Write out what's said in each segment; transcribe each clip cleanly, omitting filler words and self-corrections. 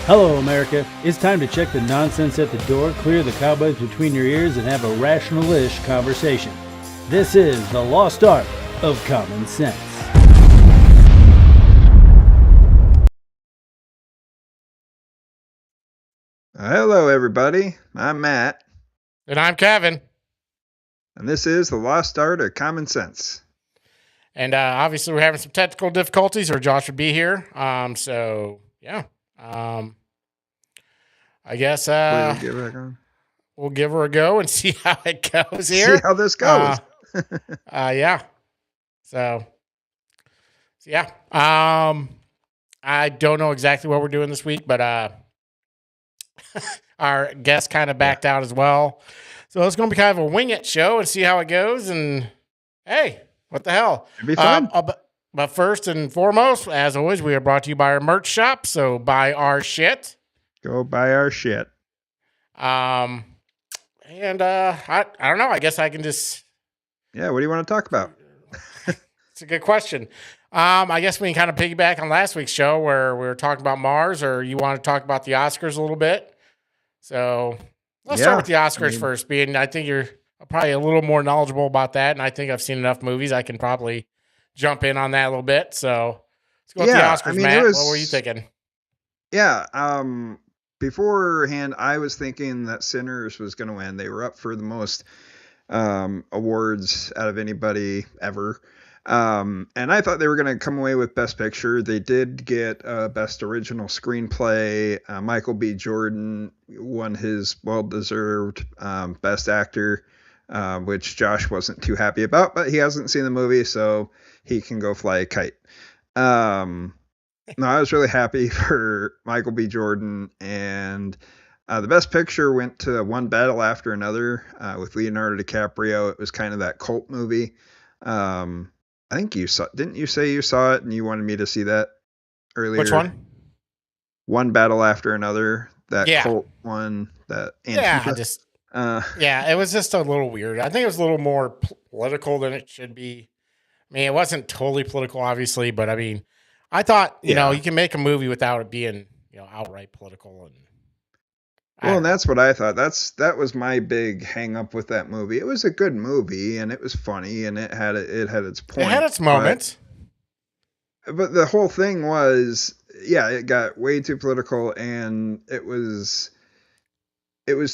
Hello, America. It's time to check the nonsense at the door, clear the cobwebs between your ears, and have a rational-ish conversation. This is the lost art of common sense. Hello, everybody. I'm Matt. And I'm Kevin. And this is the lost art of common sense. And obviously we're having some technical difficulties, or Josh would be here. I guess we'll give her a go and see how it goes here. See how this goes. I don't know exactly what we're doing this week, but our guest kind of backed out as well. So it's going to be kind of a wing it show and see how it goes. And hey, what the hell? It'd be fun. But first and foremost, as always, we are brought to you by our merch shop. So buy our shit. Go buy our shit. I don't know. I guess I can just. Yeah. What do you want to talk about? It's a good question. I guess we can kind of piggyback on last week's show where we were talking about Mars, or you want to talk about the Oscars a little bit. So let's start with the Oscars first, being I think you're probably a little more knowledgeable about that, and I think I've seen enough movies. I can probably jump in on that a little bit. So let's go with the Oscars, Matt. What were you thinking? Yeah. Beforehand, I was thinking that Sinners was going to win. They were up for the most awards out of anybody ever. And I thought they were going to come away with Best Picture. They did get Best Original Screenplay. Michael B. Jordan won his well-deserved Best Actor, which Josh wasn't too happy about, but he hasn't seen the movie, so he can go fly a kite. No, I was really happy for Michael B. Jordan, and the Best Picture went to One Battle After Another with Leonardo DiCaprio. It was kind of that cult movie. I think you saw. Didn't you say you saw it and you wanted me to see that earlier? Which one? One Battle After Another. That cult one. That it was just a little weird. I think it was a little more political than it should be. I mean, it wasn't totally political, obviously, but I mean, I thought you know you can make a movie without it being outright political and. Well, and that's what I thought. That was my big hang up with that movie. It was a good movie and it was funny and it had its point. It had its moments. But the whole thing was, it got way too political and it was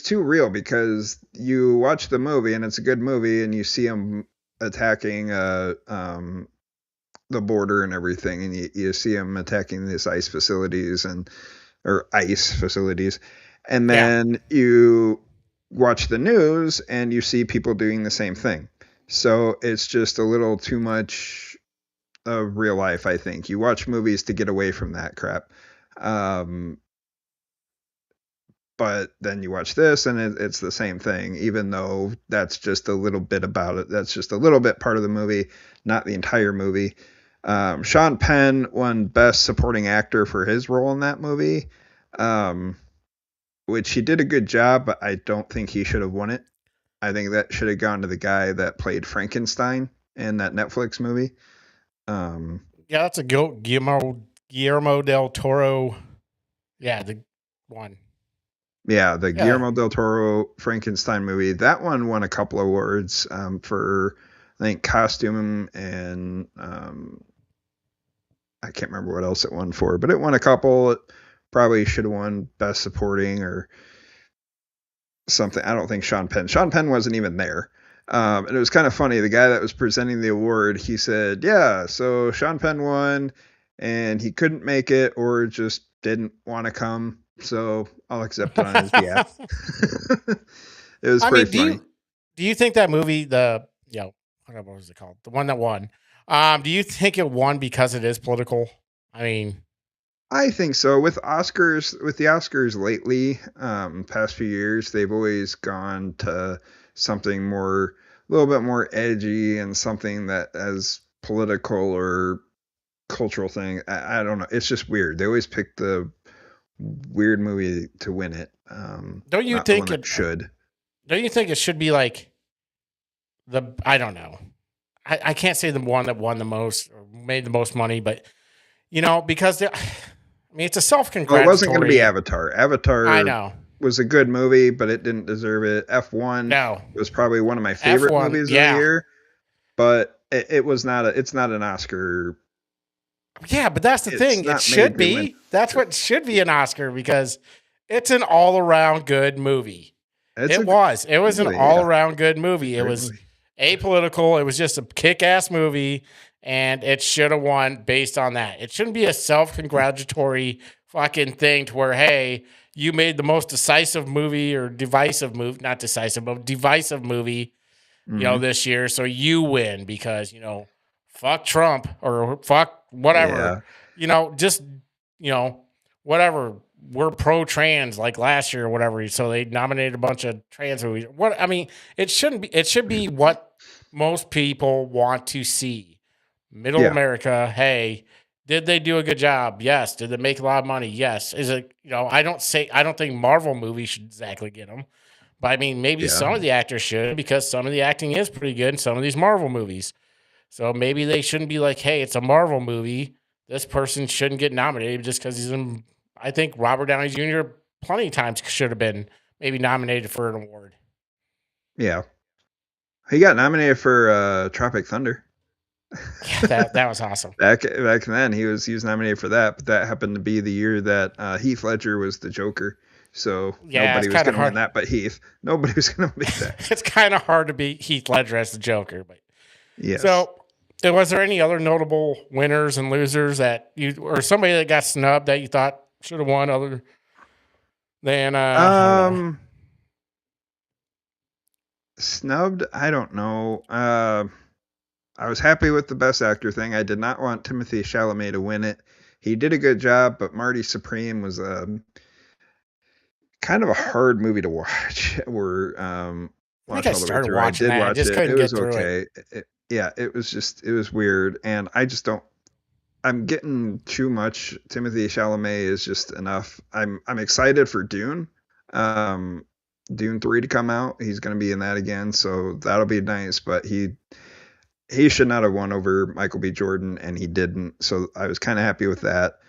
too real, because you watch the movie and it's a good movie and you see them attacking the border and everything, and you see them attacking these ICE facilities. And then you watch the news and you see people doing the same thing. So it's just a little too much of real life, I think. You watch movies to get away from that crap. But then you watch this and it's the same thing, even though that's just a little bit about it. That's just a little bit part of the movie, not the entire movie. Sean Penn won Best Supporting Actor for his role in that movie. Which he did a good job, but I don't think he should have won it. I think that should have gone to the guy that played Frankenstein in that Netflix movie. That's a Guillermo del Toro. Yeah, the one. Yeah, Guillermo del Toro Frankenstein movie. That one won a couple awards for, I think, costume and I can't remember what else it won for, but it won a couple. It probably should have won Best Supporting or something. I don't think Sean Penn wasn't even there. And it was kind of funny. The guy that was presenting the award, he said, so Sean Penn won and he couldn't make it or just didn't want to come. So I'll accept it on his behalf. It was pretty funny. Do you think that movie, what was it called? The one that won. Do you think it won because it is political? I mean, I think so. With the Oscars lately, past few years, they've always gone to something a little bit more edgy and something that has political or cultural thing. I don't know. It's just weird. They always pick the weird movie to win it. Don't you think it should? Don't you think it should be like I don't know. I can't say the one that won the most or made the most money, but because I mean, it's a Well, self-congratulatory. it wasn't going to be Avatar. Avatar I know. was a good movie, but it didn't deserve it. No. was probably one of my favorite F1, movies of yeah. the year, but it was not. It's not an Oscar. Yeah, but that's the thing. It should be. That's what should be an Oscar because it's an all-around good movie. It was an all-around good movie. It was apolitical. It was just a kick-ass movie, and it should have won based on that. It shouldn't be a self-congratulatory fucking thing to where, hey, you made the most decisive movie or divisive movie, not decisive, but divisive movie, this year. So you win because, fuck Trump or fuck whatever, just, whatever. We're pro-trans like last year or whatever. So they nominated a bunch of trans movies. It should be what most people want to see. Middle America. Hey, did they do a good job? Yes. Did they make a lot of money? Yes. Is it, I don't think Marvel movies should exactly get them, but I mean, maybe some of the actors should because some of the acting is pretty good in some of these Marvel movies. So maybe they shouldn't be like, hey, it's a Marvel movie. This person shouldn't get nominated just because he's in. I think Robert Downey Jr. plenty of times should have been maybe nominated for an award. Yeah. He got nominated for Tropic Thunder. Yeah, that was awesome. Back then, he was nominated for that, but that happened to be the year that Heath Ledger was the Joker. So nobody was going to win that but Heath. Nobody was going to beat that. It's kind of hard to beat Heath Ledger as the Joker. But yes. So was there any other notable winners and losers that you or somebody that got snubbed that you thought should have won other than snubbed? I don't know. I was happy with the Best Actor thing. I did not want Timothée Chalamet to win it. He did a good job, but Marty Supreme was kind of a hard movie to watch. I started watching that. I just couldn't get through it. It was weird, and I just don't. I'm getting too much. Timothée Chalamet is just enough. I'm excited for Dune. Dune 3 to come out. He's going to be in that again, so that'll be nice. But he should not have won over Michael B. Jordan, and he didn't. So I was kind of happy with that.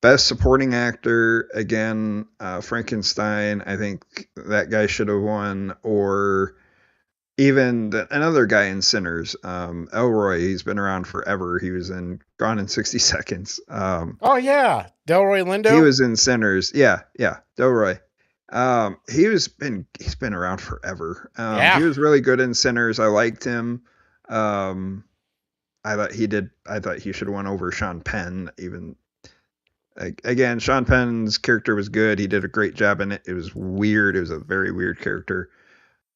Best Supporting Actor, again, Frankenstein. I think that guy should have won, or even another guy in Sinners, Elroy. He's been around forever. He was in Gone in 60 Seconds. Oh yeah, Delroy Lindo. He was in Sinners. Yeah, Delroy. He's been around forever. He was really good in Sinners. I liked him. I thought he should have won over Sean Penn. Even again, Sean Penn's character was good. He did a great job in it. It was weird. It was a very weird character,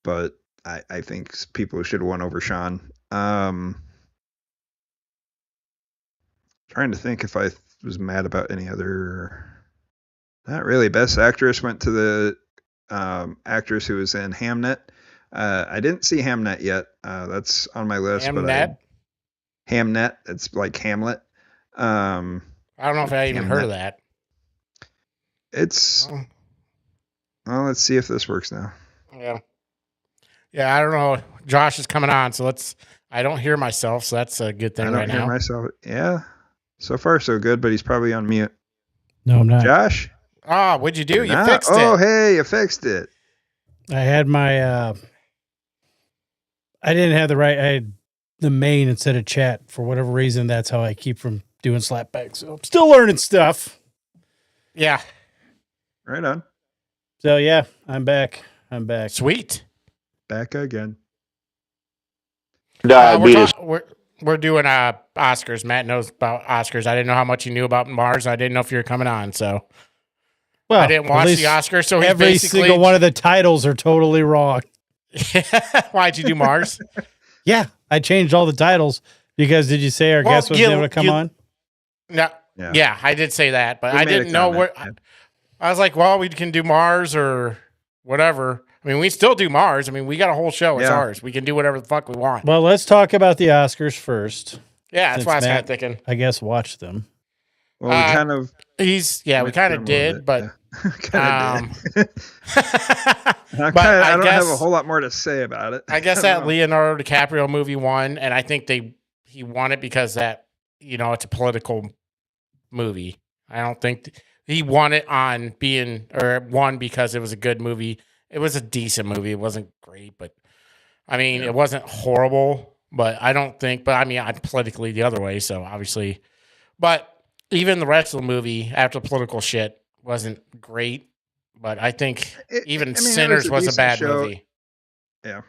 but I think people should have won over Sean. Trying to think if I was mad about any other. Not really. Best Actress went to the actress who was in Hamnet. I didn't see Hamnet yet. That's on my list. Hamnet? Hamnet. It's like Hamlet. I don't know if I even heard of that. It's. Well, let's see if this works now. Yeah, I don't know. Josh is coming on, so I don't hear myself, so that's a good thing right now. I don't hear myself. Yeah. So far, so good, but he's probably on mute. No, I'm not. Josh? Oh, what'd you do? You fixed it. Oh, hey, you fixed it. I had my, I didn't have I had the main instead of chat. For whatever reason, that's how I keep from doing slapback. So I'm still learning stuff. Yeah. Right on. So yeah, I'm back. Sweet. Back again. We're doing Oscars. Matt knows about Oscars. I didn't know how much you knew about Mars. I didn't know if you were coming on, so I didn't watch the Oscars. So every single one of the titles are totally wrong. Why'd you do Mars? Yeah, I changed all the titles because did you say our guest was able to come on? No. Yeah, I did say that, but I didn't know where. I was like, well, we can do Mars or whatever. I mean, we still do Mars. I mean, we got a whole show. It's ours. We can do whatever the fuck we want. Well, let's talk about the Oscars first. Yeah, that's what I was kind of thinking. I guess watch them. Well, we kind of. We kind of did, but. I don't have a whole lot more to say about it. I guess that Leonardo DiCaprio movie won, and I think he won it because it's a political movie. I don't think he won it on won because it was a good movie. It was a decent movie. It wasn't great, but I mean, it wasn't horrible. But I don't think. But I mean, I'm politically the other way, so obviously. But even the rest of the movie, after the political shit, wasn't great. But I think Sinners was a bad movie. Yeah.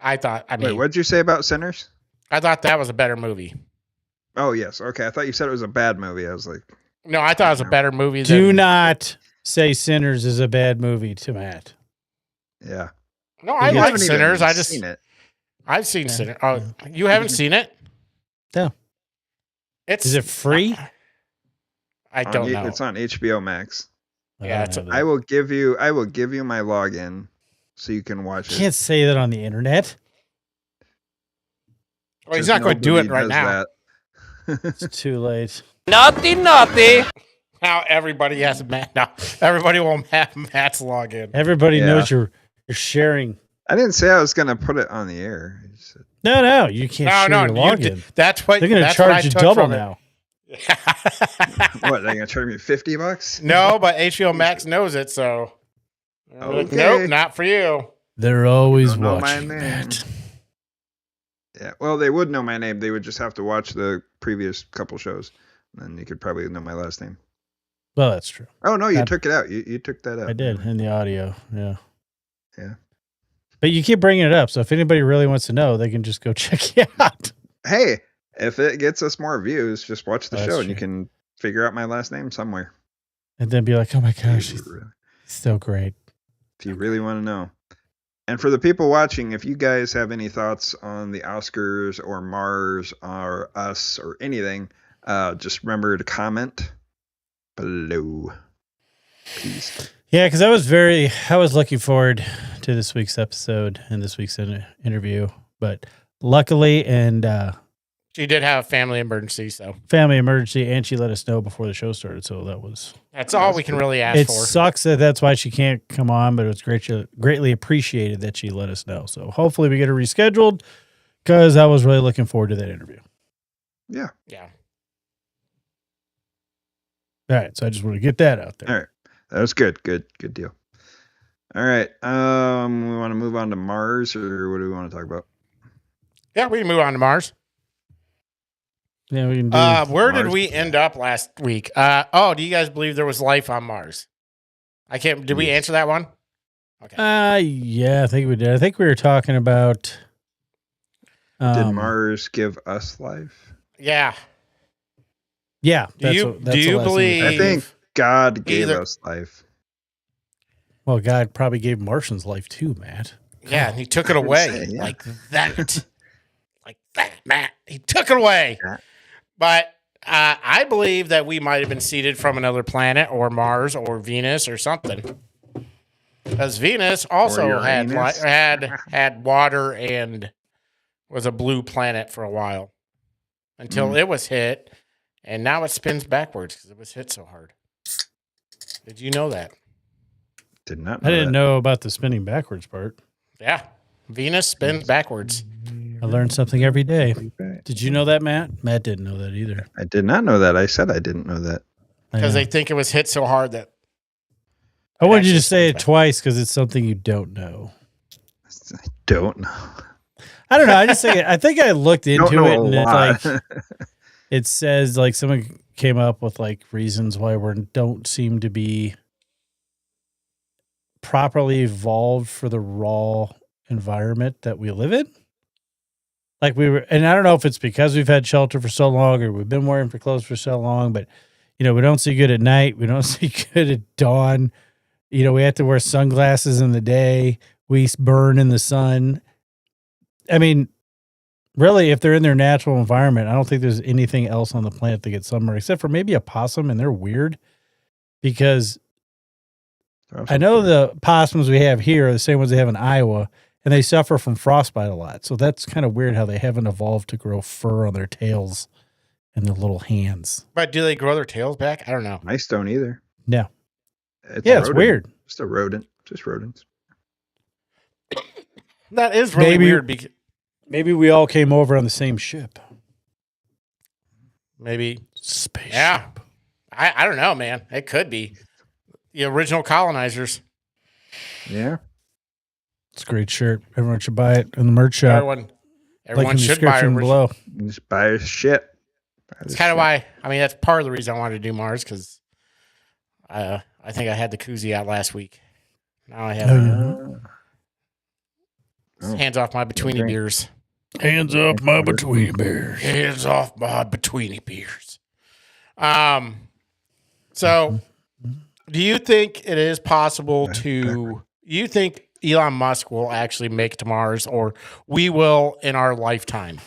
Wait, what'd you say about Sinners? I thought that was a better movie. Oh, yes. Okay. I thought you said it was a bad movie. I was like... No, I thought it was a better movie. Do not say Sinners is a bad movie to Matt. Yeah. No, I like Sinners. I just... seen it. I've seen Sinners. Oh, you haven't seen it? No. Is it free? I don't know. It's on HBO Max. Yeah, I will give you my login so you can watch it. You can't say that on the internet. Well, he's not going to do it right now. It's too late. Naughty. Now everybody has Matt. Now everybody will have Matt's login. Everybody knows you're sharing. I didn't say I was going to put it on the air. No, you can't share your login. That's what they're going to charge you double now. What, they're gonna charge me $50? No, but HBO Max knows it, so okay. Nope, not for you. They're always watching that. Yeah, well, they would know my name. They would just have to watch the previous couple shows, and then you could probably know my last name. Well, that's true. Oh no, you took it out. You took that out. I did in the audio. Yeah. Yeah. But you keep bringing it up, so if anybody really wants to know, they can just go check it out. Hey. If it gets us more views, just watch the show and you true. can figure out my last name somewhere. And then be like, oh my gosh, he's so great. If you really want to know. And for the people watching, if you guys have any thoughts on the Oscars or Mars or us or anything, just remember to comment below. Please. Yeah, because I was looking forward to this week's episode and this week's interview. But luckily, she did have a family emergency, and she let us know before the show started. So that's all we can really ask for. It sucks that's why she can't come on, but it was greatly appreciated that she let us know. So hopefully we get her rescheduled because I was really looking forward to that interview. Yeah. Yeah. All right. So I just want to get that out there. All right. That was good. Good deal. All right. We want to move on to Mars, or what do we want to talk about? Yeah, we can move on to Mars. Yeah, we can do where did we end up last week? Do you guys believe there was life on Mars? Did we answer that one? Okay. Yeah, I think we did. I think we were talking about did Mars give us life? Yeah. Yeah. Do you believe? I think God gave us life. Well, God probably gave Martians life too, Matt. Yeah, and he took it away like that. Like that, Matt. He took it away. Yeah. But I believe that we might have been seeded from another planet or Mars or Venus or something. Because Venus also had water and was a blue planet for a while until it was hit. And now it spins backwards because it was hit so hard. Did you know that? Did not know I didn't know about the spinning backwards part. Yeah. Venus spins backwards. I learned something every day. Did you know that, Matt? Matt didn't know that either. I did not know that. I said I didn't know that. Because they think it was hit so hard that... I wanted you to say it twice because it's something you don't know. I don't know. I don't know. I just think I think I looked into it and it says like someone came up with like reasons why we don't seem to be properly evolved for the raw environment that we live in. Like and I don't know if it's because we've had shelter for so long or we've been wearing for clothes for so long, but we don't see good at night. We don't see good at dawn. We have to wear sunglasses in the day. We burn in the sun. I mean, really, if they're in their natural environment, I don't think there's anything else on the planet that gets sunburned except for maybe a possum, and they're weird because I know the possums we have here are the same ones they have in Iowa, and they suffer from frostbite a lot. So that's kind of weird how they haven't evolved to grow fur on their tails and their little hands. But do they grow their tails back? I don't know. Mice don't either. No. It's weird. Just a rodent. Just rodents. That is really weird. Maybe we all came over on the same ship. Maybe. Spaceship. Yeah. I don't know, man. It could be the original colonizers. Yeah. It's a great shirt. Everyone should buy it in the merch shop. Everyone should description buy below. Just buy shit. That's kind of why. I mean, that's part of the reason I wanted to do Mars, because I think I had the koozie out last week. Now I have hands off my betweeny beers. Hands off my betweeny beers. Hands off my betweeny beers. So, do you think it is possible to? You think Elon Musk will actually make it to Mars, or we will in our lifetime?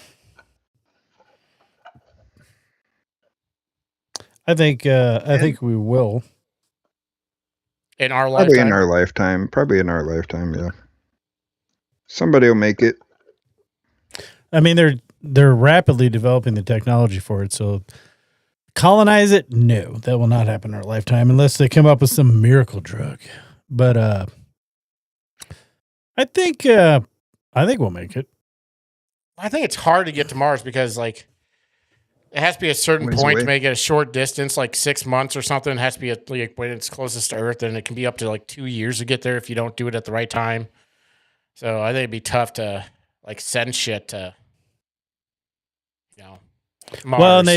I think we will. In our lifetime? Probably in our lifetime, yeah. Somebody will make it. I mean, they're rapidly developing the technology for it, so colonize it? No, that will not happen in our lifetime unless they come up with some miracle drug. But I think we'll make it. I think it's hard to get to Mars because, like, it has to be a certain point to make it a short distance, like 6 months or something. It has to be when it's closest to Earth, and it can be up to like 2 years to get there if you don't do it at the right time. So I think it'd be tough to like send shit to, Mars. Well, and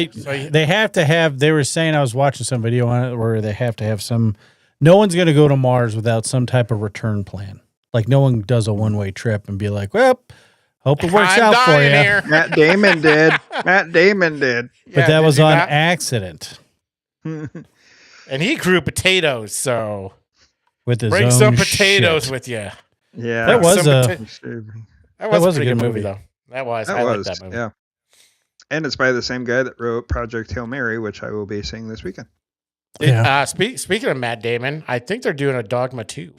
they have to have. They were saying, I was watching some video on it where they have to have some. No one's going to go to Mars without some type of return plan. Like no one does a one-way trip and be like, well, hope it works out for you. Here. Matt Damon did. But that was on accident. And he grew potatoes, so with his bring own some potatoes shit. with you. Yeah, that was a pretty good movie, though. I liked that movie. Yeah, and it's by the same guy that wrote Project Hail Mary, which I will be seeing this weekend. Yeah. Speaking of Matt Damon, I think they're doing a Dogma 2.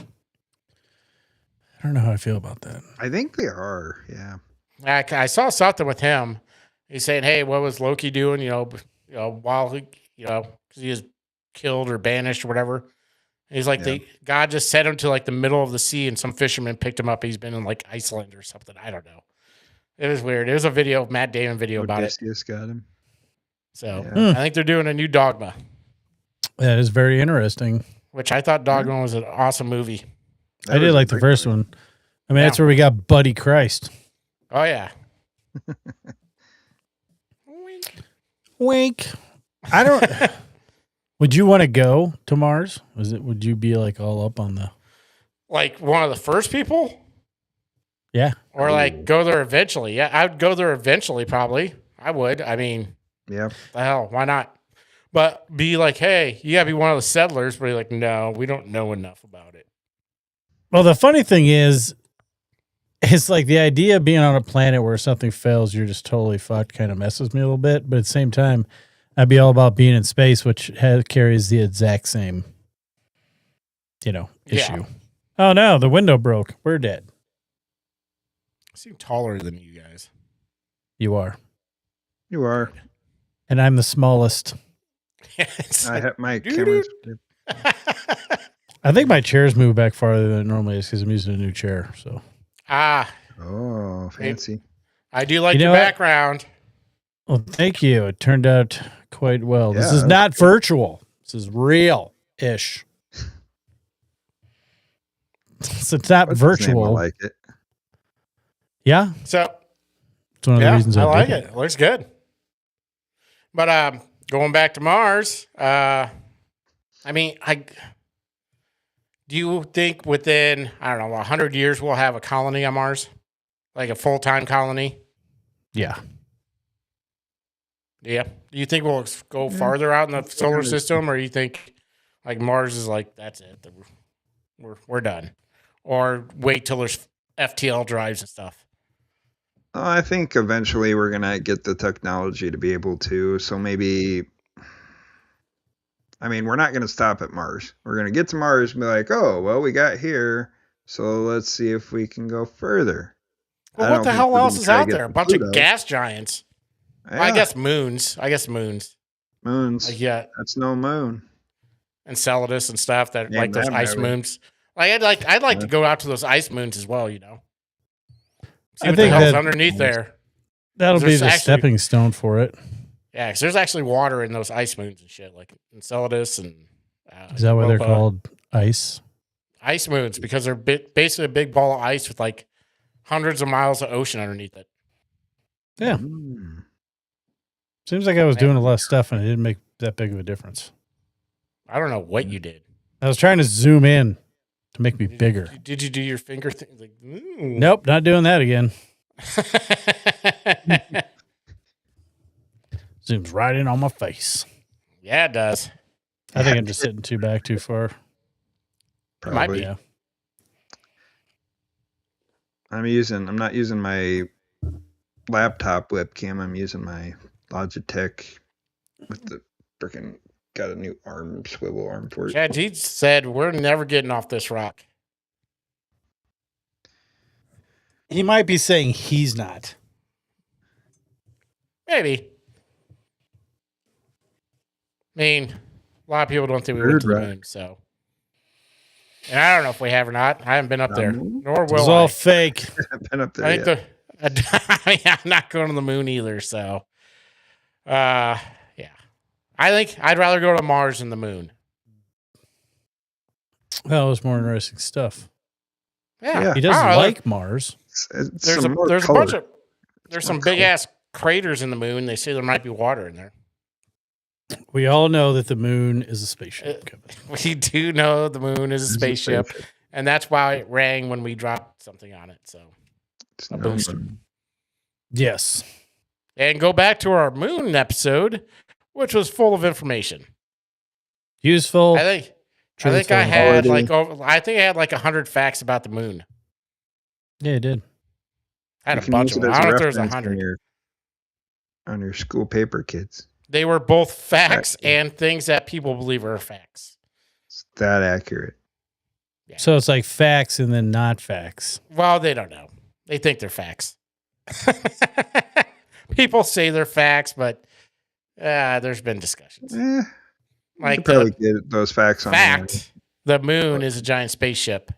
I don't know how I feel about that. I think they are. Yeah. I saw something with him. He's saying, "Hey, what was Loki doing? While he, because he was killed or banished or whatever." And he's like, God just sent him to like the middle of the sea, and some fisherman picked him up. He's been in like Iceland or something. I don't know. It was weird. It was a video, Matt Damon video about it. Got him. So I think they're doing a new Dogma. That is very interesting. Which I thought Dogma was an awesome movie. I did like the first one. I mean, that's where we got Buddy Christ. Oh, yeah. Wink. I don't. Would you want to go to Mars? Would you be like all up on the? Like one of the first people? Yeah. Or like go there eventually? Yeah, I would go there eventually. Probably, I would. I mean, yeah. The hell, why not? But be like, hey, you gotta be one of the settlers. But you're like, no, we don't know enough about it. Well, the funny thing is, it's like the idea of being on a planet where something fails, you're just totally fucked, kind of messes me a little bit. But at the same time, I'd be all about being in space, which carries the exact same, issue. Yeah. Oh, no, the window broke. We're dead. I seem taller than you guys. You are. You are. And I'm the smallest. I have my cameras. I think my chairs move back farther than it normally is because I'm using a new chair. So. Oh, fancy. I do like your background. Well, thank you. It turned out quite well. Yeah, this is not virtual. This is real-ish. So it's not virtual. I like it. Yeah. So it's one of the reasons I like it. It looks good. But going back to Mars, do you think within, 100 years we'll have a colony on Mars? Like a full-time colony? Yeah. Yeah. Do you think we'll go farther out in the solar system, or you think like Mars is like, that's it, we're done? Or wait till there's FTL drives and stuff? I think eventually we're going to get the technology to be able to. So maybe, we're not going to stop at Mars. We're going to get to Mars and be like, oh, well, we got here. So let's see if we can go further. Well, what the hell else is out there? A bunch of gas giants. Yeah. I guess moons. Moons. Yeah. That's no moon. Enceladus and stuff that like those ice moons. I'd like to go out to those ice moons as well, See what the hell's underneath there. That'll be the stepping stone for it. Yeah, because there's actually water in those ice moons and shit, like Enceladus and. Is that why they're called ice? Ice moons, because they're basically a big ball of ice with like hundreds of miles of ocean underneath it. Yeah. Seems like I was doing a lot of stuff and it didn't make that big of a difference. I don't know what you did. I was trying to zoom in to make me bigger. Did you do your finger thing? Like, nope, not doing that again. Zooms right in on my face. Yeah, it does. I think I'm just sitting too far. Probably. Might be. Yeah. I'm not using my laptop webcam. I'm using my Logitech with the freaking got a new swivel arm for it. Chad G said we're never getting off this rock. He might be saying he's not. Maybe. I mean, a lot of people don't think we went to the moon, so. And I don't know if we have or not. I haven't been up there, nor will I. It's all fake. I've been up there. I'm not going to the moon either. So, yeah, I think I'd rather go to Mars than the moon. Well, it's more interesting stuff. Yeah, he doesn't like Mars. There's a bunch of some big ass craters in the moon. They say there might be water in there. We all know that the moon is a spaceship. We do know the moon is a spaceship, and that's why it rang when we dropped something on it. So, a booster. Yes. And go back to our moon episode, which was full of information. Useful. I think I had like 100 facts about the moon. Yeah, you did. I had a bunch of them. I don't know if there's 100 on your school paper, kids. They were both facts and things that people believe are facts. It's that accurate. Yeah. So it's like facts and then not facts. Well, they don't know. They think they're facts. People say they're facts, but there's been discussions. Like probably get those facts on the moon is a giant spaceship.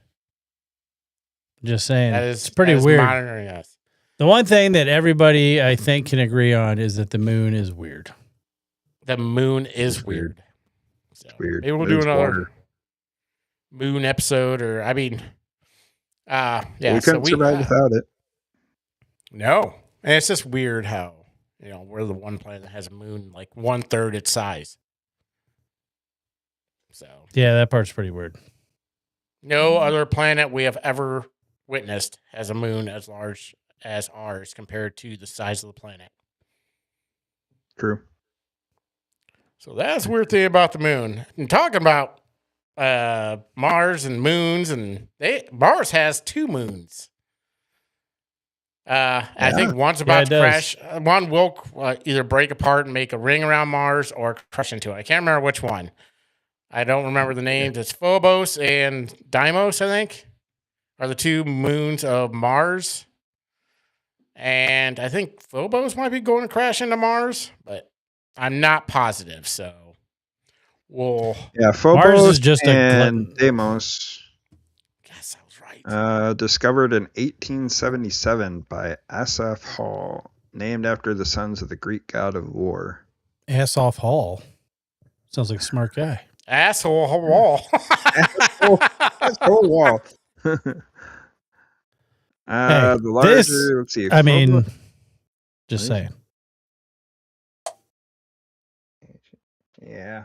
Just saying. It's pretty weird. Monitoring us. The one thing that everybody, I think, can agree on is that the moon is weird. The moon is weird. So weird. Maybe we'll do another moon episode, or we couldn't survive without it. No, and it's just weird how we're the one planet that has a moon like 1/3 its size. So yeah, that part's pretty weird. No other planet we have ever witnessed has a moon as large as ours compared to the size of the planet. True. So that's the weird thing about the moon. And talking about Mars and moons, and Mars has 2 moons. I think one's about to crash. One will either break apart and make a ring around Mars or crash into it. I can't remember which one. I don't remember the names. It's Phobos and Deimos, I think, are the 2 moons of Mars. And I think Phobos might be going to crash into Mars, but I'm not positive. So Phobos Mars is just and Deimos. Yes, I was right. Discovered in 1877 by Asaph Hall, named after the sons of the Greek god of war. Asaph Hall sounds like a smart guy. Asshole wall. Asshole wall. The larger, let's see. I mean, just saying. Yeah.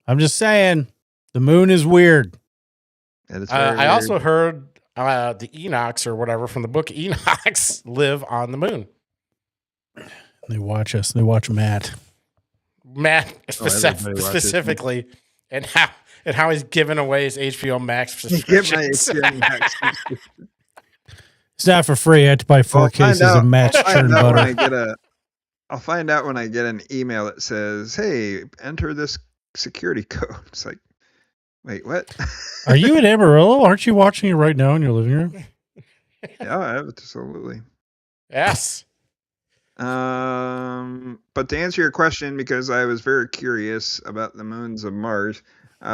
I'm just saying, the moon is weird. I also heard the Enochs or whatever from the book Enochs live on the moon. They watch us. They watch Matt. Specifically, and how he's giving away his HBO Max subscriptions. It's not for free. I have to buy 4 cases of Matt's churned butter. I'll find out when I get an email that says, "Hey, enter this security code." It's like, wait, what? Are you in Amarillo? Aren't you watching it right now in your living room? Yeah, absolutely. Yes. But to answer your question, because I was very curious about the moons of Mars,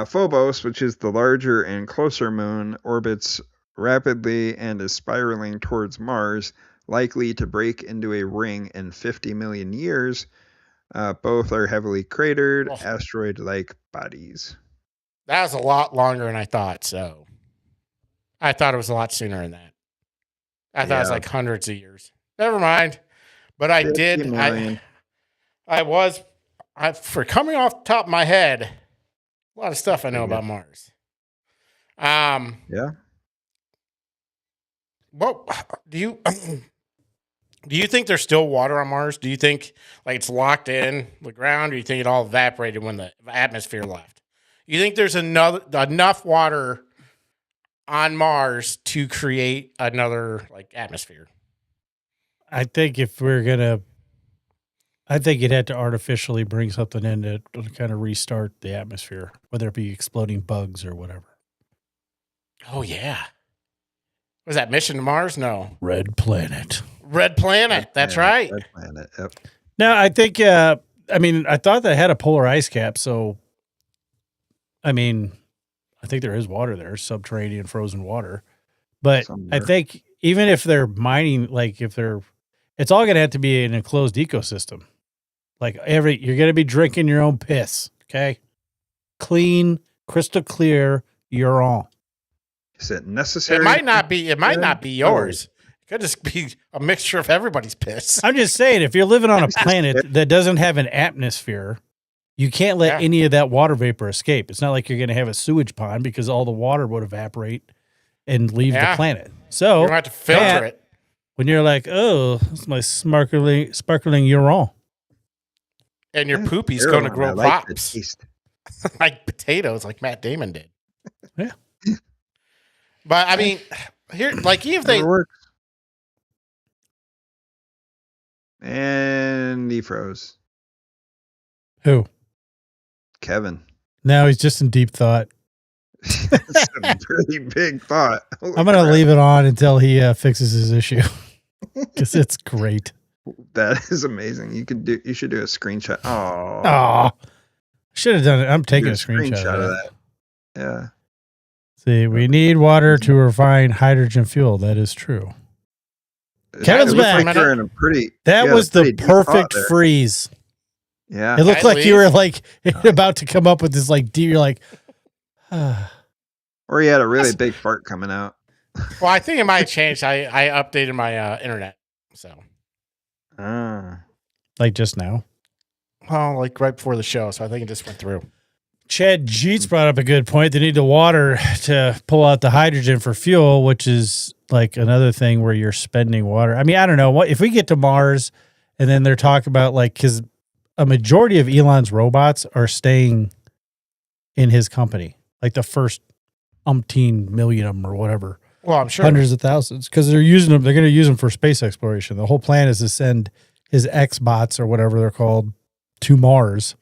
Phobos, which is the larger and closer moon, orbits rapidly and is spiraling towards Mars, likely to break into a ring in 50 million years, Both are heavily cratered, asteroid-like bodies. That was a lot longer than I thought, so I thought it was a lot sooner than that. I thought it was like hundreds of years. Never mind. But I did. For coming off the top of my head, a lot of stuff I know about Mars. Yeah. Well, do you think there's still water on Mars? Do you think like it's locked in the ground, or do you think it all evaporated when the atmosphere left? You think there's enough water on Mars to create another like atmosphere? I think you'd have to artificially bring something in to kind of restart the atmosphere, whether it be exploding bugs or whatever. Oh yeah. Was that Mission to Mars? No. Red Planet. That's right. Red Planet. Yep. No, I think. I thought they had a polar ice cap, so. I think there is water there, subterranean frozen water, but somewhere. I think even if they're mining, it's all going to have to be an enclosed ecosystem. Like you're going to be drinking your own piss. Okay. Clean, crystal clear, you're all. Is it necessary? It might not be yours. It could just be a mixture of everybody's piss. I'm just saying, if you're living on a planet that doesn't have an atmosphere, you can't let any of that water vapor escape. It's not like you're going to have a sewage pond because all the water would evaporate and leave the planet. So you have to filter it. When you're like, oh, it's my sparkling urine. And your poopy's going to grow crops. Like potatoes, like Matt Damon did. Yeah. But I mean, here, like, even if they works. And he froze. Who? Kevin. Now he's just in deep thought. That's a pretty big thought. Holy I'm going to leave it on until he fixes his issue because it's great. That is amazing. You should do a screenshot. Oh, should have done it. I'm taking a screenshot of that. Yeah. See, we need water to refine hydrogen fuel. That is true. Kevin's back. Like that was the perfect freeze. Yeah. It looked like you were like about to come up with this like deep. You're like, or you had a really big fart coming out. Well, I think it might have changed. I updated my internet. So. Like just now? Well, like right before the show. So I think it just went through. Chad Jeets brought up a good point. They need the water to pull out the hydrogen for fuel, which is like another thing where you're spending water. I mean, I don't know. What if we get to Mars and then they're talking about like, because a majority of Elon's robots are staying in his company, like the first umpteen million of them or whatever. Well, I'm sure hundreds of thousands because they're using them. They're going to use them for space exploration. The whole plan is to send his X-bots or whatever they're called to Mars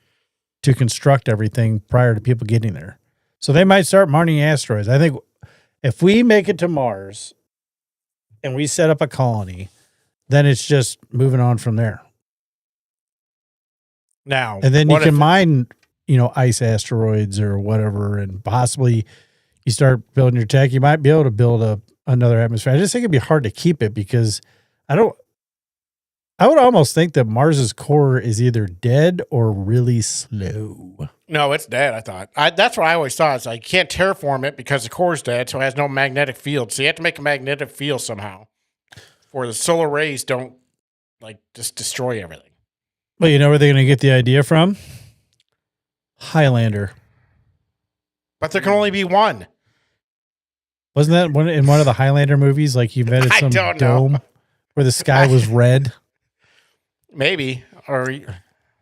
to construct everything prior to people getting there. So they might start mining asteroids. I think if we make it to Mars and we set up a colony, then it's just moving on from there. Now, and then you can mine, ice asteroids or whatever, and possibly you start building your tech. You might be able to build another atmosphere. I just think it'd be hard to keep it because I would almost think that Mars's core is either dead or really slow. No, it's dead, I thought. That's what I always thought. It's like you can't terraform it because the core's dead, so it has no magnetic field. So you have to make a magnetic field somehow where the solar rays don't like just destroy everything. Well, you know where they're going to get the idea from? Highlander. But there can only be one. Wasn't that in one of the Highlander movies? Like you invented some dome where the sky was red? Maybe. Or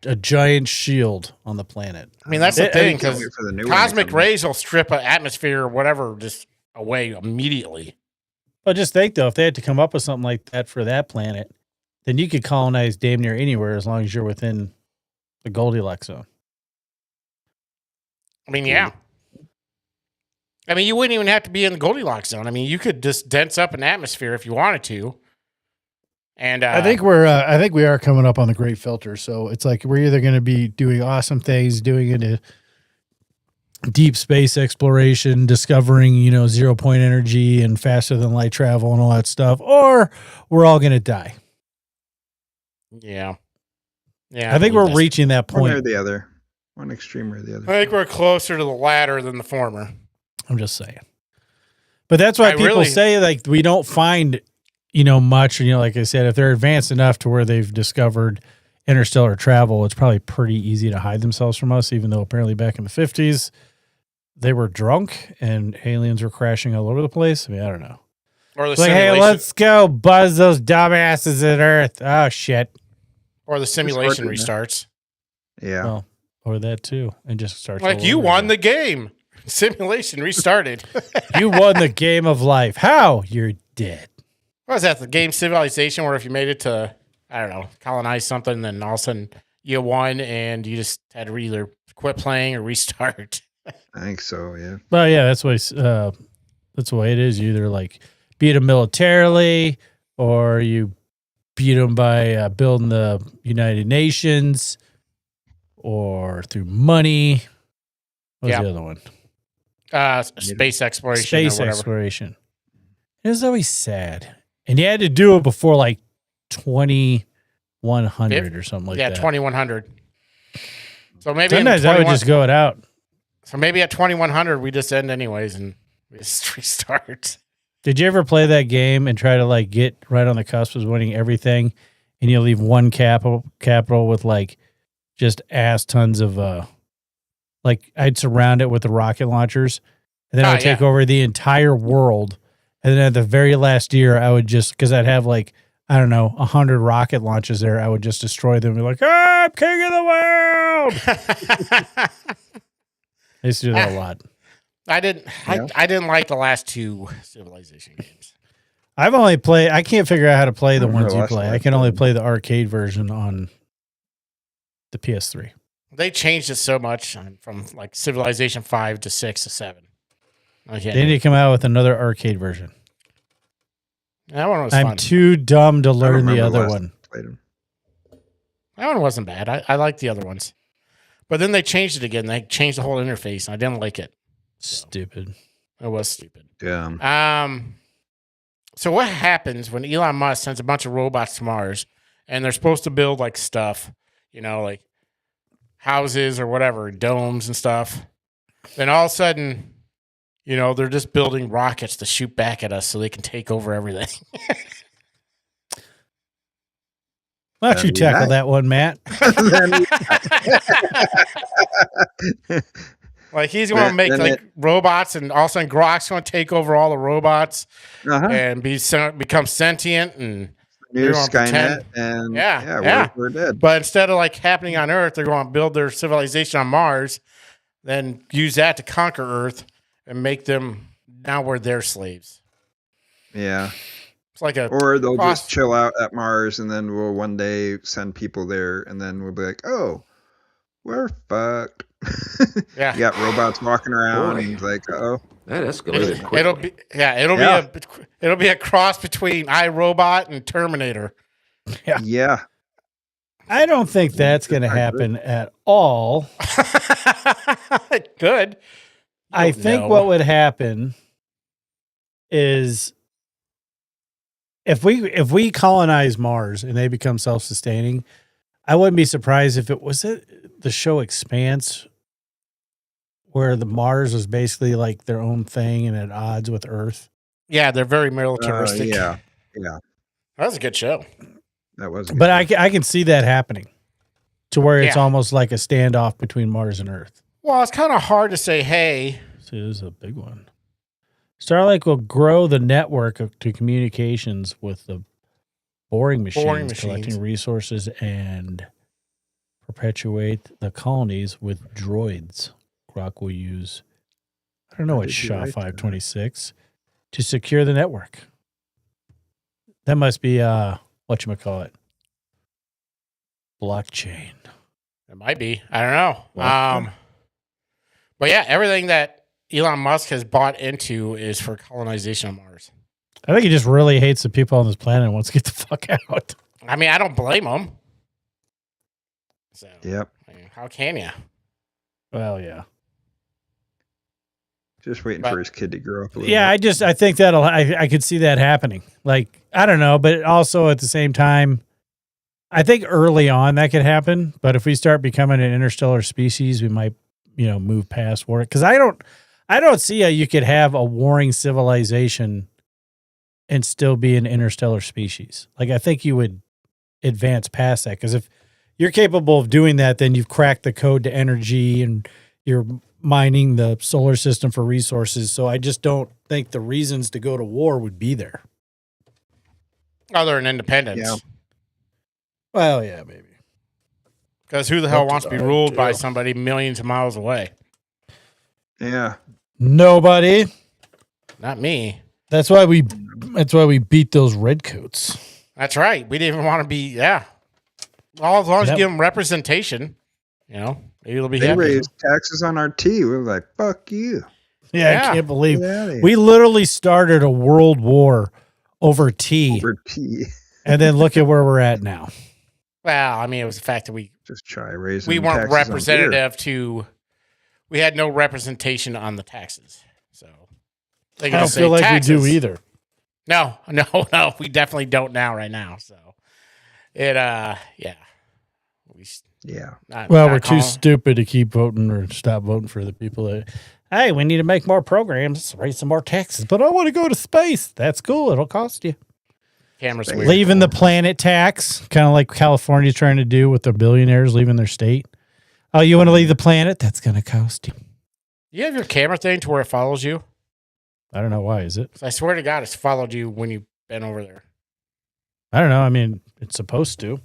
a giant shield on the planet. I mean, that's the thing, because cosmic rays will strip an atmosphere or whatever just away immediately. Well, just think, though, if they had to come up with something like that for that planet, then you could colonize damn near anywhere as long as you're within the Goldilocks zone. I mean, yeah. I mean, you wouldn't even have to be in the Goldilocks zone. I mean, you could just dense up an atmosphere if you wanted to. And I think we are coming up on the great filter. So it's like we're either going to be doing awesome things, doing into deep space exploration, discovering 0 point energy and faster than light travel and all that stuff, or we're all going to die. Yeah. Yeah, I think we're reaching that point. One or the other. One extreme or the other. I think we're closer to the latter than the former. I'm just saying. But that's why people say, like, we don't find, much. And, like I said, if they're advanced enough to where they've discovered interstellar travel, it's probably pretty easy to hide themselves from us, even though apparently back in the 50s, they were drunk and aliens were crashing all over the place. I mean, I don't know. Or the like, hey, let's go buzz those dumbasses at Earth. Oh, shit. Or the simulation restarts. Yeah. Well, or that too. And just starts. Like, you won the game. Simulation restarted. You won the game of life. How? You're dead. What was that? The game Civilization, where if you made it to, I don't know, colonize something, then all of a sudden you won and you just had to either quit playing or restart. I think so, yeah. Well, yeah, that's the way it is. You either like beat them militarily or you beat them by building the United Nations or through money. What was the other one? Space exploration. Space exploration. It was always sad. And you had to do it before like 2100 or something like that. Yeah, 2100. So maybe sometimes I would just go it out. So maybe at 2100 we just end anyways and we just restart. Did you ever play that game and try to like get right on the cusp of winning everything, and you leave one capital with like just ass tons of like I'd surround it with the rocket launchers, and then I would take over the entire world, and then at the very last year I would just, because I'd have like, I don't know, 100 rocket launches there, I would just destroy them and be like, I'm king of the world. I used to do that a lot. I didn't like the last two Civilization games. I can't figure out how to play the ones you play. I can only play the arcade version on the PS3. They changed it so much from like Civilization 5 to 6 to 7. Okay. They need to come out with another arcade version. That one was fun. I'm too dumb to learn the other one. That one wasn't bad. I liked the other ones. But then they changed it again. They changed the whole interface, and I didn't like it. Stupid. It was stupid. Yeah. So what happens when Elon Musk sends a bunch of robots to Mars, and they're supposed to build like stuff, like houses or whatever, domes and stuff. Then all of a sudden, they're just building rockets to shoot back at us so they can take over everything. Why don't you tackle that one, Matt? Like he's going to make robots, and all of a sudden Grok's going to take over all the robots and become sentient and new Skynet, and we're dead. But instead of like happening on Earth, they're going to build their civilization on Mars, then use that to conquer Earth and make them, now we're their slaves. Yeah. It's like or they'll just chill out at Mars, and then we'll one day send people there, and then we'll be like, oh, we're fucked. Yeah. You got robots walking around, and like, oh, that escalated quickly. It'll be a cross between iRobot and Terminator. Yeah. I don't think that's going to happen at all. It could. I think what would happen is if we colonize Mars and they become self-sustaining, I wouldn't be surprised if it was the show Expanse, where the Mars was basically like their own thing and at odds with Earth. Yeah, they're very militaristic. Yeah. That was a good show. That was. But I can see that happening to where it's almost like a standoff between Mars and Earth. Well, it's kind of hard to say, hey. See, this is a big one. Starlink will grow the network to communications with the boring machines, collecting resources and perpetuate the colonies with droids. Grok will use, I don't know what, SHA-526 to secure the network. That must be, whatchamacallit, blockchain. It might be. I don't know. But yeah, everything that Elon Musk has bought into is for colonization of Mars. I think he just really hates the people on this planet and wants to get the fuck out. I mean, I don't blame him. So, yep. I mean, how can you? Well, yeah. Just waiting for his kid to grow up a little bit. I think I could see that happening. Like, I don't know, but also at the same time, I think early on that could happen, but if we start becoming an interstellar species, we might, move past war. Because I don't see how you could have a warring civilization and still be an interstellar species. Like, I think you would advance past that, because if you're capable of doing that, then you've cracked the code to energy and you're mining the solar system for resources. So I just don't think the reasons to go to war would be there. Other than independence. Yeah. Well, yeah, maybe. Because who the hell wants to be ruled by somebody millions of miles away? Yeah. Nobody. Not me. That's why we beat those redcoats. That's right. We didn't even want to be, yeah. Well, as long as you give them representation, maybe it'll be happy. They raised taxes on our tea. We were like, fuck you. Yeah, I can't believe we literally started a world war over tea. And then look at where we're at now. Well, I mean, it was the fact that we just try raising. We weren't representative to. We had no representation on the taxes, so I don't feel like taxes. We do either. No, we definitely don't now. Right now, so it, we're too stupid to keep voting or stop voting for the people that. Hey, we need to make more programs, raise some more taxes, but I want to go to space. That's cool. It'll cost you. Cameras leaving the planet tax, kind of like California's trying to do with the billionaires leaving their state. Oh, you want to leave the planet? That's going to cost you. You have your camera thing to where it follows you? I don't know. Why is it? I swear to God, it's followed you when you've been over there. I don't know. I mean, it's supposed to.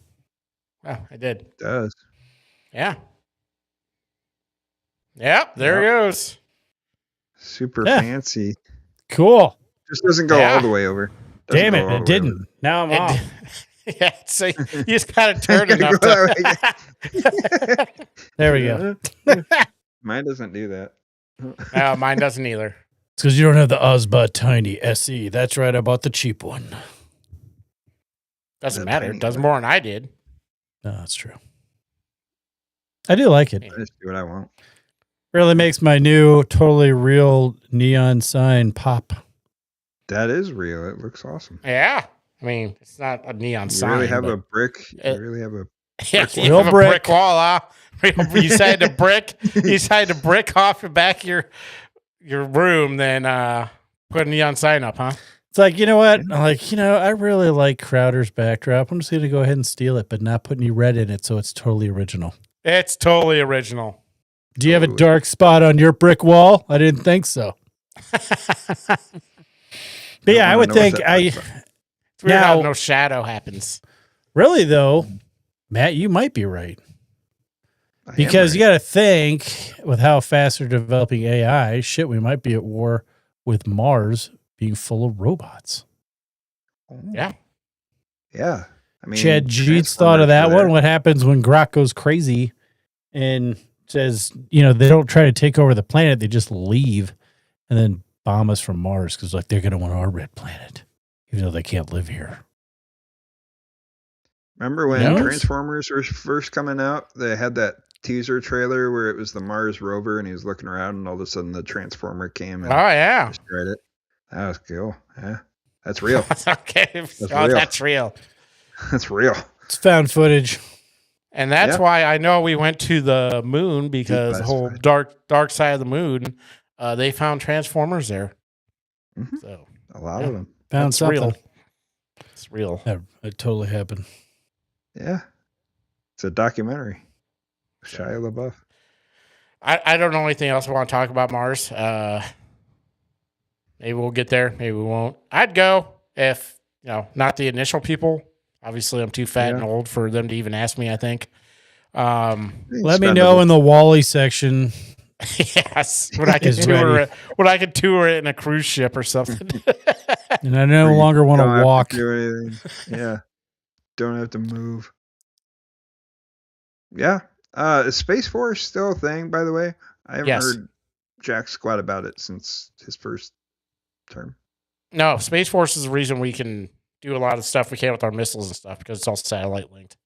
Oh, I did. It does. Yeah. Yep, there it goes. Super fancy. Cool. Just doesn't go all the way over. Damn it, it didn't. Now I'm off. Yeah, so you just got to turn enough to... There we go. Mine doesn't do that. No, mine doesn't either. It's because you don't have the Osba Tiny SE. That's right, I bought the cheap one. Doesn't matter. It does more than I did. No, that's true. I do like it. I just do what I want. Really makes my new totally real neon sign pop. That is real. It looks awesome. Yeah. I mean, it's not a neon sign. You really have a brick. You really have a real brick wall. You decided to brick. You decided to brick off the back of your room, then put a neon sign up, huh? It's like, you know what? I really like Crowder's backdrop. I'm just going to go ahead and steal it, but not put any red in it, so it's totally original. It's totally original. Do you have a dark spot on your brick wall? I didn't think so. But yeah, I would think it's weird how no shadow happens. Really though, Matt, you might be right. Because you got to think with how fast they're developing AI, we might be at war with Mars being full of robots. Yeah. Yeah. I mean, Chad Jeets thought of that one. What happens when Grok goes crazy and says, they don't try to take over the planet, they just leave and then bomb us from Mars because they're going to want our red planet, even though they can't live here. Remember when Transformers were first coming out? They had that teaser trailer where it was the Mars rover and he was looking around and all of a sudden the Transformer came and destroyed it. That was cool. Yeah. That's real. Okay. That's real. That's real. It's found footage. And that's why I know we went to the moon, because the whole dark side of the moon, they found Transformers there. Mm-hmm. So a lot of them. Found something. Real. It's real. It totally happened. Yeah. It's a documentary. Shia LaBeouf. I don't know anything else I want to talk about Mars. Maybe we'll get there. Maybe we won't. I'd go if, not the initial people. Obviously, I'm too fat and old for them to even ask me, I think. Let me know in the Wally section. Yes. When I can tour it in a cruise ship or something. And I no longer want to walk. Do anything. Yeah. Don't have to move. Yeah. Is Space Force still a thing, by the way? I haven't heard jack squat about it since his first term. No, Space Force is the reason we can do a lot of stuff we can with our missiles and stuff, because it's all satellite linked.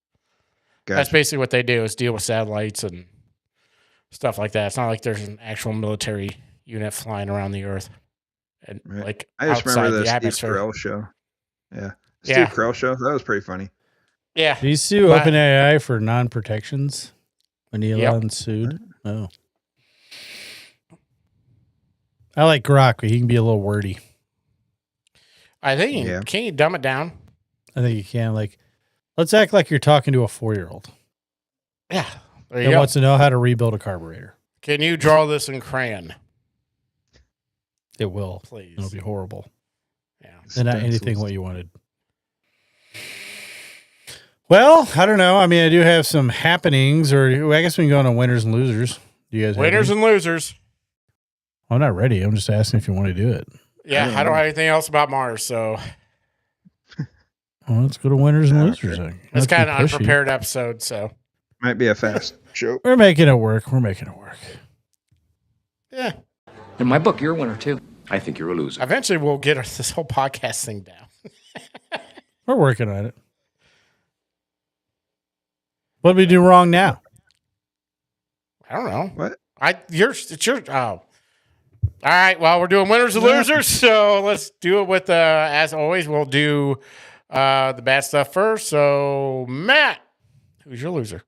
Gotcha. That's basically what they do, is deal with satellites and stuff like that. It's not like there's an actual military unit flying around the Earth and I just remember the Steve Carell show. Yeah. Steve Carell show. That was pretty funny. Yeah. Did he sue OpenAI for non-protections when Elon sued? Oh. I like Grok, but he can be a little wordy. I think can you dumb it down? I think you can. Like, let's act like you're talking to a 4-year-old. Yeah. That wants to know how to rebuild a carburetor. Can you draw this in crayon? It will. Please. It'll be horrible. Yeah. And not anything what you wanted. Well, I don't know. I mean, I do have some happenings, or I guess we can go on winners and losers. Do you guys winners and losers? I'm not ready. I'm just asking if you want to do it. Yeah, I don't have anything else about Mars, so. Well, let's go to winners and losers. It's kind of an unprepared episode, so. Might be a fast show. We're making it work. Yeah. In my book, you're a winner, too. I think you're a loser. Eventually, we'll get this whole podcast thing down. We're working on it. What did we do wrong now? I don't know. What? It's your. Oh. All right. Well, we're doing winners and losers, so let's do it with. As always, we'll do the bad stuff first. So, Matt, who's your loser?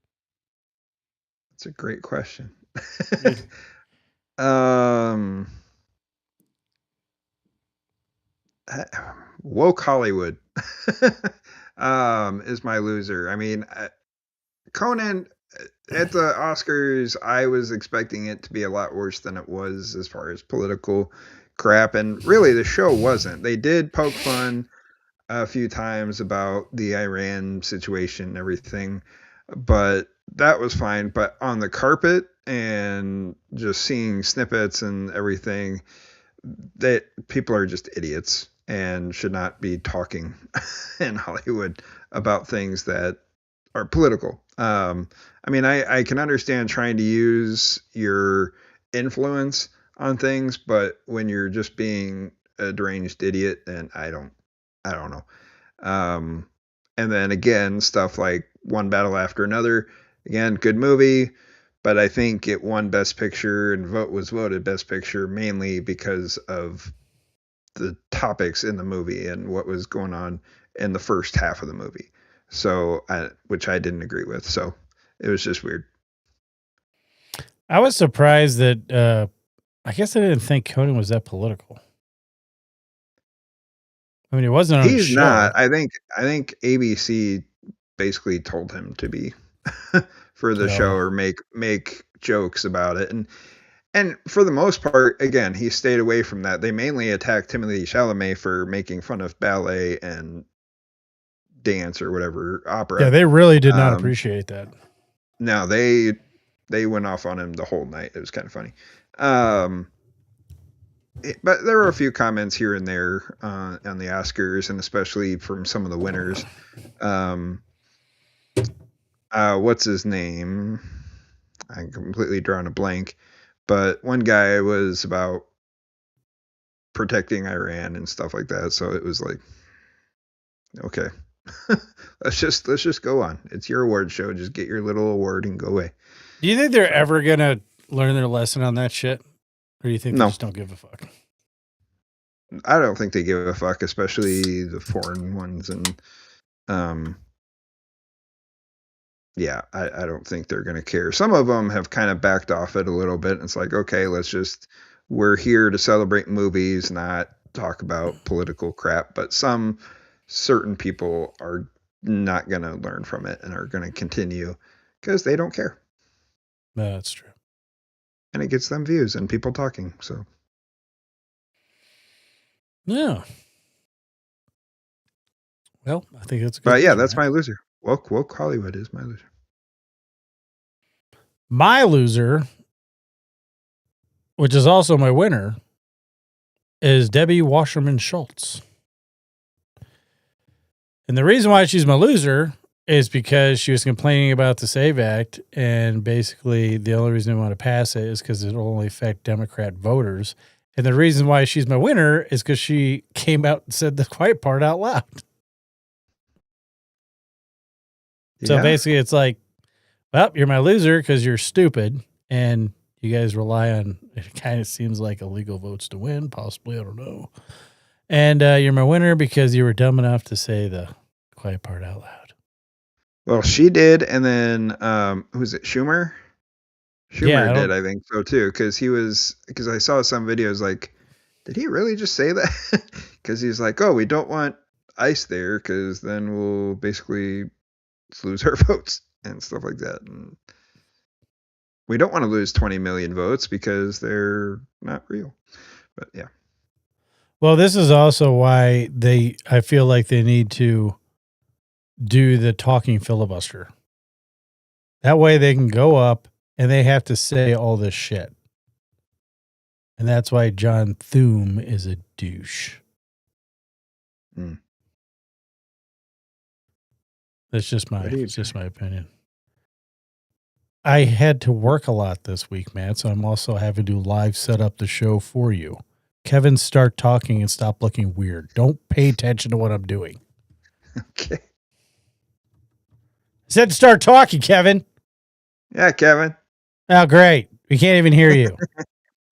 That's a great question. Woke Hollywood is my loser. I mean, Conan at the Oscars, I was expecting it to be a lot worse than it was as far as political crap, and really the show wasn't. They did poke fun a few times about the Iran situation and everything, but that was fine. But on the carpet and just seeing snippets and everything, that people are just idiots and should not be talking in Hollywood about things that are political. I mean, I can understand trying to use your influence on things, but when you're just being a deranged idiot, then I don't know. And then again, stuff like One Battle After Another, again, good movie, but I think it won Best Picture and was voted Best Picture mainly because of the topics in the movie and what was going on in the first half of the movie. So, which I didn't agree with. So it was just weird. I was surprised that, I guess I didn't think Conan was that political. I mean, it wasn't on He's the show. not. I think ABC basically told him to be for the show or make jokes about it. And for the most part, again, he stayed away from that. They mainly attacked Timothée Chalamet for making fun of ballet and dance or whatever, opera. Yeah, they really did not appreciate that. No, they went off on him the whole night. It was kind of funny. But there were a few comments here and there on the Oscars, and especially from some of the winners. What's his name? I'm completely drawing a blank. But one guy was about protecting Iran and stuff like that. So it was like, okay, let's just go on. It's your award show. Just get your little award and go away. Do you think they're ever gonna learn their lesson on that shit, or do you think they just don't give a fuck? I don't think they give a fuck, especially the foreign ones, and yeah, I don't think they're going to care. Some of them have kind of backed off it a little bit. And it's like, okay, we're here to celebrate movies, not talk about political crap. But some certain people are not going to learn from it and are going to continue because they don't care. No, that's true. And it gets them views and people talking. So, yeah. Well, I think that's good. But yeah, that's my loser. Woke Hollywood is my loser. My loser, which is also my winner, is Debbie Wasserman Schultz. And the reason why she's my loser is because she was complaining about the SAVE Act, and basically the only reason they want to pass it is because it'll only affect Democrat voters. And the reason why she's my winner is because she came out and said the quiet part out loud. So basically it's like, well, you're my loser because you're stupid, and you guys rely on, it kind of seems like illegal votes to win, possibly, I don't know. And you're my winner because you were dumb enough to say the quiet part out loud. Well, she did, and then who was it? Schumer did, I think so too, because I saw some videos like, did he really just say that? Because he's like, oh, we don't want ICE there because then we'll basically lose our votes and stuff like that. And we don't want to lose 20 million votes because they're not real. But yeah. Well, this is also why I feel like they need to do the talking filibuster. That way they can go up and they have to say all this shit. And that's why John Thune is a douche. That's just my opinion. I had to work a lot this week, man, so I'm also having to live set up the show for you. Kevin, start talking and stop looking weird. Don't pay attention to what I'm doing. Okay. I said start talking, Kevin. Yeah, Kevin. Oh, great. We can't even hear you.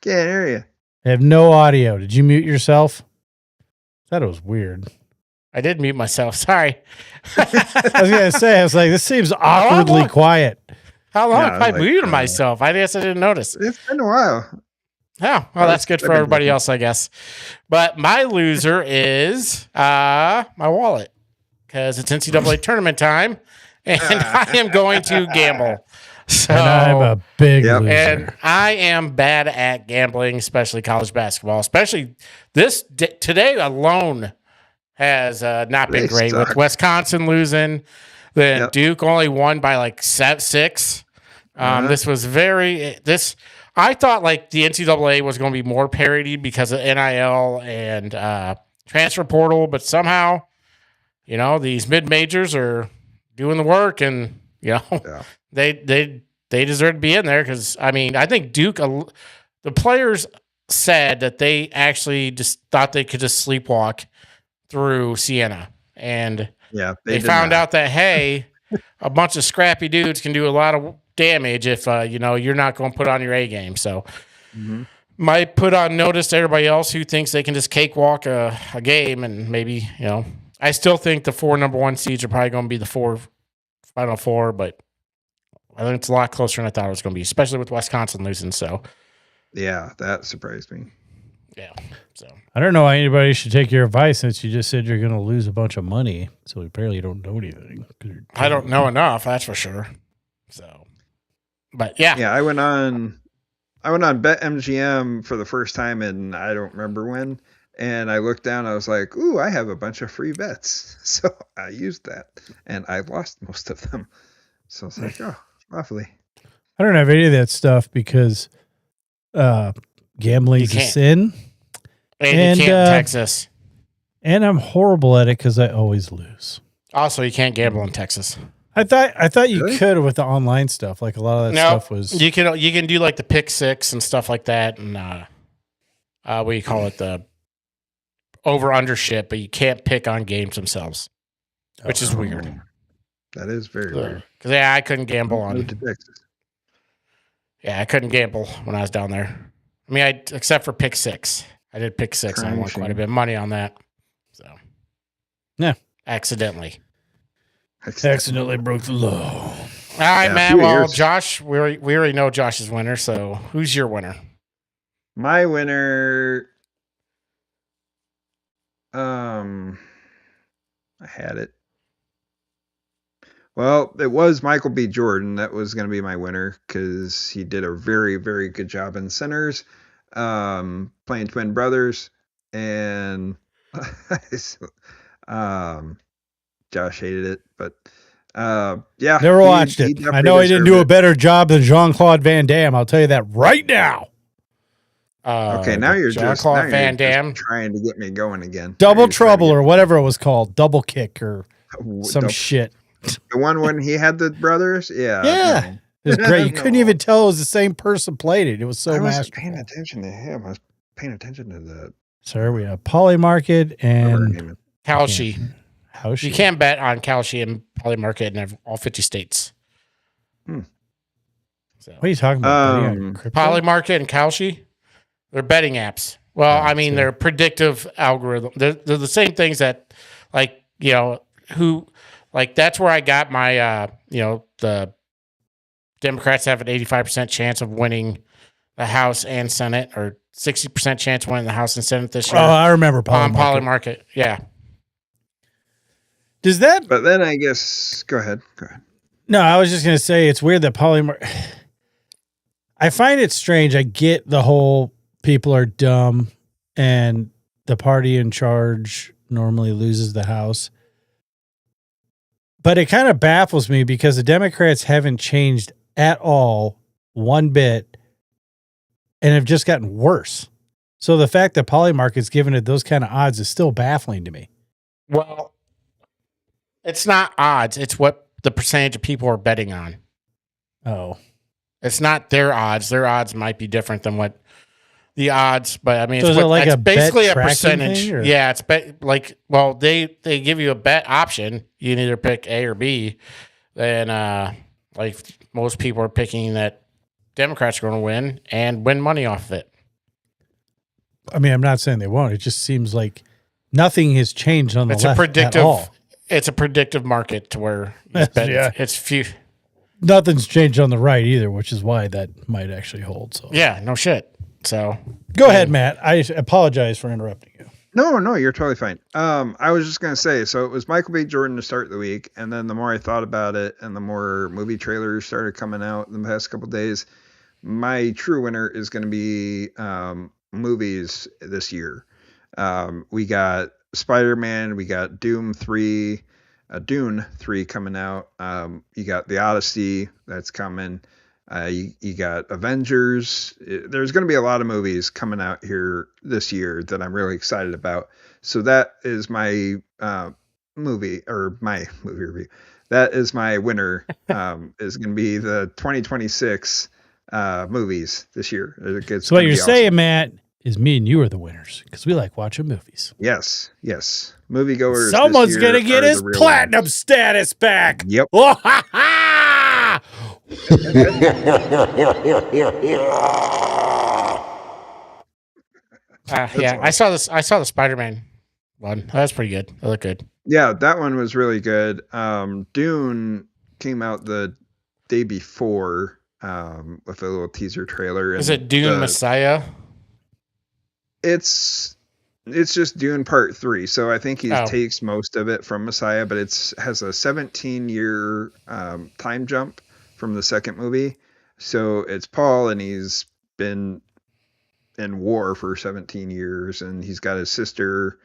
Can't hear you. I have no audio. Did you mute yourself? I thought it was weird. I did mute myself. Sorry. I was going to say, I was like, this seems awkwardly quiet. How long have I muted myself? I guess I didn't notice. It's been a while. Oh, well, that's good for everybody else, I guess. But my loser is my wallet because it's NCAA tournament time, and I am going to gamble. So and I'm a big loser. And I am bad at gambling, especially college basketball. Especially today alone has not been great with Wisconsin losing. Then Duke only won by like 6. This was I thought like the NCAA was going to be more parity because of NIL and transfer portal, but somehow, these mid majors are doing the work, and they deserve to be in there because I think Duke, the players said that they actually just thought they could just sleepwalk through Siena, and they found out that hey, a bunch of scrappy dudes can do a lot of damage if you're not going to put on your A game. So might put on notice to everybody else who thinks they can just cakewalk a game, and maybe I still think the 4 number 1 seeds are probably going to be the final 4, but I think it's a lot closer than I thought it was going to be, especially with Wisconsin losing. So yeah, that surprised me. Yeah. So I don't know why anybody should take your advice since you just said you're going to lose a bunch of money. So apparently you don't know anything. I don't know enough, that's for sure. So, but yeah. Yeah, I went on BetMGM for the first time in I don't remember when. And I looked down, I was like, ooh, I have a bunch of free bets. So I used that and I lost most of them. So it's like, oh, lovely. I don't have any of that stuff because gambling is a sin. And you can't in Texas. And I'm horrible at it because I always lose. Also, you can't gamble in Texas. I thought you could with the online stuff. Like a lot of that stuff was. You can do like the pick six and stuff like that, and what do you call it, the over under shit, but you can't pick on games themselves, which is weird. That is very weird. Because I couldn't gamble on. Yeah, I couldn't gamble when I was down there. I mean, except for pick six. I did pick six, and I won quite a bit of money on that. So, yeah, accidentally broke the law. All right, man. Well, Josh, we already know Josh's winner. So, who's your winner? My winner. I had it. Well, it was Michael B. Jordan. That was going to be my winner because he did a very, very good job in Sinners, playing twin brothers, and Josh hated it, but yeah, never watched it. I know he didn't do a better job than Jean-Claude Van Damme. I'll tell you that right now. Okay, now you're Jean-Claude Van Damme trying to get me going again. Double Trouble or whatever it was called, Double Kick or some shit. The one when he had the brothers, yeah. It was great. You couldn't even tell it was the same person played it. It was so masterful. I wasn't paying attention to him. I was paying attention to the. Sir, we have Polymarket and Kalshi. You can't bet on Kalshi and Polymarket in all 50 states. So. What are you talking about? Polymarket and Kalshi, they're betting apps. Well, I mean, they're predictive algorithm. They're the same things that, like, Like that's where I got my, the Democrats have an 85% chance of winning the House and Senate, or 60% chance of winning the House and Senate this year. Oh, I remember Poly Market. Yeah. Does that? But then I guess, go ahead. No, I was just going to say it's weird that I find it strange. I get the whole people are dumb and the party in charge normally loses the House. But it kind of baffles me because the Democrats haven't changed at all one bit and have just gotten worse. So the fact that Polymarket's given it those kind of odds is still baffling to me. Well, it's not odds. It's what the percentage of people are betting on. Oh. It's not their odds. Their odds might be different than what the odds, but I mean, so it's basically a percentage. Yeah, it's they give you a bet option. You can either pick A or B. Then, like most people are picking that Democrats are going to win and win money off of it. I mean, I'm not saying they won't. It just seems like nothing has changed on the left at all. It's a predictive market to where it's few. Nothing's changed on the right either, which is why that might actually hold. So yeah, no shit. So go ahead, Matt. I apologize for interrupting you. No, you're totally fine. I was just gonna say, so it was Michael B. Jordan to start the week, and then the more I thought about it, and the more movie trailers started coming out in the past couple of days, my true winner is going to be movies this year. We got Spider-Man, we got Dune 3 coming out. You got The Odyssey that's coming. You got Avengers. There's going to be a lot of movies coming out here this year that I'm really excited about. So that is my movie review. That is my winner. Is going to be the 2026 movies this year. So what you're saying, Matt, is me and you are the winners because we like watching movies. Yes. Moviegoers. Someone's going to get his platinum status back. Yep. Yeah, I saw this. I saw the Spider-Man one. That's pretty good. That looked good. Yeah, that one was really good. Dune came out the day before with a little teaser trailer. Is it Dune Messiah? It's just Dune Part 3. So I think he takes most of it from Messiah, but has a 17-year time jump from the second movie. So it's Paul, and he's been in war for 17 years, and he's got his sister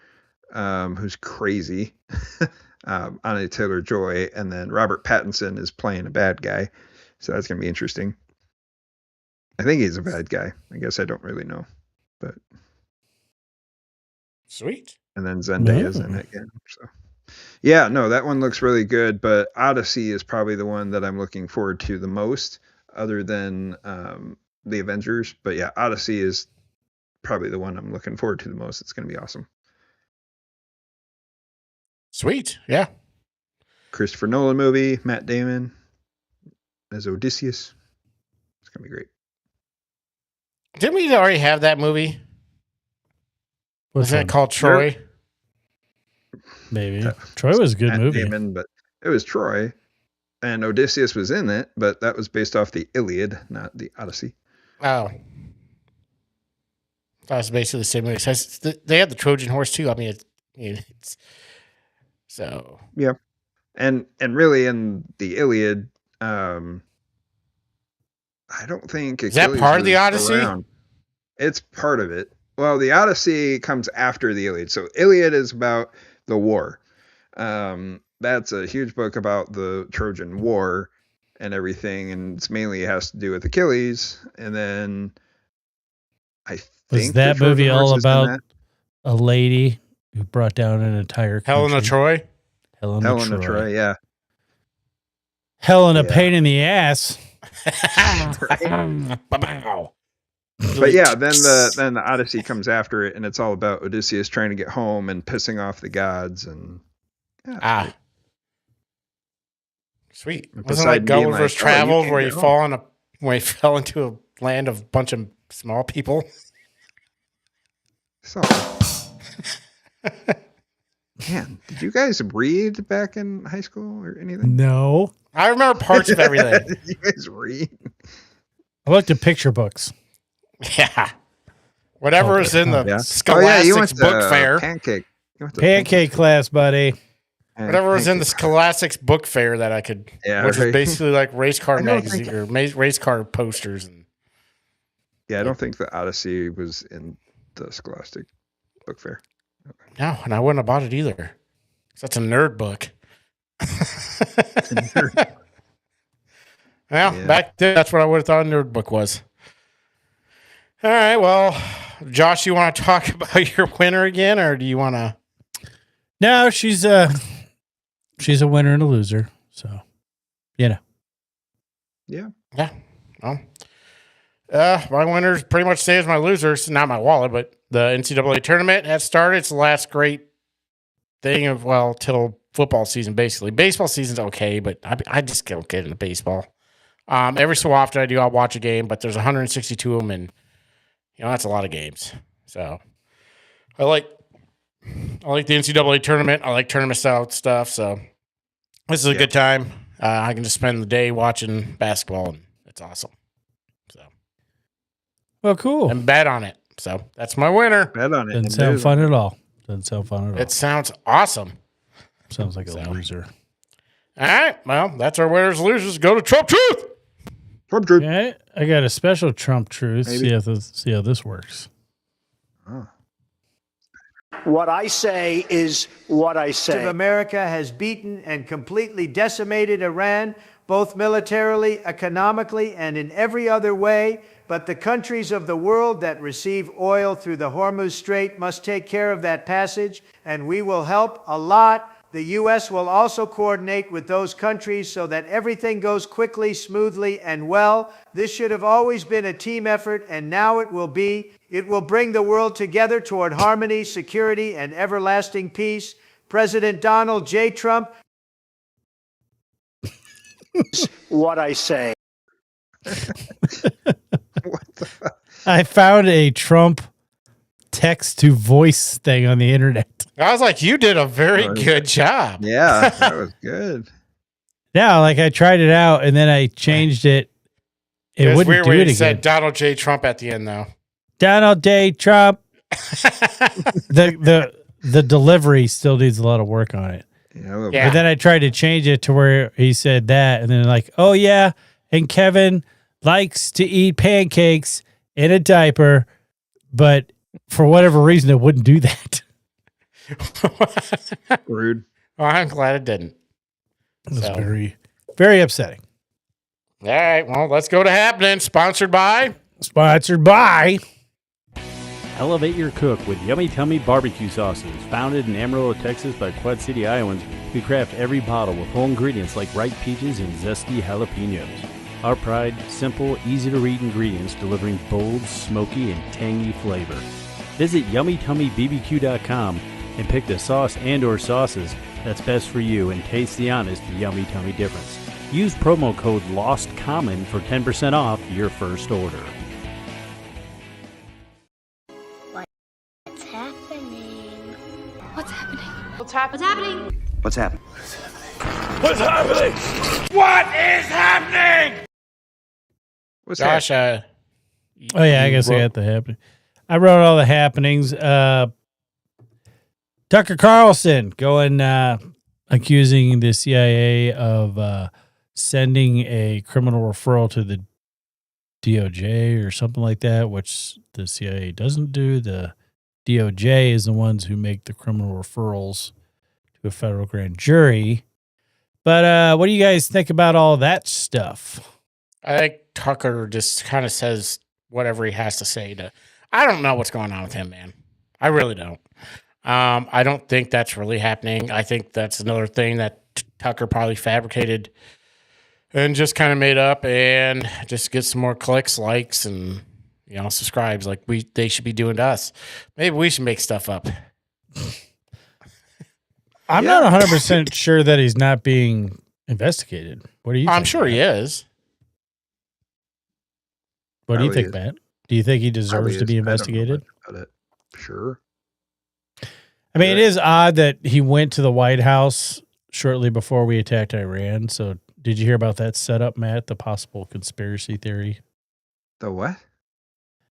who's crazy, Anya Taylor-Joy, and then Robert Pattinson is playing a bad guy. So that's going to be interesting. I think he's a bad guy. I guess I don't really know, but sweet. And then Zendaya's in it again. So yeah, no, that one looks really good, but Odyssey is probably the one that I'm looking forward to the most, other than the Avengers. But yeah, Odyssey is probably the one I'm looking forward to the most. It's going to be awesome. Sweet. Yeah. Christopher Nolan movie, Matt Damon as Odysseus. It's going to be great. Didn't we already have that movie? Was that called Troy? Maybe. Troy was a good movie. Damon, but it was Troy, and Odysseus was in it, but that was based off the Iliad, not the Odyssey. Oh. That was basically the same movie. They had the Trojan horse too. I mean, it's so. Yeah. And really in the Iliad, I don't think Achilles is that part of the Odyssey? Around. It's part of it. Well, the Odyssey comes after the Iliad. So Iliad is about the war. That's a huge book about the Trojan War and everything, and it's mainly has to do with Achilles. And then I think was that movie all about a lady who brought down an entire country? Helena Troy? Helena Troy, yeah. Helena pain in the ass. But yeah, then the Odyssey comes after it, and it's all about Odysseus trying to get home and pissing off the gods, and sweet. Wasn't it like Gulliver's Travels where he fell into a land of a bunch of small people? So Man, did you guys read back in high school or anything? No. I remember parts of everything. Did you guys read? I looked at picture books. Yeah. Whatever is in the Yeah. Scholastics book fair. Pancake. Pancake class, buddy. Whatever was in the Scholastics book fair that I could, which was basically like race car magazine or race car posters. And I don't think the Odyssey was in the Scholastic book fair. No, and I wouldn't have bought it either. That's a nerd book. Well, back then, that's what I would have thought a nerd book was. All right, well, Josh, you want to talk about your winner again, or do you want to? No, she's a winner and a loser. So, Yeah. Well, my winners pretty much stay as my losers. Not my wallet, but the NCAA tournament has started. It's the last great thing of, till football season, basically. Baseball season's okay, but I just don't get into baseball. Every so often I'll watch a game, but there's 162 of them, and that's a lot of games. So I like the NCAA tournament. I like tournament style stuff. So this is a good time. I can just spend the day watching basketball, and it's awesome. So, well, cool. And bet on it. So that's my winner. Bet on it. Doesn't sound fun at all. It sounds awesome. Sounds like a loser. All right. Well, that's our winners, losers. Go to Trump Truth. Trump Truth. Yeah, I got a special Trump Truth. See how this works. Oh. What I say is what I say. America has beaten and completely decimated Iran, both militarily, economically, and in every other way. But the countries of the world that receive oil through the Hormuz Strait must take care of that passage, and we will help a lot. The U.S. will also coordinate with those countries so that everything goes quickly, smoothly, and well. This should have always been a team effort, and now it will be. It will bring the world together toward harmony, security, and everlasting peace. President Donald J. Trump. What I say. I found a Trump text to voice thing on the internet. I was like, you did a very good job. Yeah, that was good. Yeah, like I tried it out and then I changed it. It wouldn't weird do when it you again. said Donald J. Trump at the end, though. Donald J. Trump. The delivery still needs a lot of work on it. Yeah. But then I tried to change it to where he said that, and then like, oh yeah, and Kevin likes to eat pancakes in a diaper, but for whatever reason, it wouldn't do that. Rude. Well, I'm glad it didn't. It was very, very upsetting. All right, well, let's go to Happenens, sponsored by. Elevate your cook with Yummy Tummy barbecue sauces. Founded in Amarillo, Texas by Quad City Iowans, we craft every bottle with whole ingredients like ripe peaches and zesty jalapenos. Our pride, simple, easy-to-read ingredients delivering bold, smoky, and tangy flavor. Visit YummyTummyBBQ.com and pick the sauce and/or sauces that's best for you and taste the honest Yummy Tummy difference. Use promo code LOSTCOMMON for 10% off your first order. What's happening? What's happening? What's happening? What's happening? What's happening? What is happening? What's Josh, happening? Oh yeah, I guess I got the happening. I wrote all the happenings. Tucker Carlson going accusing the CIA of sending a criminal referral to the DOJ or something like that, which the CIA doesn't do. The DOJ is the ones who make the criminal referrals to a federal grand jury. But what do you guys think about all that stuff? I think Tucker just kind of says whatever he has to say. I don't know what's going on with him, man. I really don't. I don't think that's really happening. I think that's another thing that Tucker probably fabricated and just kind of made up and just get some more clicks, likes, and subscribes like they should be doing to us. Maybe we should make stuff up. I'm not 100% sure that he's not being investigated. What do you think? I'm sure he is. What do you think, Matt? Do you think he deserves to be investigated? Sure. I mean, it is odd that he went to the White House shortly before we attacked Iran. So did you hear about that setup, Matt? The possible conspiracy theory? The what?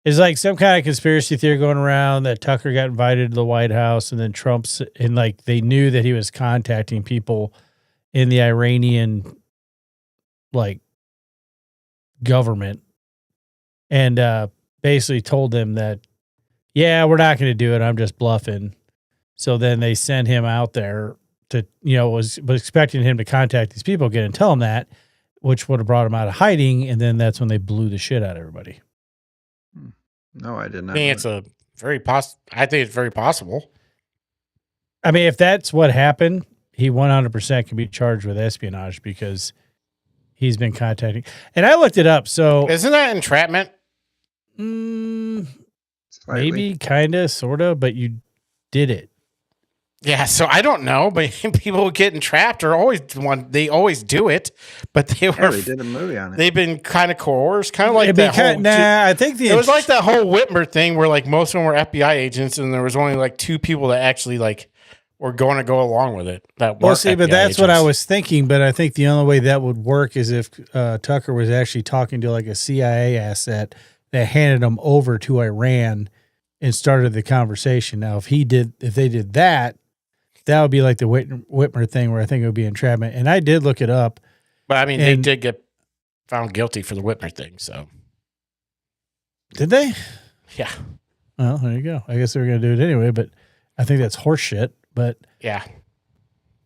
It's like some kind of conspiracy theory going around that Tucker got invited to the White House, and then Trump's, and like they knew that he was contacting people in the Iranian like government, and basically told them that, yeah, we're not going to do it. I'm just bluffing. So then they sent him out there to, was expecting him to contact these people again and tell them that, which would have brought him out of hiding. And then that's when they blew the shit out of everybody. No, I did not. I think it's I think it's very possible. I mean, if that's what happened, he 100% can be charged with espionage because he's been contacting. And I looked it up. So isn't that entrapment? Maybe, kind of, sort of, but you did it. Yeah, so I don't know, but people getting trapped are always they always do it, but they did a movie on it. They've been kind of coerced, kind of like that whole. I think it was like that whole Whitmer thing where like most of them were FBI agents, and there was only like 2 people that actually like were going to go along with it. But that's agents. what I was thinking. But I think the only way that would work is if Tucker was actually talking to like a CIA asset that handed him over to Iran and started the conversation. Now, if they did that. That would be like the Whitmer thing where I think it would be entrapment. And I did look it up. But I mean, they did get found guilty for the Whitmer thing. So did they? Yeah. Well, there you go. I guess they were going to do it anyway, but I think that's horseshit. But yeah.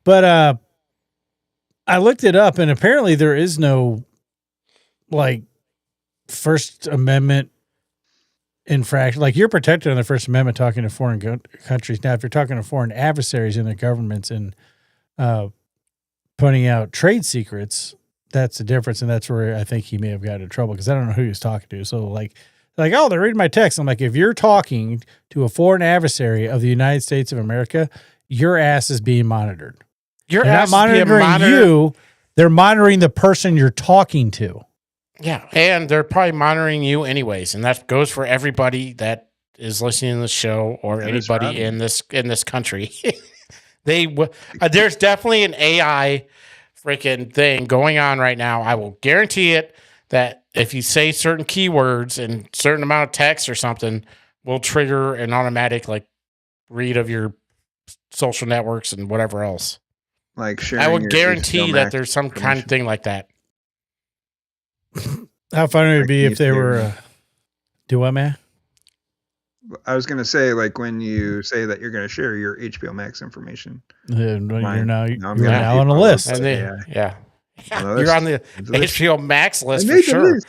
But I looked it up, and apparently there is no like First Amendment infraction. Like you're protected on the First Amendment talking to foreign countries. Now, if you're talking to foreign adversaries in their governments and putting out trade secrets, that's the difference. And that's where I think he may have gotten in trouble because I don't know who he was talking to. So like, oh, they're reading my text. I'm like, if you're talking to a foreign adversary of the United States of America, your ass is being monitored. They're not monitoring you. They're monitoring the person you're talking to. Yeah, and they're probably monitoring you anyways, and that goes for everybody that is listening to the show or anybody in this country. There's definitely an AI freaking thing going on right now. I will guarantee it that if you say certain keywords and certain amount of text or something, will trigger an automatic like read of your social networks and whatever else. Like sharing. I will guarantee that there's some kind of thing like that. How funny would it be if they were do what, man? I was going to say, like when you say that you're going to share your HBO Max information, you're now on the list. You're on the HBO Max list for sure.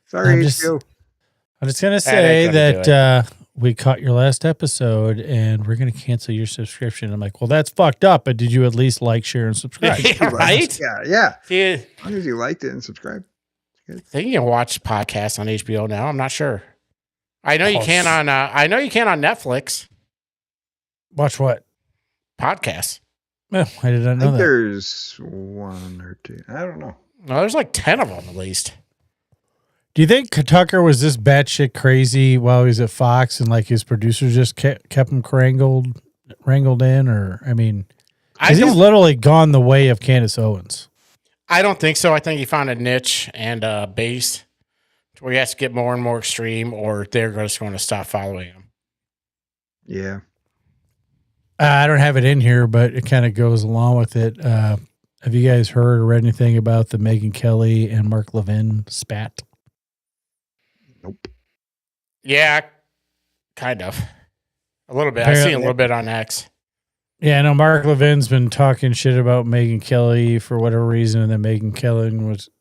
Sorry, I'm just going to say that we caught your last episode and we're going to cancel your subscription. I'm like, well, that's fucked up, but did you at least like, share, and subscribe? Right? Yeah. As long as you liked it and subscribed. I think you can watch podcasts on HBO now. I'm not sure. I know you can on Netflix. Watch what? Podcasts. Well, I did not know that. There's 1 or 2. I don't know. No, there's like 10 of them at least. Do you think Tucker was this batshit crazy while he was at Fox and like his producers just kept him wrangled in? Or, I mean, he's literally gone the way of Candace Owens. I don't think so. I think he found a niche and a base where he has to get more and more extreme or they're just going to stop following him. Yeah. I don't have it in here, but it kind of goes along with it. Have you guys heard or read anything about the Megyn Kelly and Mark Levin spat? Nope. Yeah, kind of. A little bit. I've seen a little bit on X. Yeah, I know Mark Levin's been talking shit about Megyn Kelly for whatever reason, and then Megyn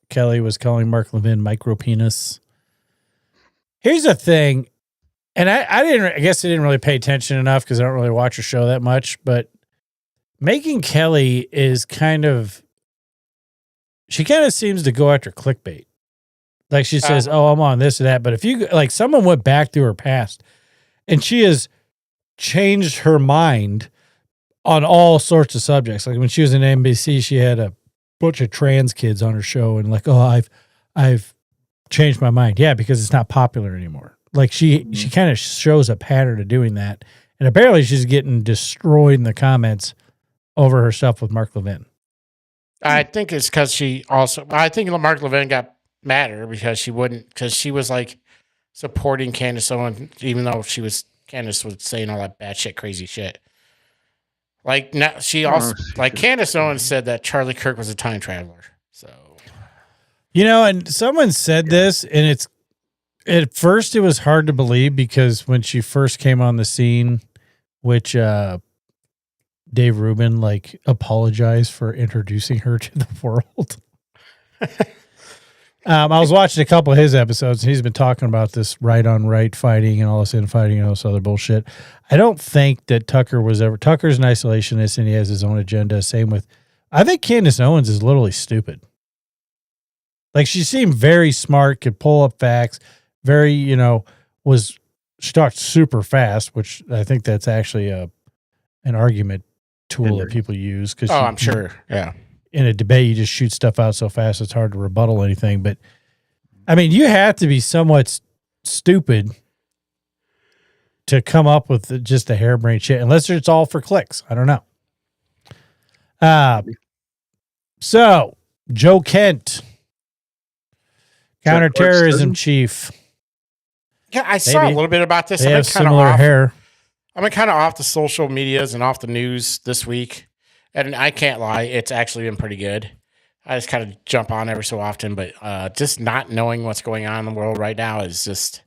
Kelly was calling Mark Levin micro penis. Here's the thing, and I guess I didn't really pay attention enough because I don't really watch her show that much, but Megyn Kelly is she kind of seems to go after clickbait. Like she says, oh, I'm on this or that. But if you like someone went back through her past and she has changed her mind on all sorts of subjects. Like when she was in NBC, she had a bunch of trans kids on her show and like, oh, I've changed my mind. Yeah, because it's not popular anymore. Like she kind of shows a pattern of doing that. And apparently she's getting destroyed in the comments over her stuff with Mark Levin. I think it's because I think Mark Levin got mad at her because she was like supporting Candace Owens, even though Candace was saying all that batshit crazy shit. Like now, Candace Owens said that Charlie Kirk was a time traveler. So, and someone said this, and at first it was hard to believe because when she first came on the scene, which Dave Rubin apologized for introducing her to the world. I was watching a couple of his episodes, and he's been talking about this right on right fighting and all this infighting and all this other bullshit. I don't think that Tucker's an isolationist and he has his own agenda. Same with, I think Candace Owens is literally stupid. Like she seemed very smart, could pull up facts, very, she talked super fast, which I think that's actually an argument tool that people use. I'm sure. Yeah. In a debate, you just shoot stuff out so fast it's hard to rebuttal anything. But I mean, you have to be somewhat stupid to come up with just a harebrained shit, unless it's all for clicks. I don't know. So Joe Kent, counterterrorism chief. Yeah, I saw a little bit about this. They have similar hair. I'm kind of off the social medias and off the news this week. And I can't lie, it's actually been pretty good. I just kind of jump on every so often, but just not knowing what's going on in the world right now is it's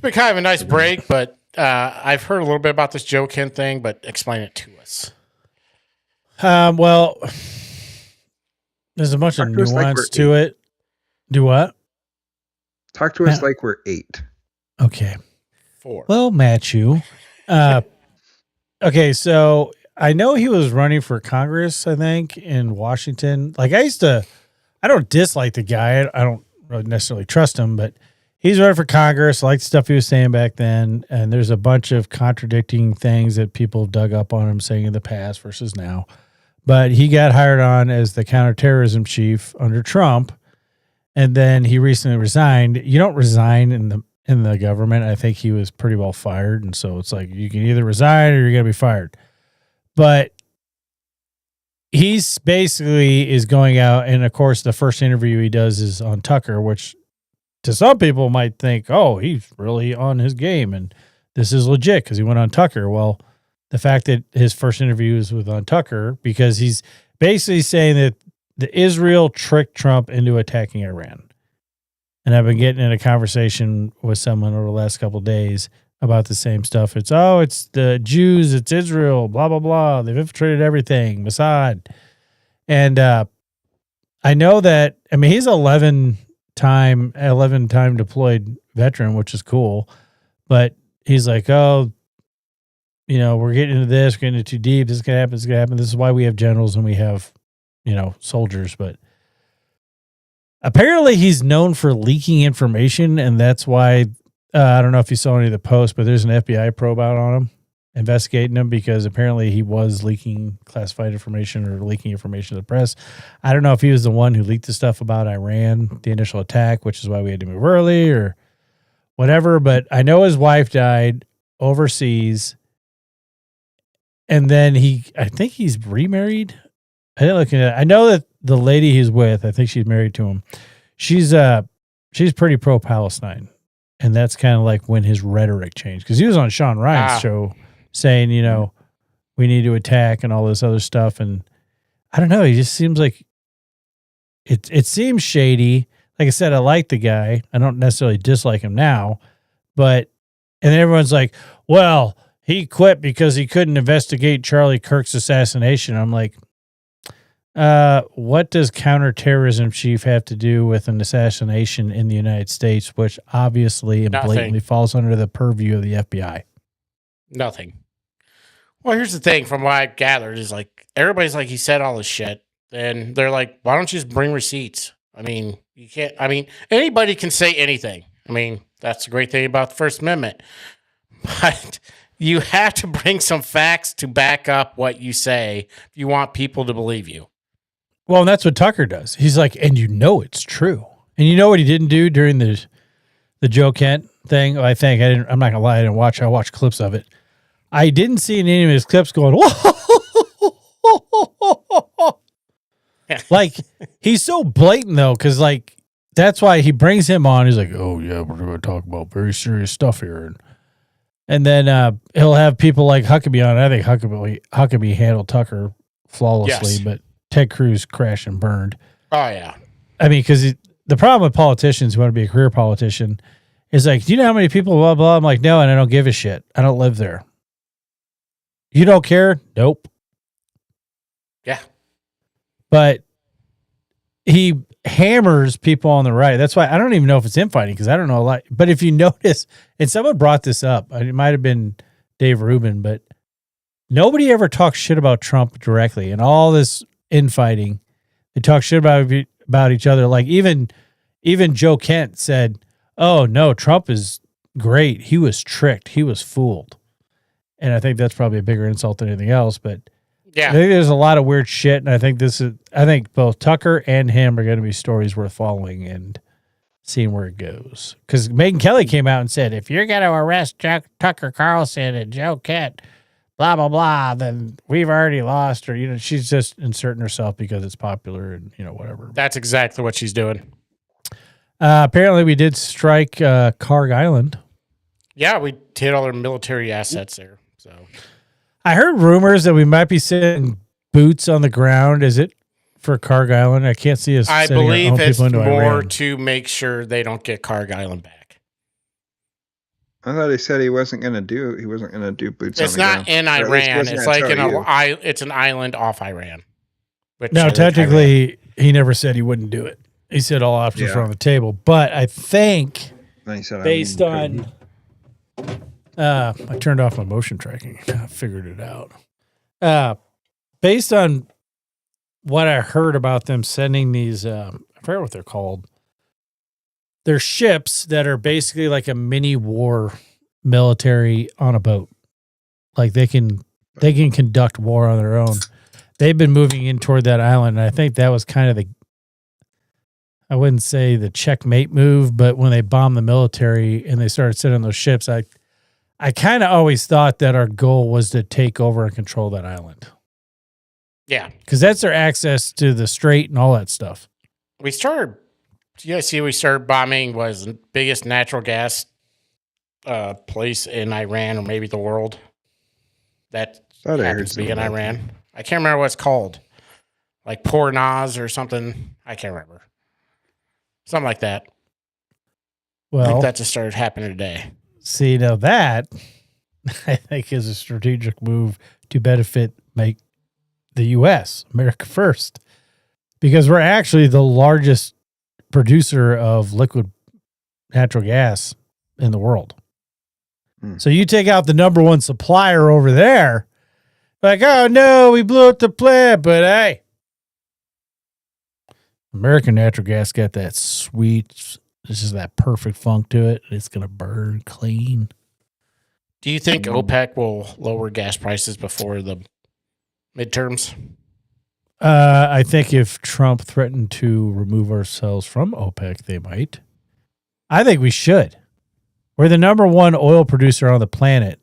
been kind of a nice break, but I've heard a little bit about this Joe Kent thing, but explain it to us. Well, there's a bunch of nuance to it. Do what? Talk to us like we're 8. Okay. 4. Well, Matthew. Okay, so I know he was running for Congress, I think, in Washington. I don't dislike the guy. I don't really necessarily trust him, but he's running for Congress. I like the stuff he was saying back then. And there's a bunch of contradicting things that people dug up on him saying in the past versus now. But he got hired on as the counterterrorism chief under Trump. And then he recently resigned. You don't resign in the government. I think he was pretty well fired. And so it's like, you can either resign or you're going to be fired. But he's basically is going out, and of course, the first interview he does is on Tucker, which to some people might think, oh, he's really on his game, and this is legit because he went on Tucker. Well, the fact that his first interview is on Tucker, because he's basically saying that the Israel tricked Trump into attacking Iran. And I've been getting in a conversation with someone over the last couple of days about the same stuff. It's the Jews, it's Israel, blah, blah, blah. They've infiltrated everything, Mossad. And I know that, I mean, he's 11-time deployed veteran, which is cool. But he's like, we're getting into this, we're getting into too deep. This is going to happen. This is going to happen. This is why we have generals and we have, soldiers. But apparently he's known for leaking information, and that's why I don't know if you saw any of the posts, but there's an FBI probe out on him, investigating him because apparently he was leaking classified information or leaking information to the press. I don't know if he was the one who leaked the stuff about Iran, the initial attack, which is why we had to move early or whatever. But I know his wife died overseas, and then I think he's remarried. I didn't look at it. I know that the lady he's with, I think she's married to him. She's pretty pro-Palestine. And that's kind of like when his rhetoric changed, because he was on Sean Ryan's show saying, we need to attack and all this other stuff. And I don't know. He just seems like it seems shady. Like I said, I like the guy. I don't necessarily dislike him now, and then everyone's like, well, he quit because he couldn't investigate Charlie Kirk's assassination. I'm like, what does counterterrorism chief have to do with an assassination in the United States, which obviously and blatantly falls under the purview of the FBI? Nothing. Well, here's the thing from what I've gathered is everybody's like, he said all this shit. And they're like, why don't you just bring receipts? I mean, you can't, anybody can say anything. I mean, that's the great thing about the First Amendment. But you have to bring some facts to back up what you say if you want people to believe you. Well, and that's what Tucker does. He's like, and it's true. And you know what he didn't do during the Joe Kent thing. I think I'm not gonna lie. I didn't watch. I watched clips of it. I didn't see in any of his clips going, whoa. Like, he's so blatant though, because like that's why he brings him on. He's like, oh yeah, we're going to talk about very serious stuff here, and then he'll have people like Huckabee on. I think Huckabee handled Tucker flawlessly, Yes. but Ted Cruz crashed and burned. Oh yeah. I mean, because the problem with politicians who want to be a career politician is like, do you know how many people blah blah? I'm like, no, and I don't give a shit. I don't live there. You don't care? Nope. Yeah. But he hammers people on the right. That's why I don't even know if it's infighting because I don't know a lot. But if you notice, and someone brought this up, it might have been Dave Rubin, but nobody ever talks shit about Trump directly. And all this infighting, they talk shit about each other. Like even Joe Kent said, "Oh no, Trump is great. He was tricked. He was fooled." And I think that's probably a bigger insult than anything else. But Yeah. I think there's a lot of weird shit, and I think both Tucker and him are going to be stories worth following and seeing where it goes. Because Megyn Kelly came out and said, if you're going to arrest Tucker Carlson and Joe Kent, blah blah blah, then we've already lost. Or she's just inserting herself because it's popular and whatever. That's exactly what she's doing. Apparently, we did strike Karg Island. Yeah, we hit all their military assets there. So I heard rumors that we might be sending boots on the ground. Is it for Karg Island? I can't see us. I sending our own believe it's people into more Iran. to make sure they don't get Karg Island back. I thought he said he wasn't going to do boots. It's on the not ground. in Or at least Iran. wasn't It's gonna like tell you. it's an island off Iran. which No, I think technically, he never said he wouldn't do it. He said all options are on the table. But I think Then he said, based on I turned off my motion tracking. I figured it out. Based on what I heard about them sending these, I forget what they're called. They're ships that are basically like a mini war military on a boat. Like they can conduct war on their own. They've been moving in toward that island, and I think that was kind of I wouldn't say the checkmate move, but when they bombed the military and they started sending those ships, I kind of always thought that our goal was to take over and control that island. Yeah. Because that's their access to the strait and all that stuff. We started bombing was the biggest natural gas place in Iran or maybe the world. That happens to be in Iran. I can't remember what it's called. Like Pornaz or something. I can't remember. Something like that. Well, I think that just started happening today. See, now that I think is a strategic move to make the U.S., America first, because we're actually the largest producer of liquid natural gas in the world. So you take out the number one supplier over there, like, oh no, we blew up the plant, but hey, American natural gas got that sweet, this is that perfect funk to it. It's going to burn clean. Do you think OPEC will lower gas prices before the midterms? I think if Trump threatened to remove ourselves from OPEC, they might. I think we should. We're the number one oil producer on the planet,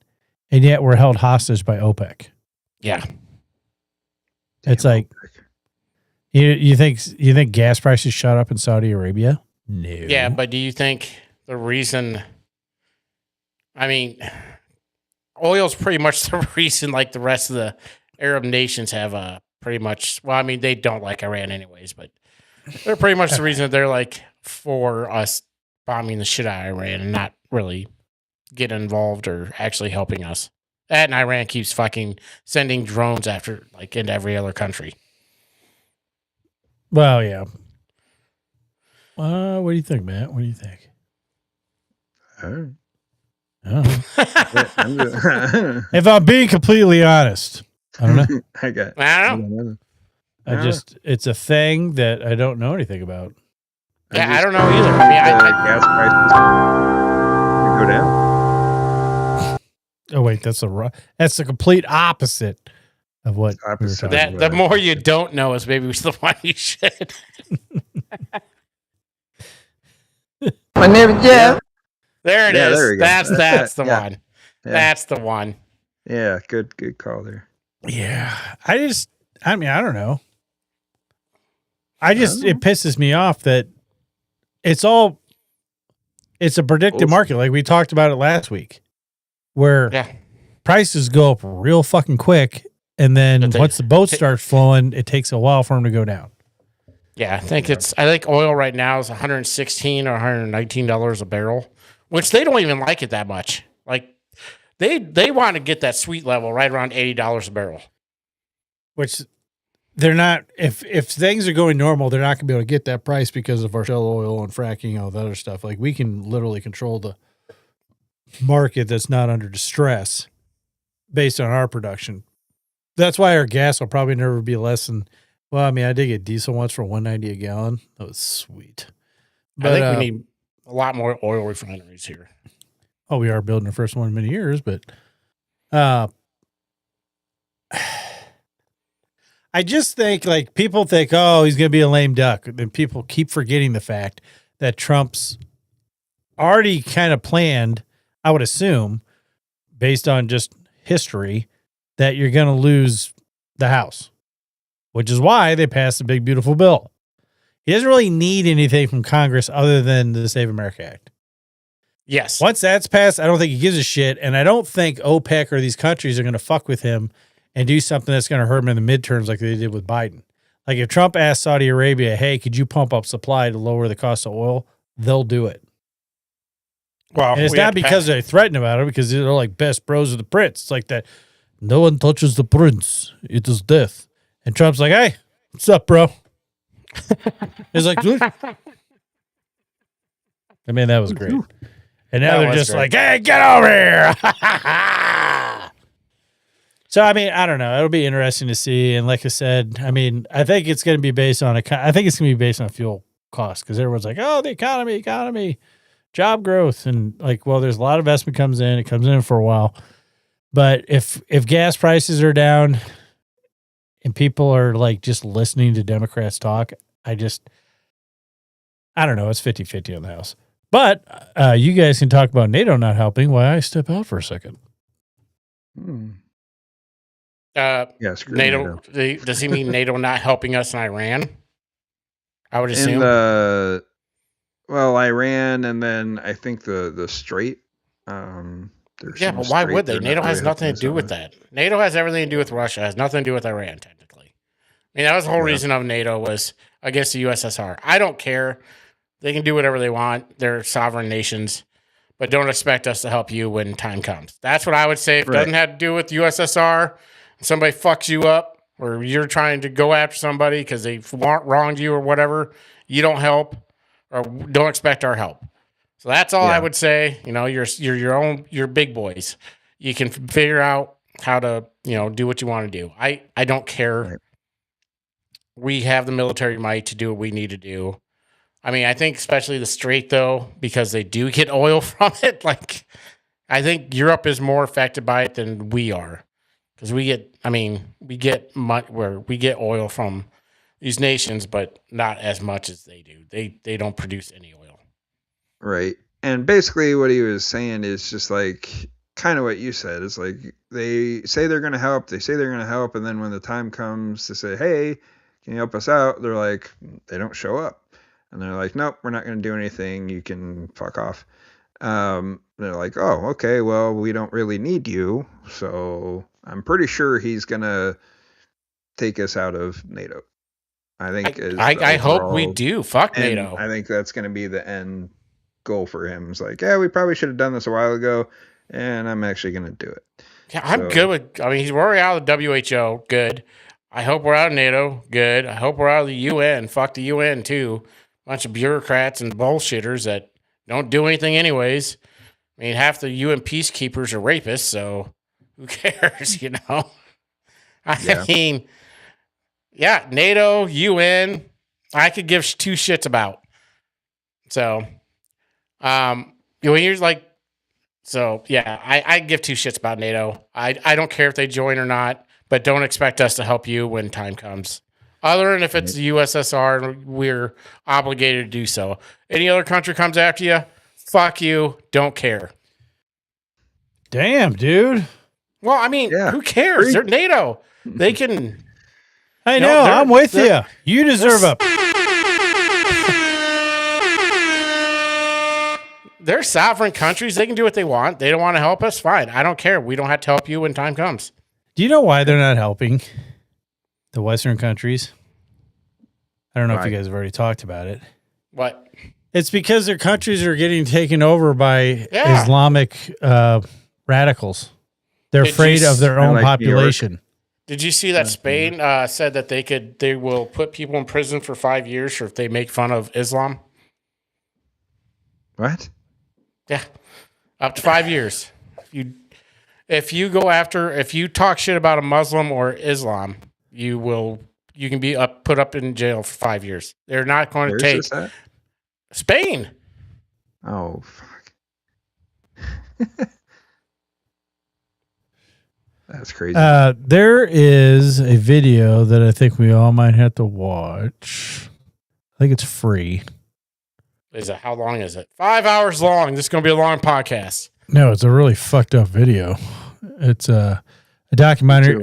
and yet we're held hostage by OPEC. Yeah. It's like, you think gas prices shot up in Saudi Arabia? No. Yeah, but do you think the reason, oil's pretty much the reason like the rest of the Arab nations have pretty much, they don't like Iran anyways, but they're pretty much the reason that they're like for us bombing the shit out of Iran and not really getting involved or actually helping us. That and Iran keeps fucking sending drones after like into every other country. Well, yeah. What do you think, Matt? What do you think? If I'm being completely honest, I don't know. I don't know. It's a thing that I don't know anything about. Yeah, I don't know either. Gas prices go down. Oh wait, that's the complete opposite of what we were talking about. The more you don't know is maybe the one you should. My name is Jeff. There it Yeah, is. there we go. That's the Yeah. one. Yeah. That's the one. Yeah, good call there. Yeah. I don't know. It pisses me off that it's a predictive market. Like we talked about it last week, where prices go up real fucking quick. And then once the boat starts flowing, it takes a while for them to go down. Yeah. I think oil right now is $116 or $119 a barrel, which they don't even like it that much. Like they want to get that sweet level right around $80 a barrel. Which they're not, if things are going normal, they're not going to be able to get that price because of our shale oil and fracking and all that other stuff. Like we can literally control the market that's not under distress based on our production. That's why our gas will probably never be less than, well, I mean, I did get diesel once for $1.90 a gallon. That was sweet. But, I think we need a lot more oil refineries here. Oh, we are building the first one in many years, but I just think like people think, oh, he's going to be a lame duck. Then people keep forgetting the fact that Trump's already kind of planned, I would assume, based on just history, that you're going to lose the House, which is why they passed the big, beautiful bill. He doesn't really need anything from Congress other than the Save America Act. Yes. Once that's passed, I don't think he gives a shit. And I don't think OPEC or these countries are going to fuck with him and do something that's going to hurt him in the midterms like they did with Biden. Like if Trump asked Saudi Arabia, hey, could you pump up supply to lower the cost of oil? They'll do it. Well, and it's not because they threaten about it, because they're like best bros of the prince. It's like that. No one touches the prince. It is death. And Trump's like, hey, what's up, bro? He's like, I mean, that was great. And now they're just like, hey, get over here. So, I mean, I don't know. It'll be interesting to see. And like I said, I mean, I think it's going to be based on fuel costs, because everyone's like, oh, the economy, job growth. And like, well, there's a lot of investment comes in. It comes in for a while. But if gas prices are down and people are like just listening to Democrats talk, I don't know. It's 50-50 on the House. But you guys can talk about NATO not helping while I step out for a second. NATO. Does he mean NATO not helping us in Iran? I would assume. Well, Iran, and then I think the Strait. Yeah, but why would they? NATO has nothing to do with that. NATO has everything to do with Russia. It has nothing to do with Iran, technically. I mean, that was the whole reason of NATO was against the USSR. I don't care. They can do whatever they want. They're sovereign nations. But don't expect us to help you when time comes. That's what I would say. If it doesn't have to do with the USSR, somebody fucks you up, or you're trying to go after somebody because they wronged you or whatever, you don't help or don't expect our help. So that's all I would say. You know, you're big boys. You can figure out how to, do what you want to do. I don't care. Right. We have the military might to do what we need to do. I mean, I think especially the Strait, though, because they do get oil from it. Like, I think Europe is more affected by it than we are, because we get oil from these nations, but not as much as they do. They don't produce any oil. Right. And basically what he was saying is just like kind of what you said. It's like they say they're going to help. They say they're going to help. And then when the time comes to say, hey, can you help us out? They're like, they don't show up. And they're like, nope, we're not going to do anything. You can fuck off. They're like, oh, okay, well, we don't really need you. So I'm pretty sure he's going to take us out of NATO. I think I hope we do. Fuck NATO. I think that's going to be the end goal for him. It's like, yeah, we probably should have done this a while ago, and I'm actually going to do it. Yeah, I'm good with, he's already out of the WHO. Good. I hope we're out of NATO. Good. I hope we're out of the UN. Fuck the UN, too. Bunch of bureaucrats and bullshitters that don't do anything anyways. I mean, half the UN peacekeepers are rapists, so who cares, I mean, yeah, NATO, UN, I could give two shits about. So, you're like, so yeah, I give two shits about NATO. I don't care if they join or not, but don't expect us to help you when time comes. Other than if it's the USSR, we're obligated to do so. Any other country comes after you, Fuck you. Don't care. Damn, dude. Well, I mean, who cares? They're NATO. They can. I know. I'm with you. You deserve a. They're sovereign countries. They can do what they want. They don't want to help us. Fine. I don't care. We don't have to help you when time comes. Do you know why they're not helping the Western countries? I don't know if you guys have already talked about it. What? It's because their countries are getting taken over by Islamic radicals. They're afraid of their own population. Did you see that Spain said that they will put people in prison for 5 years for if they make fun of Islam? What? Yeah, up to 5 years. If you talk shit about a Muslim or Islam, you can be put up in jail for 5 years. They're not going to take Spain. Oh fuck. That's crazy. There is a video that I think we all might have to watch. I think it's free. How long is it? 5 hours long. This is going to be a long podcast. No, it's a really fucked up video. It's a documentary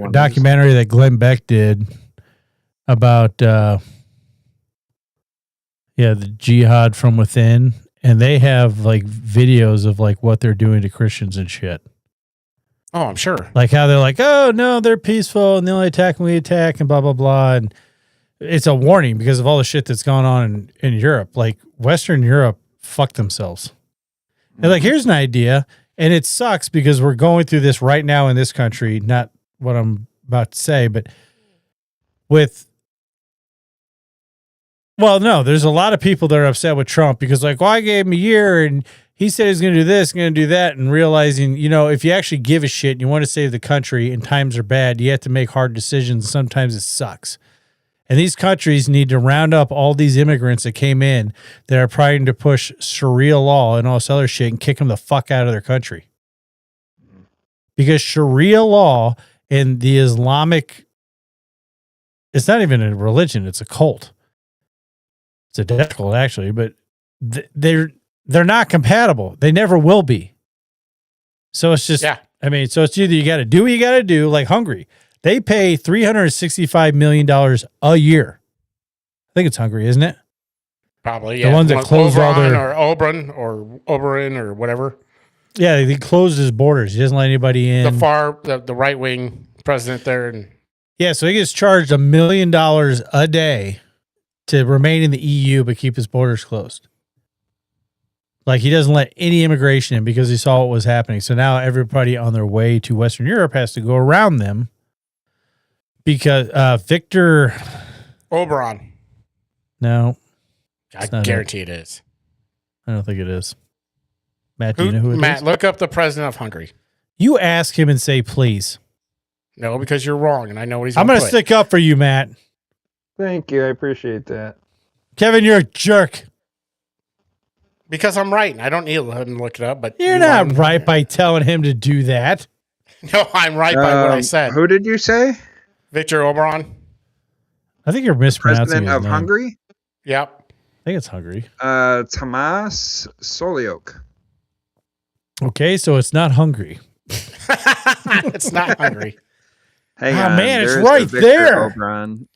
that Glenn Beck did about the jihad from within, and they have like videos of like what they're doing to Christians and shit. Oh, I'm sure. Like how they're like, oh no, they're peaceful and they only attack when we attack and blah blah blah. And it's a warning because of all the shit that's gone on in Europe. Like Western Europe fucked themselves. And like, here's an idea, and it sucks because we're going through this right now in this country. Not what I'm about to say, but there's a lot of people that are upset with Trump because like, well, I gave him a year and he said he's going to do this, going to do that, and realizing, if you actually give a shit and you want to save the country and times are bad, you have to make hard decisions. Sometimes it sucks. And these countries need to round up all these immigrants that came in that are trying to push Sharia law and all this other shit and kick them the fuck out of their country. Because Sharia law and the Islamic, it's not even a religion, it's a cult. It's a death cult, actually, but they're not compatible. They never will be. So it's just, so it's either you got to do what you got to do, like Hungary. They pay $365 million a year. I think it's Hungary, isn't it? Probably, yeah. The ones that closed all their... Oberyn or whatever. Yeah, he closed his borders. He doesn't let anybody in. The right-wing president there. Yeah, so he gets charged $1 million a day to remain in the EU but keep his borders closed. Like, he doesn't let any immigration in because he saw what was happening. So now everybody on their way to Western Europe has to go around them because Victor Oberon. No. I guarantee it is. I don't think it is. Matt, do you know who it is? Matt, look up the president of Hungary. You ask him and say, please. No, because you're wrong, and I know what he's going to stick up for you, Matt. Thank you. I appreciate that. Kevin, you're a jerk. Because I'm right. I don't need him to look it up, but you're not right by telling him to do that. No, I'm right by what I said. Who did you say? Victor Oberon. I think you're mispronouncing President his of name. Hungary? Yep. I think it's Hungary. Tomas Soliok. Okay, so it's not Hungary. It's not Hungary. Hang on. Man, it's right there. Oberon.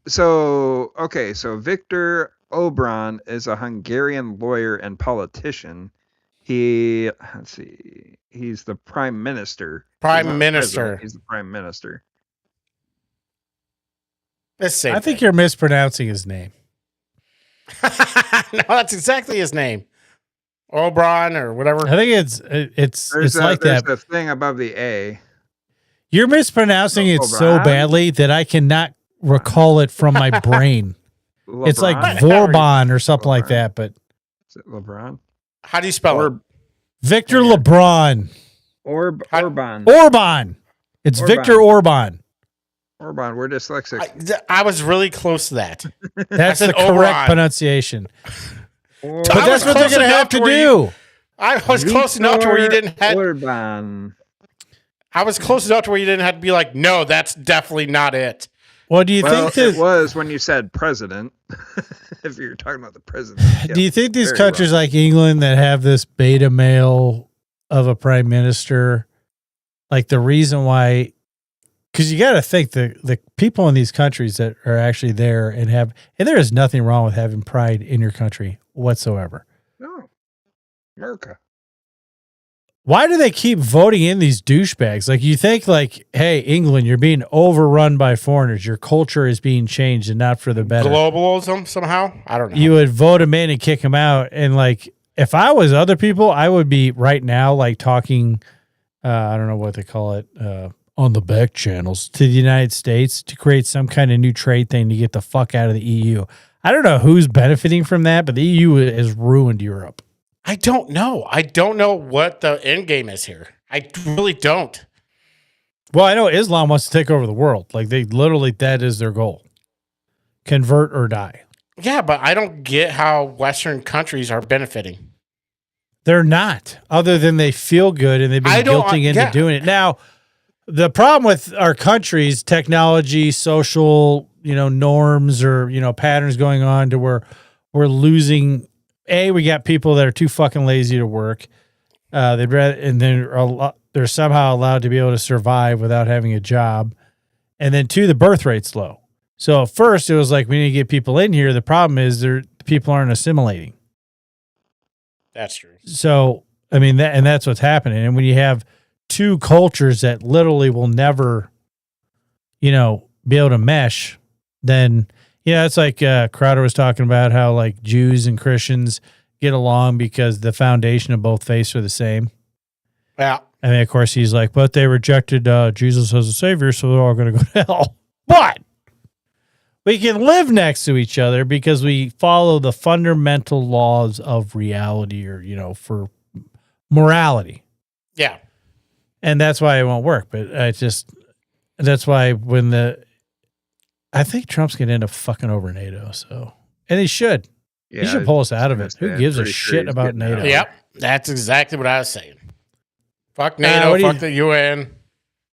So Victor Oberon is a Hungarian lawyer and politician. He's the prime minister. He's the prime minister. I think you're mispronouncing his name. No, that's exactly his name. Oberon or whatever. I think it's like that. There's a thing above the A. You're mispronouncing it so badly that I cannot recall it from my brain. It's like Vauban or something like that, but is it LeBron? How do you spell it? Victor LeBron. Orban. Orban. It's Orban. Victor Orban. Orban, we're dyslexic. I was really close to that. That's the correct pronunciation. But that's what they're going to have to do. I was close enough to where you didn't have Orban. I was close enough to where you didn't have to be like, no, that's definitely not it. Well, do you think it that was when you said president? If you're talking about the president, do you think these very countries well. like England that have this beta male of a prime minister, like the reason why? Because you got to think the people in these countries that are actually there and there is nothing wrong with having pride in your country whatsoever. No, America. Why do they keep voting in these douchebags? Like, you think like, hey, England, you're being overrun by foreigners. Your culture is being changed and not for the better. Globalism somehow? I don't know. You would vote them in and kick them out. And like, if I was other people, I would be right now like talking, I don't know what they call it, on the back channels to the United States to create some kind of new trade thing to get the fuck out of the EU. I don't know who's benefiting from that, but the EU has ruined Europe. I don't know. I don't know what the end game is here. I really don't. Well, I know Islam wants to take over the world. Like, they literally, that is their goal. Convert or die. Yeah, but I don't get how Western countries are benefiting. They're not, other than they feel good and they've been guilting into doing it. Now, the problem with our countries, technology, social, norms or, patterns going on to where we're losing. We got people that are too fucking lazy to work. They'd rather, and they're somehow allowed to be able to survive without having a job. And then two, the birth rate's low. So at first it was like, we need to get people in here. The problem is people aren't assimilating. That's true. So, I mean, that's what's happening. And when you have two cultures that literally will never, be able to mesh, then, it's like Crowder was talking about how like Jews and Christians get along because the foundation of both faiths are the same. Yeah. I mean, of course, he's like, but they rejected Jesus as a savior, so they're all going to go to hell. But we can live next to each other because we follow the fundamental laws of reality or, for morality. Yeah. And that's why it won't work. But that's why I think Trump's going to end up fucking over NATO. So, and he should. Yeah, he should pull us out of it. Who gives a shit about NATO? Yep. That's exactly what I was saying. Fuck NATO, fuck the UN,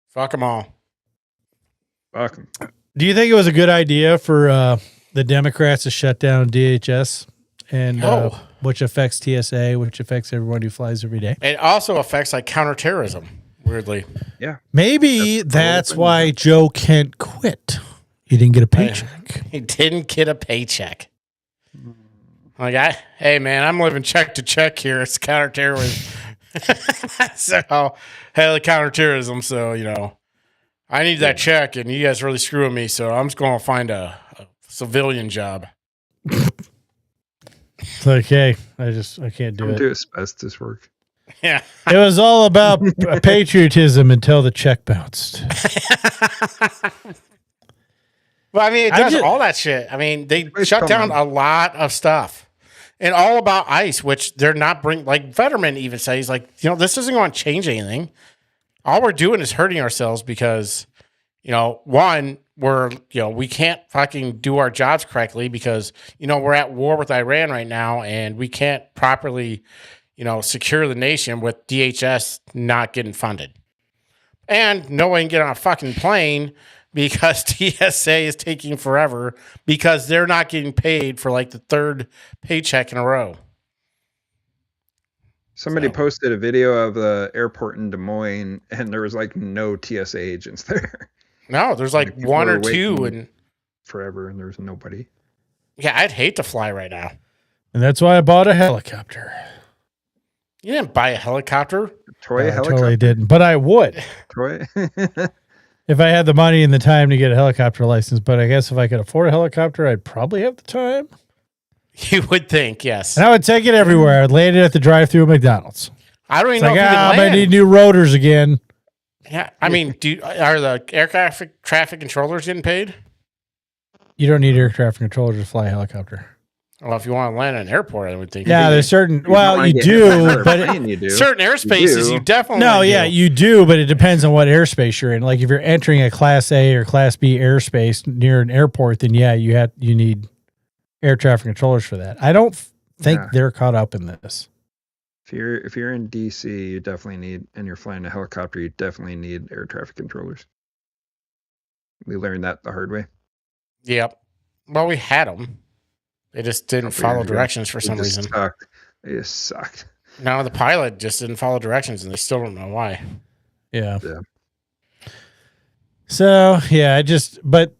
fuck them all. Fuck them. Do you think it was a good idea for the Democrats to shut down DHS and which affects TSA, which affects everyone who flies every day? It also affects like counterterrorism, weirdly. Yeah. Maybe that's why Joe Kent quit. He didn't get a paycheck. He didn't get a paycheck. Like, hey man, I'm living check to check here. It's counterterrorism. So, the counterterrorism. So, I need that check, and you guys really screwing me. So I'm just going to find a civilian job. It's like, hey, I can't do it. Do asbestos work. Yeah. It was all about patriotism until the check bounced. Well, I mean, it does all that shit. I mean, they shut down a lot of stuff. And all about ICE, which they're not like Fetterman even says, like, this isn't going to change anything. All we're doing is hurting ourselves because, one, we can't fucking do our jobs correctly because, we're at war with Iran right now and we can't properly, secure the nation with DHS not getting funded. And no one can get on a fucking plane because TSA is taking forever because they're not getting paid for like the third paycheck in a row. Somebody posted a video of the airport in Des Moines and there was like no TSA agents there. No, there's like one or two and forever and there's nobody. Yeah, I'd hate to fly right now. And that's why I bought a helicopter. You didn't buy a helicopter? Toy helicopter? I totally didn't, but I would. Toy? If I had the money and the time to get a helicopter license, but I guess if I could afford a helicopter, I'd probably have the time. You would think, yes. And I would take it everywhere. I'd land it at the drive-thru at McDonald's. I don't even know if you can I land. need new rotors again. Yeah, I mean, are the air traffic controllers getting paid? You don't need air traffic controllers to fly a helicopter. Well, if you want to land at an airport, I would think. Yeah, there's certain. Well, you do, but certain airspaces you definitely. No, yeah, you do, but it depends on what airspace you're in. Like if you're entering a Class A or Class B airspace near an airport, then yeah, you need air traffic controllers for that. I don't think they're caught up in this. If you're in DC, you definitely need, and you're flying a helicopter, you definitely need air traffic controllers. We learned that the hard way. Yep. Well, we had them. They just didn't follow directions for some reason. They just sucked. No, the pilot just didn't follow directions, and they still don't know why. Yeah. So, yeah, but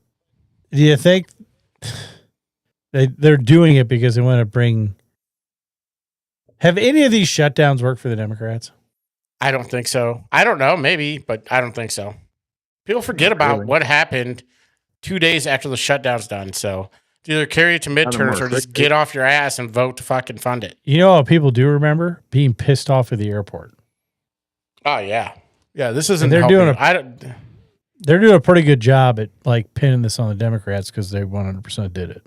do you think they're doing it because they want to bring... Have any of these shutdowns worked for the Democrats? I don't think so. I don't know, maybe, but I don't think so. People forget about what happened 2 days after the shutdown's done. So it's either carry it to midterms or just get off your ass and vote to fucking fund it. You know what people do remember? Being pissed off at the airport. Oh, yeah. Yeah, this isn't... They're doing a pretty good job at like pinning this on the Democrats because they 100% did it.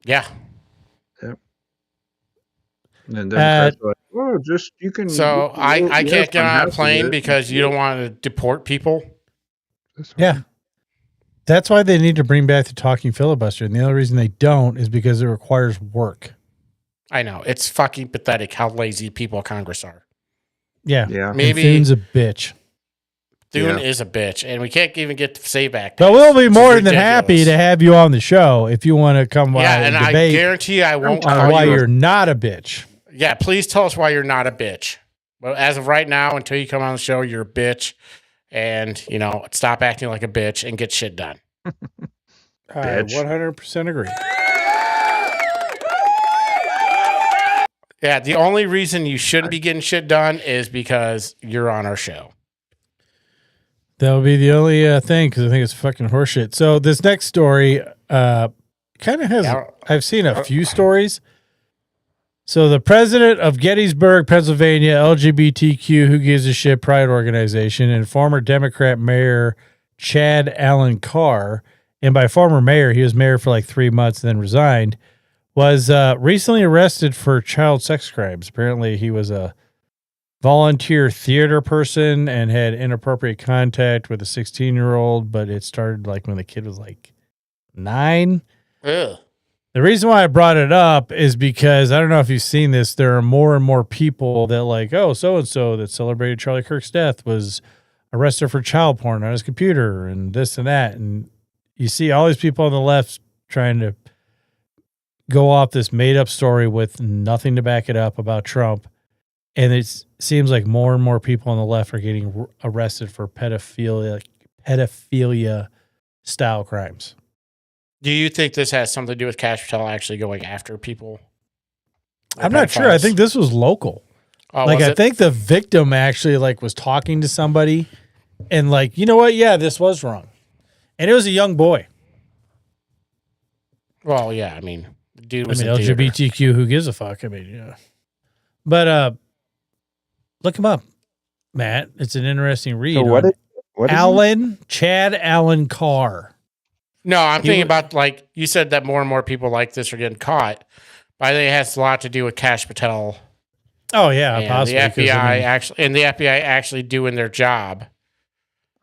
Yeah. Yep. And Democrats are like, oh, just you can... So I can't get on a plane because you don't want to deport people? Yeah. That's why they need to bring back the talking filibuster. And the only reason they don't is because it requires work. I know. It's fucking pathetic how lazy people in Congress are. Yeah. Maybe Thune's a bitch. Thune is a bitch. And we can't even get the say back. But we'll be more than happy to have you on the show if you want to come by and debate. I guarantee I won't on why you're not a bitch. Yeah, please tell us why you're not a bitch. Well, as of right now, until you come on the show, you're a bitch. And, stop acting like a bitch and get shit done. I 100% agree. Yeah, the only reason you shouldn't be getting shit done is because you're on our show. That would be the only thing, because I think it's fucking horseshit. So this next story kind of has... I've seen a few stories. So the president of Gettysburg, Pennsylvania, LGBTQ Who Gives a Shit Pride Organization, and former Democrat Mayor Chad Allen Carr, and by former mayor, he was mayor for like 3 months and then resigned, was recently arrested for child sex crimes. Apparently he was a volunteer theater person and had inappropriate contact with a 16-year-old, but it started like when the kid was like 9. Ugh. The reason why I brought it up is because I don't know if you've seen this. There are more and more people that like, oh, so-and-so that celebrated Charlie Kirk's death was arrested for child porn on his computer and this and that. And you see all these people on the left trying to go off this made up story with nothing to back it up about Trump. And it seems like more and more people on the left are getting arrested for pedophilia style crimes. Do you think this has something to do with Cash Patel actually going after people? I'm not sure. I think this was local. I think the victim actually was talking to somebody and you know what? Yeah, this was wrong. And it was a young boy. Well, yeah. I mean, the dude was LGBTQ. Who gives a fuck? I mean, yeah. But look him up, Matt. It's an interesting read. So what is Chad Allen Carr. No, I'm thinking about you said that more and more people like this are getting caught. But I think it has a lot to do with Cash Patel. Oh yeah, possibly. The FBI actually doing their job.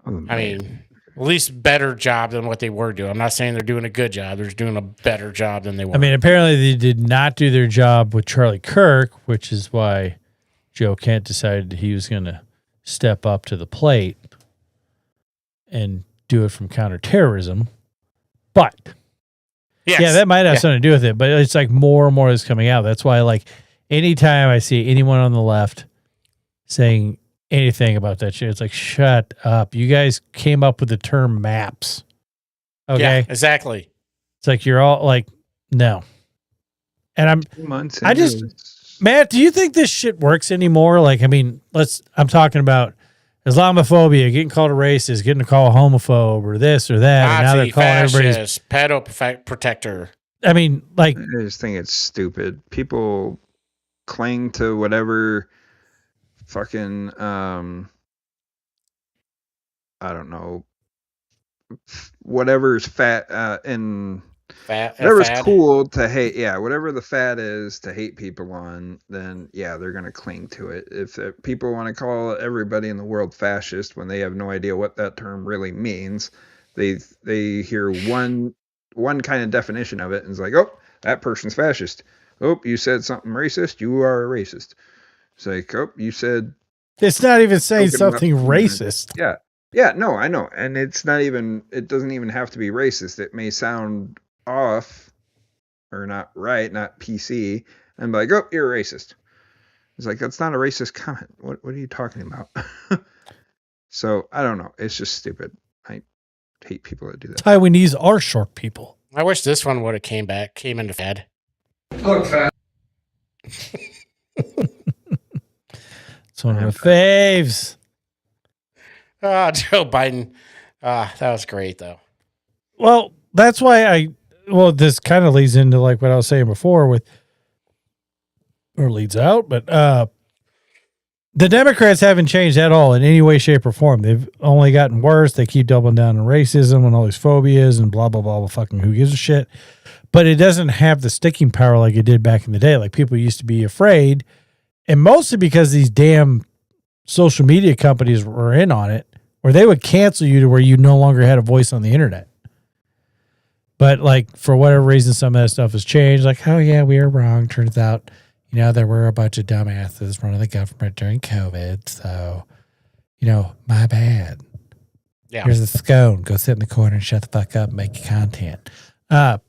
I mean, at least better job than what they were doing. I'm not saying they're doing a good job. They're just doing a better job than they were. I mean, apparently they did not do their job with Charlie Kirk, which is why Joe Kent decided he was going to step up to the plate and do it from counterterrorism. But yeah, that might have something to do with it. But it's more and more is coming out. That's why, anytime I see anyone on the left saying anything about that shit, it's shut up. You guys came up with the term maps. Okay, yeah, exactly. It's you're all no. And Matt, do you think this shit works anymore? I'm talking about Islamophobia, getting called a racist, getting called a homophobe, or this or that. Nazi, and now they're calling everybody pedo protector. I mean, I just think it's stupid. People cling to whatever fucking I don't know, whatever's whatever's cool to hate. Yeah, whatever the fad is to hate people on, then yeah, they're gonna cling to it. If people want to call everybody in the world fascist when they have no idea what that term really means, they hear one kind of definition of it and it's oh, that person's fascist. Oh, you said something racist, you are a racist. It's oh, you said... It's not even saying something racist. Yeah. Yeah, no, I know. And it doesn't even have to be racist. It may sound off or not right, not PC, and be like, oh, you're racist. It's like, that's not a racist comment. What are you talking about? So, I don't know. It's just stupid. I hate people that do that. Taiwanese are short people. I wish this one would have came into Fed. Look, fat. It's one of my faves. Joe Biden. That was great, though. Well, that's why this kind of leads into like what I was saying before or leads out, but the Democrats haven't changed at all in any way, shape, or form. They've only gotten worse. They keep doubling down on racism and all these phobias and blah, blah, blah, blah, fucking who gives a shit. But it doesn't have the sticking power like it did back in the day. Like people used to be afraid, and mostly because these damn social media companies were in on it, where they would cancel you to where you no longer had a voice on the internet. But like for whatever reason, some of that stuff has changed. Like, oh yeah, we were wrong. Turns out, there were a bunch of dumbasses running the government during COVID. So, my bad. Yeah. Here's a scone. Go sit in the corner and shut the fuck up and make your content. But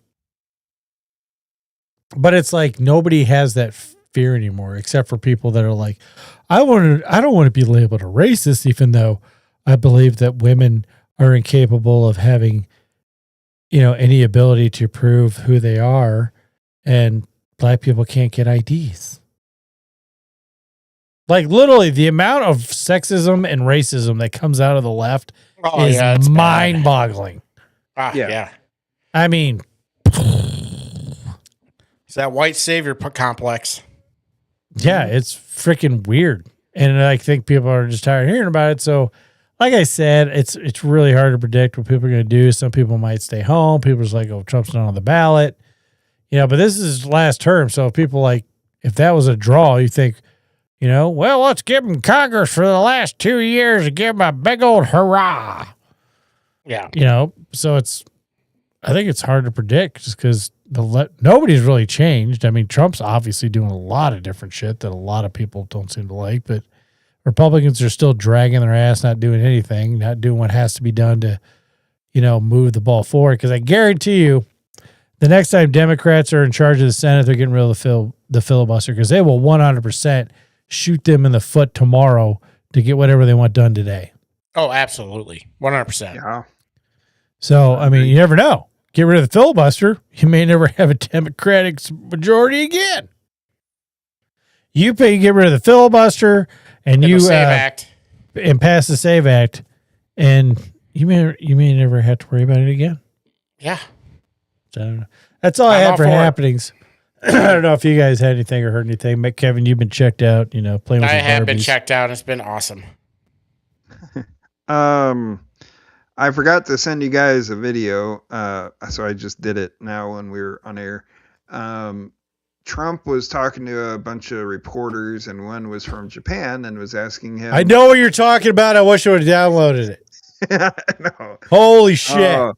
it's like nobody has that fear anymore, except for people that are like, I don't want to be labeled a racist, even though I believe that women are incapable of having, any ability to prove who they are, and black people can't get IDs. Like literally the amount of sexism and racism that comes out of the left is mind-boggling. Yeah. I mean, it's that white savior complex. Yeah, it's freaking weird. And I think people are just tired of hearing about it. So, like I said, it's really hard to predict what people are going to do. Some people might stay home. People are just like, oh, Trump's not on the ballot. But this is last term. So people if that was a draw, you think, well, let's give them Congress for the last 2 years and give them a big old hurrah. Yeah. So I think it's hard to predict just because nobody's really changed. I mean, Trump's obviously doing a lot of different shit that a lot of people don't seem to like, but Republicans are still dragging their ass, not doing anything, not doing what has to be done to, move the ball forward. Because I guarantee you, the next time Democrats are in charge of the Senate, they're getting rid of the filibuster because they will 100% shoot them in the foot tomorrow to get whatever they want done today. Oh, absolutely. 100%. Yeah. So, I mean, you never know. Get rid of the filibuster, you may never have a Democratic majority again. You get rid of the filibuster and you SAVE Act and pass the SAVE Act, and you may never have to worry about it again. Yeah. So that's all I had for happenings. I don't know if you guys had anything or heard anything. Kevin, you've been checked out, playing with I some have been Barbies. checked out. It's been awesome. I forgot to send you guys a video, so I just did it now when we were on air. Trump was talking to a bunch of reporters, and one was from Japan and was asking him. I know what you're talking about. I wish I would have downloaded it. No. Holy shit.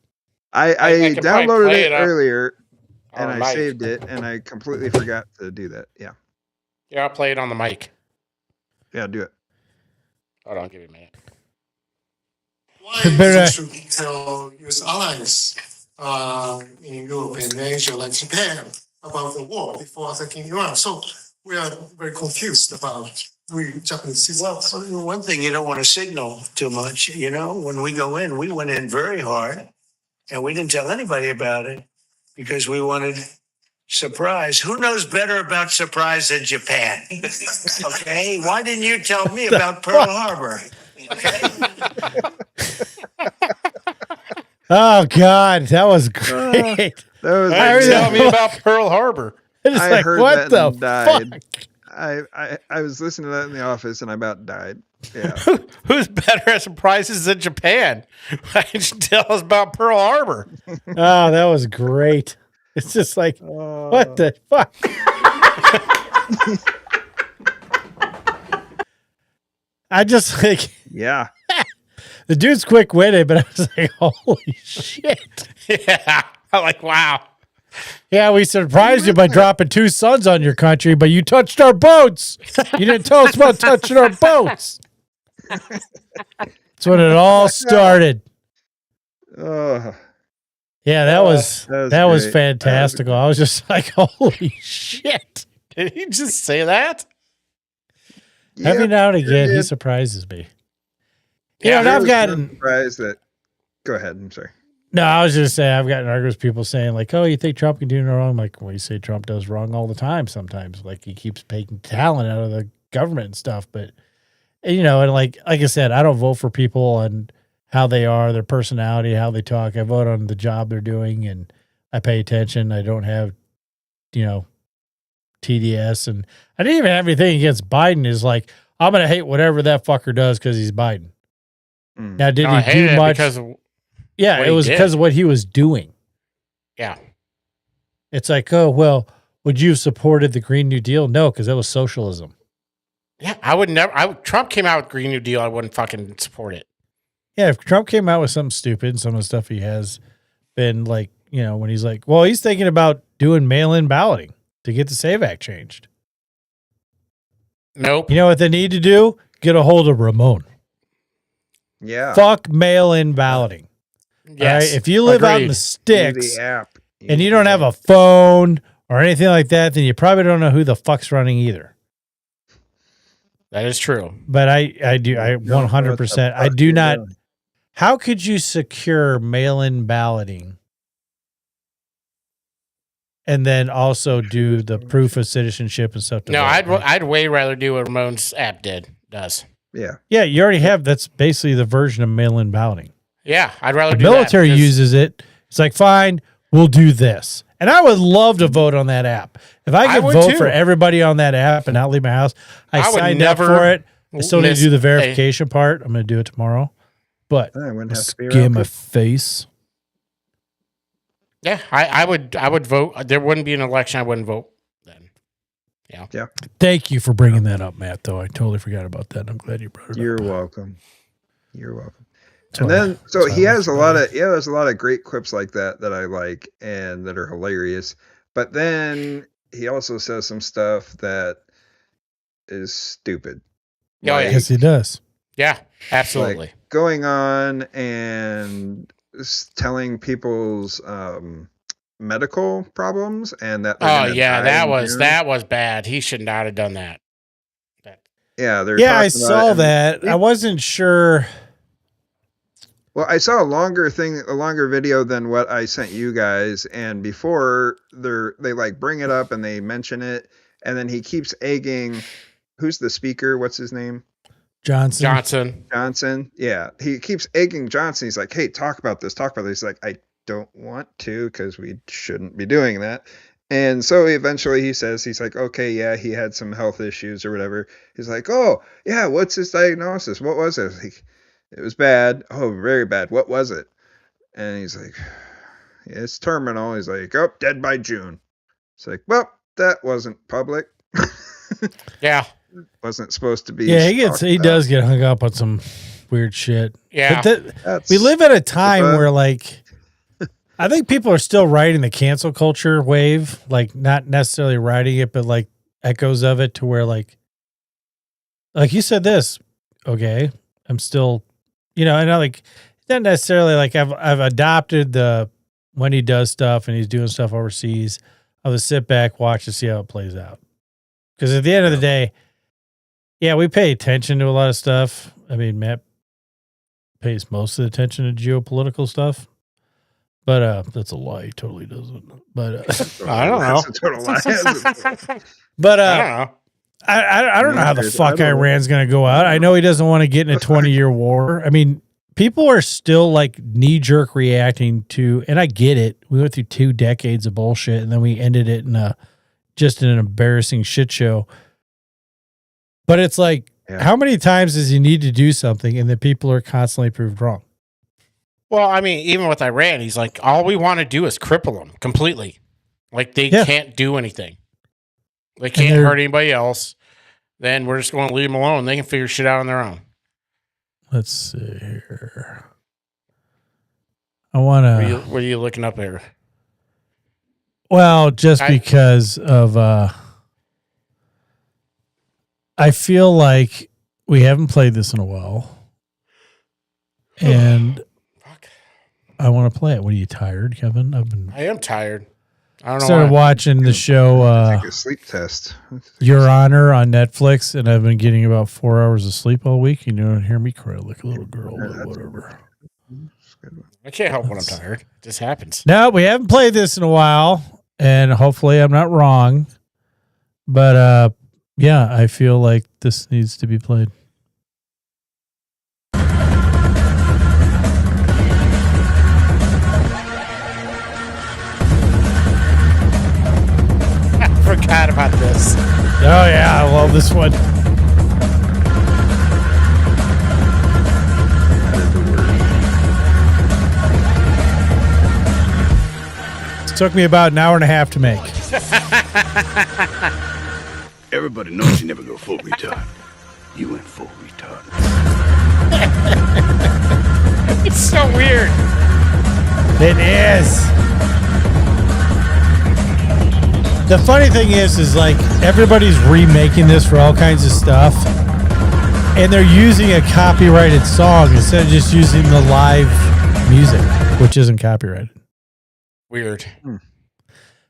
I downloaded it earlier, and I mic. saved it, and I completely forgot to do that. Yeah. Yeah, I'll play it on the mic. Yeah, do it. Hold on, give me a minute. Why is it to tell US allies in Europe and Asia, like Japan, about the war before attacking Iran? So we are very confused about we Japanese citizens. Well, one thing you don't want to signal too much. When we go in, we went in very hard, and we didn't tell anybody about it because we wanted surprise. Who knows better about surprise than Japan? Okay, why didn't you tell me about Pearl Harbor? Okay. Oh God, that was great. Tell me about Pearl Harbor. I heard what that the and died. fuck? I was listening to that in the office, and I about died. Yeah. Who's better at surprises than Japan? Why didn't you tell us about Pearl Harbor? Oh, that was great. It's just like, what the fuck? I just like, Yeah. the dude's quick-witted, but I was like, holy shit. Yeah. I'm like, wow. Yeah, we surprised you by dropping 2 sons on your country, but you touched our boats. You didn't tell us about touching our boats. That's when it all started. Oh, yeah, that was great. fantastical. I was just like, holy shit. Did he just say that? Every now and again, he surprises me. Yeah, and I've gotten surprised that. Go ahead. I'm sorry. No, I was just saying I've gotten arguments with people saying like, "Oh, you think Trump can do no wrong?" I'm like, well, you say Trump does wrong all the time. Sometimes, like he keeps taking talent out of the government and stuff. But and like I said, I don't vote for people and how they are, their personality, how they talk. I vote on the job they're doing, and I pay attention. I don't have, TDS, and I didn't even have anything against Biden. Is like I'm gonna hate whatever that fucker does because he's Biden. Now, did he do much? Yeah, it was because of what he was doing. Yeah. It's like, oh, well, would you have supported the Green New Deal? No, because that was socialism. Yeah, I would never. Trump came out with Green New Deal. I wouldn't fucking support it. Yeah, if Trump came out with something stupid, some of the stuff he has been like, when he's like, well, he's thinking about doing mail-in balloting to get the SAVE Act changed. Nope. You know what they need to do? Get a hold of Ramon. Yeah. Fuck mail-in balloting. Yes. All right? If you live out in the sticks the app. and you don't have a phone or anything like that, then you probably don't know who the fuck's running either. That is true. But I do 100%. I do not. How could you secure mail-in balloting and then also do the proof of citizenship and stuff? No, I'd way rather do what Ramon's app does. Yeah. Yeah, you already have. That's basically the version of mail-in balloting. Yeah, I'd rather the do that. The military uses it. It's like, fine, we'll do this. And I would love to vote on that app. If I could vote for everybody on that app and not leave my house, I signed up for it. I still need to do the verification part. I'm going to do it tomorrow. But get my face. Yeah, I would vote. There wouldn't be an election I wouldn't vote then. Yeah. Thank you for bringing that up, Matt, though. I totally forgot about that. I'm glad you brought it up. You're welcome. And then, so he has a lot of great clips like that I like and that are hilarious. But then he also says some stuff that is stupid. Yes, he does. Yeah, absolutely. Like going on and telling people's medical problems and that. That was bad. He should not have done that. I saw that. I wasn't sure. Well, I saw a longer video than what I sent you guys, and before they like bring it up and they mention it, and then he keeps egging. Who's the speaker? What's his name? Johnson. Yeah, he keeps egging Johnson. He's like, "Hey, talk about this. He's like, "I don't want to because we shouldn't be doing that." And so eventually he says, he's like, "Okay, yeah, he had some health issues or whatever." He's like, "Oh, yeah, what's his diagnosis? What was it?" Like, it was bad. Oh, very bad. What was it? And he's like, it's terminal. He's like, oh, dead by June. It's like, well, that wasn't public. Yeah. Wasn't supposed to be. Yeah, he does get hung up on some weird shit. Yeah. But we live at a time where, like, I think people are still riding the cancel culture wave, like not necessarily riding it, but like echoes of it to where like you said this, okay, I'm still, and I like not necessarily like I've adopted the when he does stuff and he's doing stuff overseas, I would sit back, watch to see how it plays out. Because at the end of the day, yeah, we pay attention to a lot of stuff. I mean, Matt pays most of the attention to geopolitical stuff. But that's a lie. He totally doesn't. But I don't know. That's a total lie. But I don't know. I don't know how the fuck Iran's going to go out. I know he doesn't want to get in a 20-year war. I mean, people are still like knee-jerk reacting to, and I get it. We went through 2 decades of bullshit, and then we ended it in just an embarrassing shit show. But it's like, how many times does he need to do something, and then people are constantly proved wrong? Well, I mean, even with Iran, he's like, all we want to do is cripple them completely. Like, they can't do anything. They can't hurt anybody else. Then we're just going to leave them alone. They can figure shit out on their own. Let's see here. I want to... What are you looking up here? Well, just because of... I feel like we haven't played this in a while. and I want to play it. What are you tired, Kevin? I am tired. I don't know. Started watching the show take a sleep test. Your Honor on Netflix, and I've been getting about 4 hours of sleep all week. You don't hear me cry like a little girl, but whatever. I can't help when I'm tired. It just happens. No, we haven't played this in a while, and hopefully I'm not wrong. But yeah, I feel like this needs to be played. Forgot about this. Oh yeah, I love this one. It took me about an hour and a half to make. Everybody knows you never go full retard. You went full retard. It's so weird. It is. The funny thing is like everybody's remaking this for all kinds of stuff, and they're using a copyrighted song instead of just using the live music, which isn't copyrighted. Weird.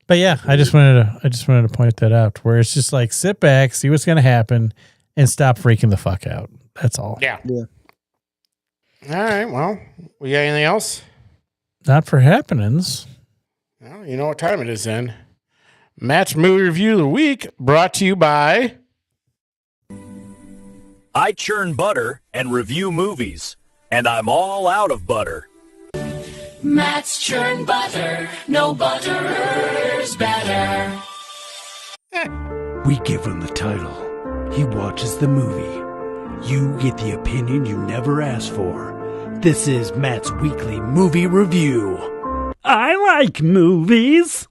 But yeah, I just wanted to point that out, where it's just like sit back, see what's going to happen, and stop freaking the fuck out. That's all. Yeah. All right. Well, we got anything else? Not for Happenens. Well, you know what time it is then. Matt's movie review of the week brought to you by. I churn butter and review movies, and I'm all out of butter. Matt's churn butter, no butter's better. We give him the title. He watches the movie. You get the opinion you never asked for. This is Matt's weekly movie review. I like movies.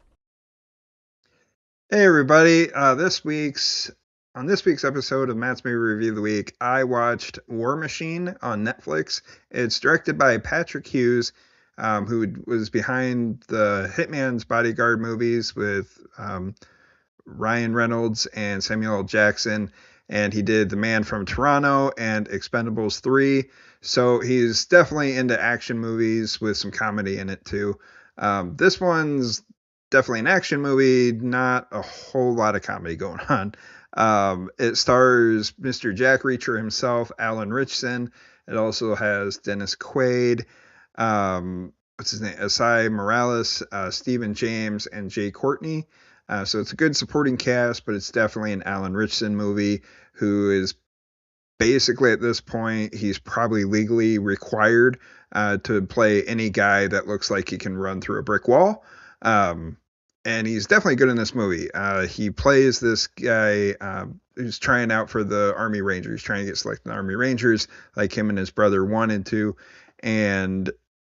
Hey everybody! On this week's episode of Matt's Movie Review of the Week, I watched War Machine on Netflix. It's directed by Patrick Hughes, who was behind the Hitman's Bodyguard movies with Ryan Reynolds and Samuel L. Jackson, and he did The Man from Toronto and Expendables 3. So he's definitely into action movies with some comedy in it too. This one's definitely an action movie, not a whole lot of comedy going on. It stars Mr. Jack Reacher himself, Alan Ritchson. It also has Dennis Quaid, what's his name, Asai Morales, Stephen James, and Jay Courtney. So it's a good supporting cast, but it's definitely an Alan Ritchson movie, who is basically at this point, he's probably legally required to play any guy that looks like he can run through a brick wall. And he's definitely good in this movie. He plays this guy who's trying out for the Army Rangers. He's trying to get selected in the Army Rangers, like him and his brother wanted to. And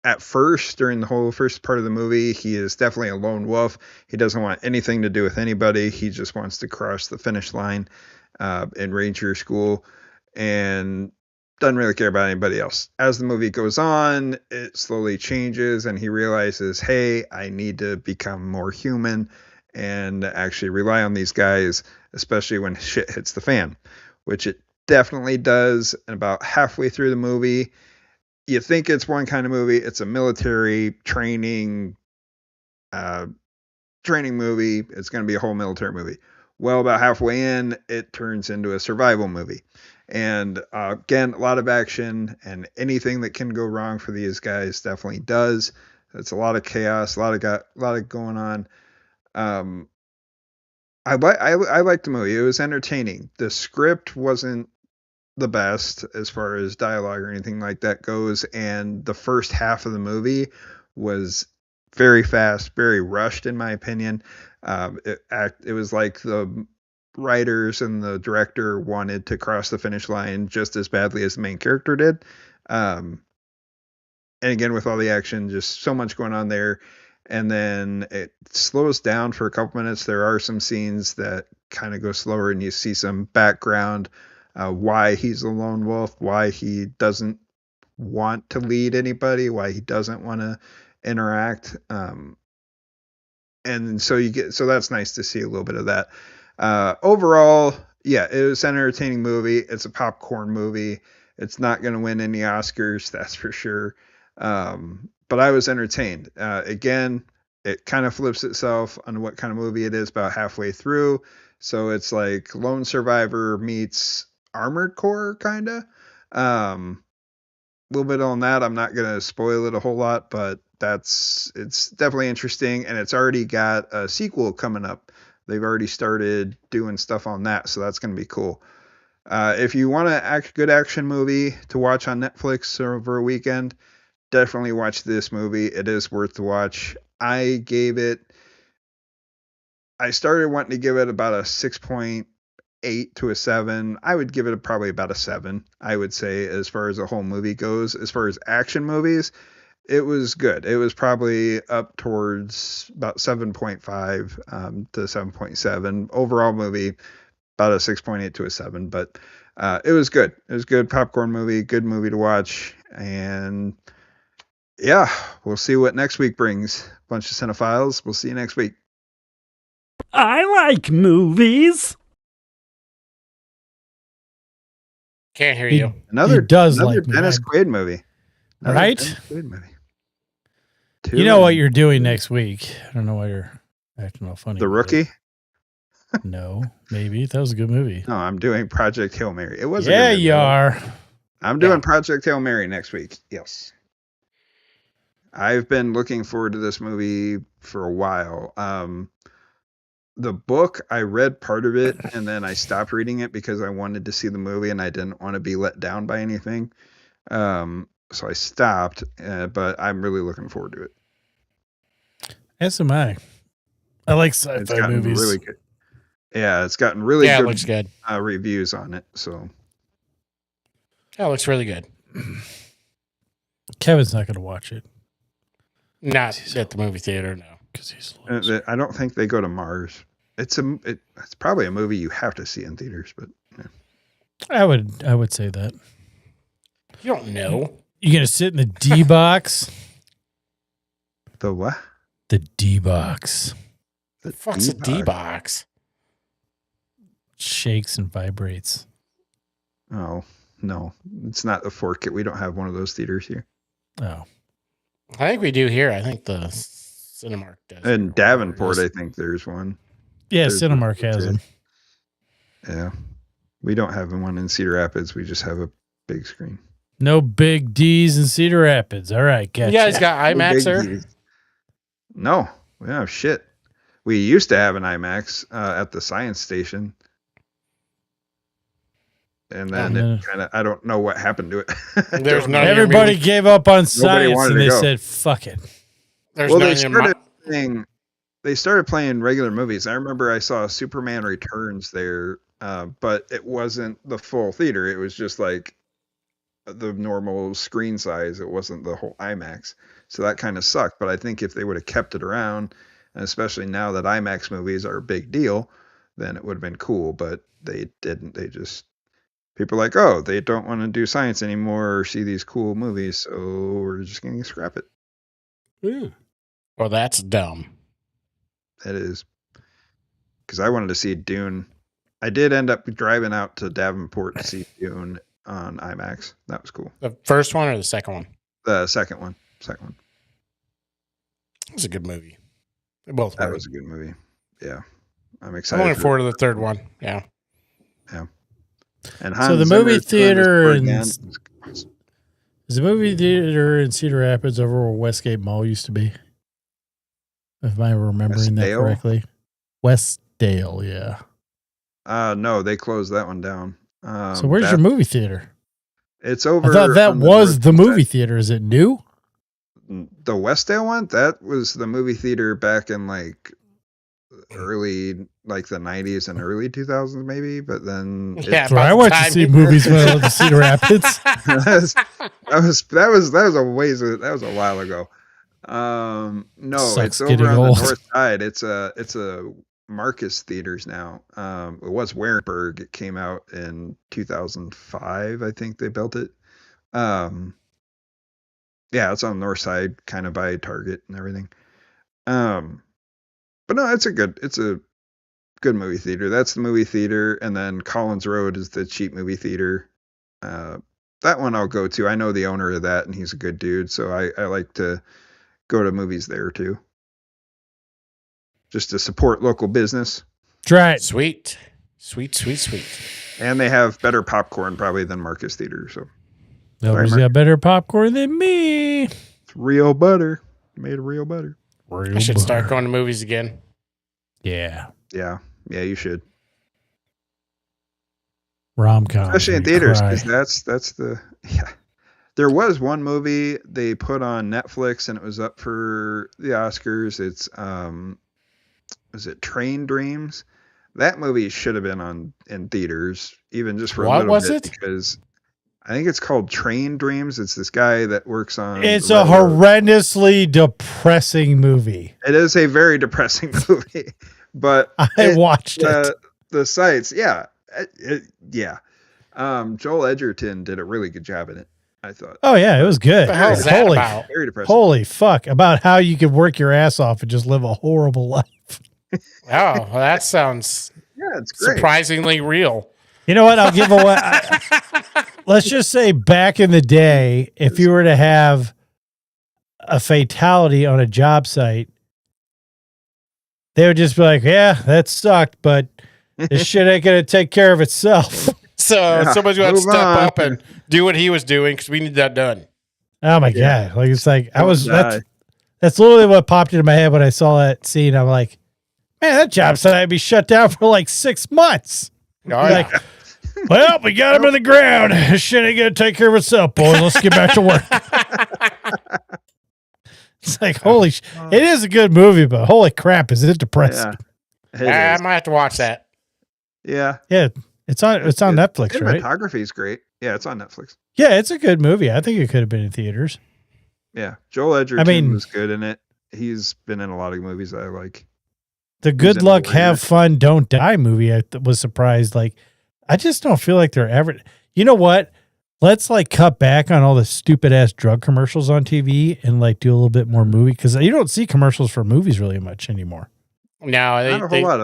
at first, during the whole first part of the movie, he is definitely a lone wolf. He doesn't want anything to do with anybody. He just wants to cross the finish line in Ranger School and doesn't really care about anybody else. As the movie goes on, it slowly changes and he realizes, hey, I need to become more human and actually rely on these guys, especially when shit hits the fan, which it definitely does. And about halfway through the movie, you think it's one kind of movie. It's a military training movie. It's going to be a whole military movie. Well, about halfway in, it turns into a survival movie. And again, a lot of action, and anything that can go wrong for these guys definitely does. It's a lot of chaos, a lot of going on. I liked the movie. It was entertaining. The script wasn't the best as far as dialogue or anything like that goes, and the first half of the movie was very fast, very rushed, in my opinion. It was like the writers and the director wanted to cross the finish line just as badly as the main character did. And again, with all the action, just so much going on there. And then it slows down for a couple minutes. There are some scenes that kind of go slower and you see some background, why he's a lone wolf, why he doesn't want to lead anybody, why he doesn't want to interact. And so that's nice to see a little bit of that. Overall, yeah, it was an entertaining movie. It's a popcorn movie. It's not going to win any Oscars, that's for sure. But I was entertained. Again, it kind of flips itself on what kind of movie it is about halfway through. So it's like Lone Survivor meets Armored Core, kind of. A little bit on that. I'm not going to spoil it a whole lot, but it's definitely interesting. And it's already got a sequel coming up. They've already started doing stuff on that. So that's going to be cool. If you want a good action movie to watch on Netflix over a weekend, definitely watch this movie. It is worth the watch. I started wanting to give it about a 6.8 to a 7. I would give it probably about a 7, I would say, as far as the whole movie goes. As far as action movies, it was good. It was probably up towards about 7.5 to 7.7. Overall movie, about a 6.8 to a 7. But it was good. It was good popcorn movie, good movie to watch. And yeah, we'll see what next week brings. Bunch of cinephiles. We'll see you next week. I like movies. Can't hear you. Another Dennis Quaid movie. Right? Dennis Quaid movie. You know what you're doing next week. I don't know why you're acting all funny. The Rookie? No, maybe. That was a good movie. No, I'm doing Project Hail Mary. It was Yeah, a good movie. you are. I'm doing Project Hail Mary next week. Yes. I've been looking forward to this movie for a while. The book, I read part of it and then I stopped reading it because I wanted to see the movie and I didn't want to be let down by anything. So I stopped, but I'm really looking forward to it. As am I. I like sci-fi movies. Really good. Yeah, it's gotten really good, it looks good. Reviews on it. So Yeah, it looks really good. Kevin's not going to watch it. Not at the movie theater, no. Because he's. I don't think they go to Mars. It's probably a movie you have to see in theaters, but yeah. I would say that. You don't know. You gonna sit in the D box? The what? The D box. The fuck's a D box? Shakes and vibrates. Oh no, it's not the Fork. We don't have one of those theaters here. Oh, I think we do here. I think the Cinemark does. In Davenport, I think there's one. Yeah, Cinemark has them. Yeah, we don't have one in Cedar Rapids. We just have a big screen. No big D's in Cedar Rapids. All right, gotcha. You guys got IMAX there? No, we don't have shit. We used to have an IMAX at the Science Station. And then it kind of, I don't know what happened to it. There's no. Everybody gave up on science and they said, fuck it. There's well, they started playing regular movies. I remember I saw Superman Returns there, but it wasn't the full theater. It was just like the normal screen size. It wasn't the whole IMAX. So that kind of sucked. But I think if they would have kept it around, and especially now that IMAX movies are a big deal, then it would have been cool. But they didn't. They just, people are like, oh, they don't want to do science anymore or see these cool movies. So we're just going to scrap it. Yeah. Well, that's dumb. That is. Because I wanted to see Dune. I did end up driving out to Davenport to see Dune on IMAX. That was cool. The first one or the second one? The second one. Second one. It was a good movie. They both were. That was a good movie. Yeah. I'm excited. I'm looking forward to the third one. Yeah. Yeah. And so the movie theater is the movie theater in Cedar Rapids over where Westgate Mall used to be? If I'm remembering that correctly. Westdale, yeah. No, they closed that one down. So where's your movie theater? It's over. I thought that was the movie theater. Is it new? The Westdale one? That was the movie theater back in like early, like the 90s and early 2000s maybe, but then I went to see movies when I lived in Cedar Rapids. that was a while ago. No, it's over on the north side. It's a Marcus Theaters now. It was Warrenburg. It came out in 2005, I think they built it. Yeah, it's on the north side, kind of by Target and everything. But no, it's a good movie theater. That's the movie theater, and then Collins Road is the cheap movie theater. that one I'll go to. I know the owner of that, and he's a good dude, so I like to go to movies there too, just to support local business. Right. Sweet. And they have better popcorn probably than Marcus Theater. So nobody's got better popcorn than me. It's real butter. Made of real butter. I should start going to movies again. Yeah. Yeah, you should. Rom-com. Especially in theaters, because that's the There was one movie they put on Netflix and it was up for the Oscars. It's was it Train Dreams? That movie should have been in theaters, even just for a little bit. What was it? Because I think it's called Train Dreams. It's this guy that works on. It's a horrendously depressing movie. It is a very depressing movie, but I watched it. The sites, yeah. Joel Edgerton did a really good job in it, I thought. Oh yeah, it was good. What the hell is that about? Very depressing. Holy fuck! About how you could work your ass off and just live a horrible life. Oh, well, that sounds it's great. Surprisingly real. You know what? I'll give away. Let's just say back in the day, if you were to have a fatality on a job site, they would just be like, "Yeah, that sucked, but this shit ain't gonna take care of itself." So somebody's going to step up and do what he was doing because we need that done. Oh my god! Like it's like that's literally what popped into my head when I saw that scene. I'm like, man, that job site would be shut down for like 6 months. Oh, yeah. Like, well, we got him in the ground. This shit ain't gonna take care of itself, boys. Let's get back to work. It's like holy it is a good movie, but holy crap, is it depressing? Yeah, I might have to watch that. Yeah. It's on Netflix, right? Cinematography is great. Yeah, it's on Netflix. Yeah, it's a good movie. I think it could have been in theaters. Yeah, Joel Edgerton was good in it. He's been in a lot of movies that I like. The Good Luck, Have Fun, Don't Die movie, I was surprised. Like, I just don't feel like they're ever. You know what? Let's like cut back on all the stupid ass drug commercials on TV and like do a little bit more movie because you don't see commercials for movies really much anymore. No,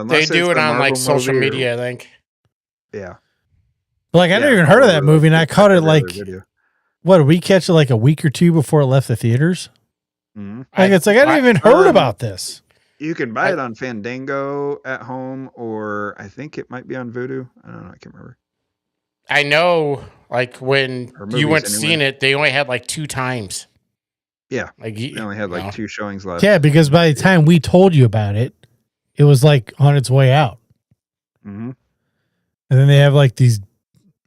they do it on like social media, I think. Yeah. But like I never even heard of that movie, and I caught it like what did we catch it like a week or two before it left the theaters? Mm-hmm. Like it's like I didn't even heard about this. You can buy it on Fandango at home, or I think it might be on Vudu. I don't know. I can't remember. I know, like when you went seeing it, they only had like 2 times. Yeah, like they only had like 2 showings left. Yeah, because by the time we told you about it, it was like on its way out. Mm-hmm. And then they have like these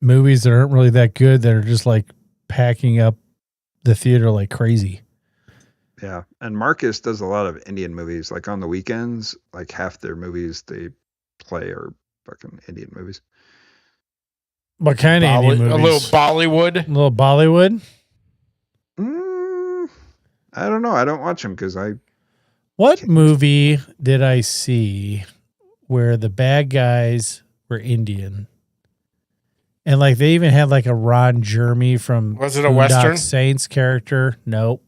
movies that aren't really that good that are just like packing up the theater like crazy. Yeah. And Marcus does a lot of Indian movies. Like on the weekends, like half their movies they play are fucking Indian movies. What kind of Indian movies? A little Bollywood. A little Bollywood? I don't know. I don't watch them because What movie did I see where the bad guys were Indian? And like they even had like a Ron Jeremy from Was it a Western? Saints character? Nope.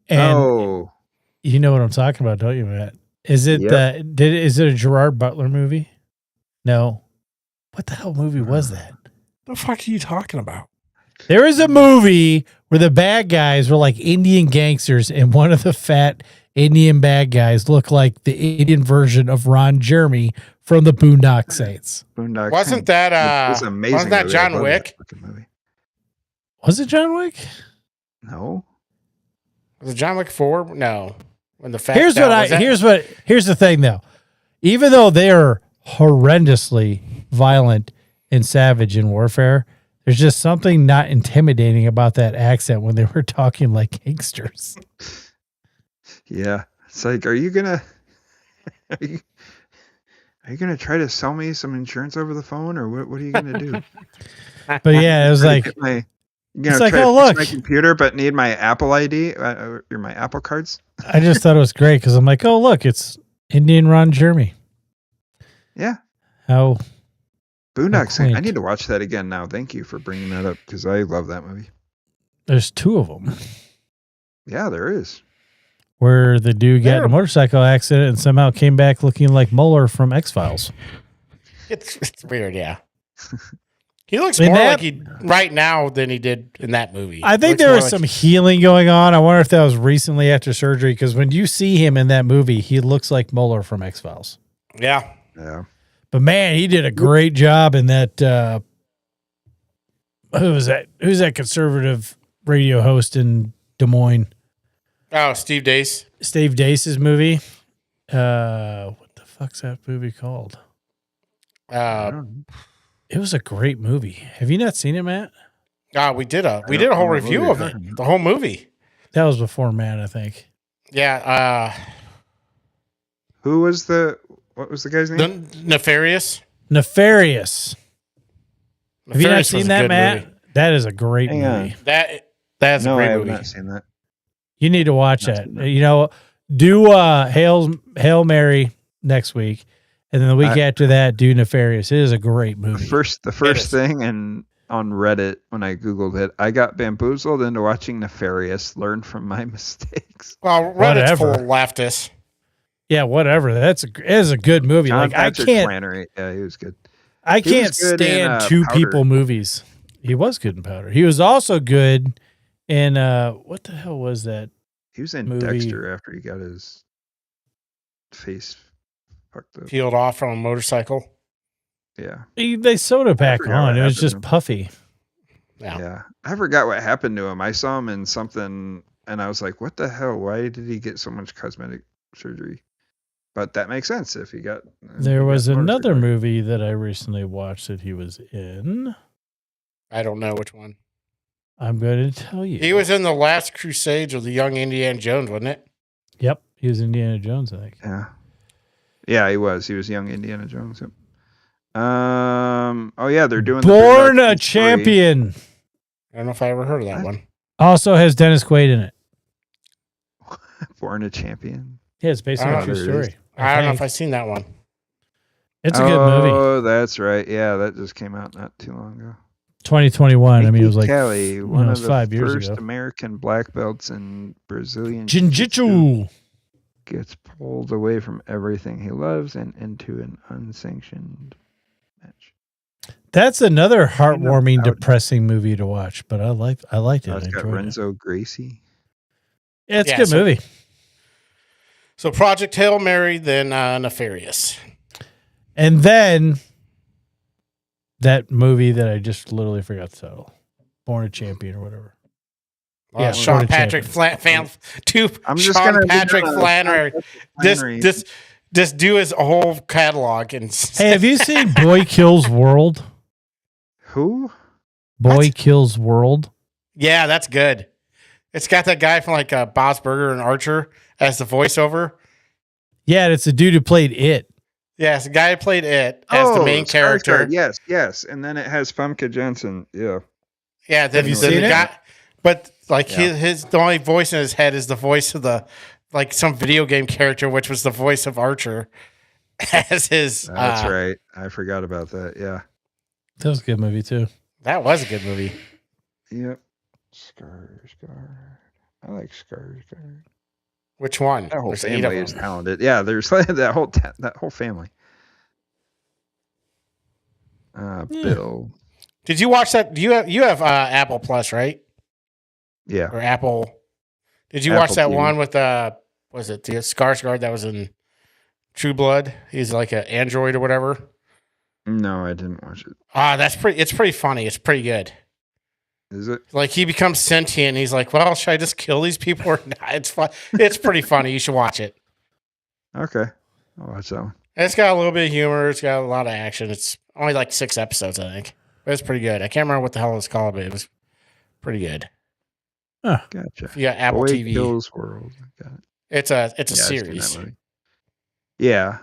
And you know what I'm talking about, don't you, Matt? Is it is it a Gerard Butler movie? No. What the hell movie was that? The fuck are you talking about? There is a movie where the bad guys were like Indian gangsters, and one of the fat Indian bad guys looked like the Indian version of Ron Jeremy from the Boondock Saints. Wasn't that amazing? Wasn't that John Wick? Was it John Wick? No. Was it John Wick 4? No. When the fat here's the thing though. Even though they are horrendously violent and savage in warfare, there's just something not intimidating about that accent when they were talking like gangsters. Yeah. It's like, are you gonna try to sell me some insurance over the phone, or what are you gonna do? But yeah, it was like it's like, oh look, my computer, but need my Apple ID or my Apple cards. I just thought it was great because I'm like, oh look, it's Indian Ron Jeremy. Yeah. How Boondock Saints. I need to watch that again now. Thank you for bringing that up because I love that movie. There's 2 of them. Yeah, there is. Where the dude got in a motorcycle accident and somehow came back looking like Mueller from X-Files. It's weird, yeah. He looks more like he right now than he did in that movie. I think there was some healing going on. I wonder if that was recently after surgery, because when you see him in that movie, he looks like Mueller from X-Files. Yeah. Yeah. But man, he did a great job in that. Who was that? Who's that conservative radio host in Des Moines? Oh, Steve Dace. Steve Dace's movie. What the fuck's that movie called? It was a great movie. Have you not seen it, Matt? We did a whole review of it. The whole movie. That was before Matt, I think. Yeah. What was the guy's name? Nefarious. Nefarious. Have you not seen that, Matt? Movie. That is a great movie. That's a great movie. I have not seen that. You need to watch that. You know, do Hail Mary next week, and then the week after that, do Nefarious. It is a great movie. The first thing, and on Reddit when I googled it, I got bamboozled into watching Nefarious. Learn from my mistakes. Well, Reddit's full of leftists. Yeah, whatever. It is a good movie. John like Patrick I can't. Flannery. Yeah, he was good. I can't stand two people movies. He was good in Powder. He was also good in what the hell was that? He was in movie? Dexter after he got his face fucked up. Peeled off from a motorcycle. Yeah. They sewed it back on. It was just puffy. Yeah. I forgot what happened to him. I saw him in something and I was like, what the hell? Why did he get so much cosmetic surgery? But that makes sense if he got. There was another movie that I recently watched that he was in. I don't know which one. I'm going to tell you. He was in The Last Crusade of the Young Indiana Jones, wasn't it? Yep. He was Indiana Jones, I think. Yeah. Yeah, he was. He was young Indiana Jones. Yep. Oh, yeah, they're doing Born a Champion. I don't know if I ever heard of that one. Also has Dennis Quaid in it. Born a Champion. Yeah, it's based on a true story. I don't know if I've seen that one. It's a good movie. Oh, that's right. Yeah, that just came out not too long ago. 2021. I mean, it was like Kelly, one of the 5 years first ago. American black belts in Brazilian Jiu-Jitsu gets pulled away from everything he loves and into an unsanctioned match. That's another heartwarming, depressing movie to watch, but I liked it. It's got Renzo Gracie. Yeah, it's a good movie. So Project Hail Mary, then Nefarious. And then that movie that I just literally forgot the title. Born a Champion or whatever. Yeah, Sean Patrick Flannery. Just do his whole catalog. And hey, have you seen Boy Kills World? Who? Boy Kills World. Yeah, that's good. It's got that guy from like Bob's Burger and Archer as the voiceover. Yeah, it's the dude who played It. Yes, the guy who played It as the main character. Yes. And then it has Famke Janssen. Yeah. Yeah, then you seen it? Guy, but like his the only voice in his head is the voice of the like some video game character, which was the voice of Archer as his. That's right. I forgot about that. Yeah. That was a good movie too. That was a good movie. Yep. Skarsgård. I like Skarsgård. Which one? That whole family is talented. Yeah, there's that whole family. Bill. Did you watch that? You have Apple Plus, right? Yeah. Or Apple. Did you watch that TV. One with was it the Skarsgård that was in True Blood? He's like an android or whatever. No, I didn't watch it. It's pretty funny. It's pretty good. Is it? Like he becomes sentient and he's like, well, should I just kill these people or not? It's fun. It's pretty funny. You should watch it. Okay. I'll watch that one. It's got a little bit of humor. It's got a lot of action. It's only like 6 episodes, I think. But it's pretty good. I can't remember what the hell it's called, but it was pretty good. Huh. Gotcha. If you got Apple Boy TV. Kills World. Got it. It's a series. Yeah.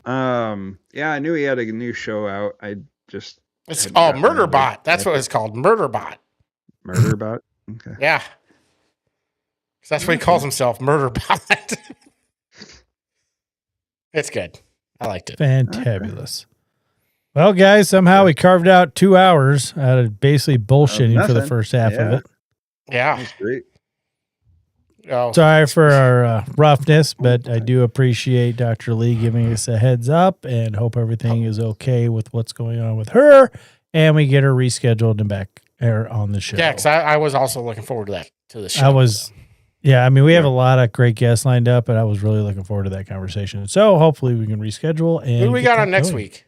Yeah, I knew he had a new show out. It's Murderbot. That's what it's called. Murderbot. Murderbot? Okay. Yeah. That's what he calls himself, Murderbot. It's good. I liked it. Fantabulous. Well, guys, somehow we carved out 2 hours out of basically bullshitting for the first half of it. Yeah. That's great. Oh. Sorry for our roughness, but I do appreciate Dr. Lee giving us a heads up and hope everything is okay with what's going on with her and we get her rescheduled and back on the show. Yeah, because I was also looking forward to that, to the show. I was, yeah, I mean, we have a lot of great guests lined up, but I was really looking forward to that conversation. So hopefully we can reschedule. And who do we got on next week?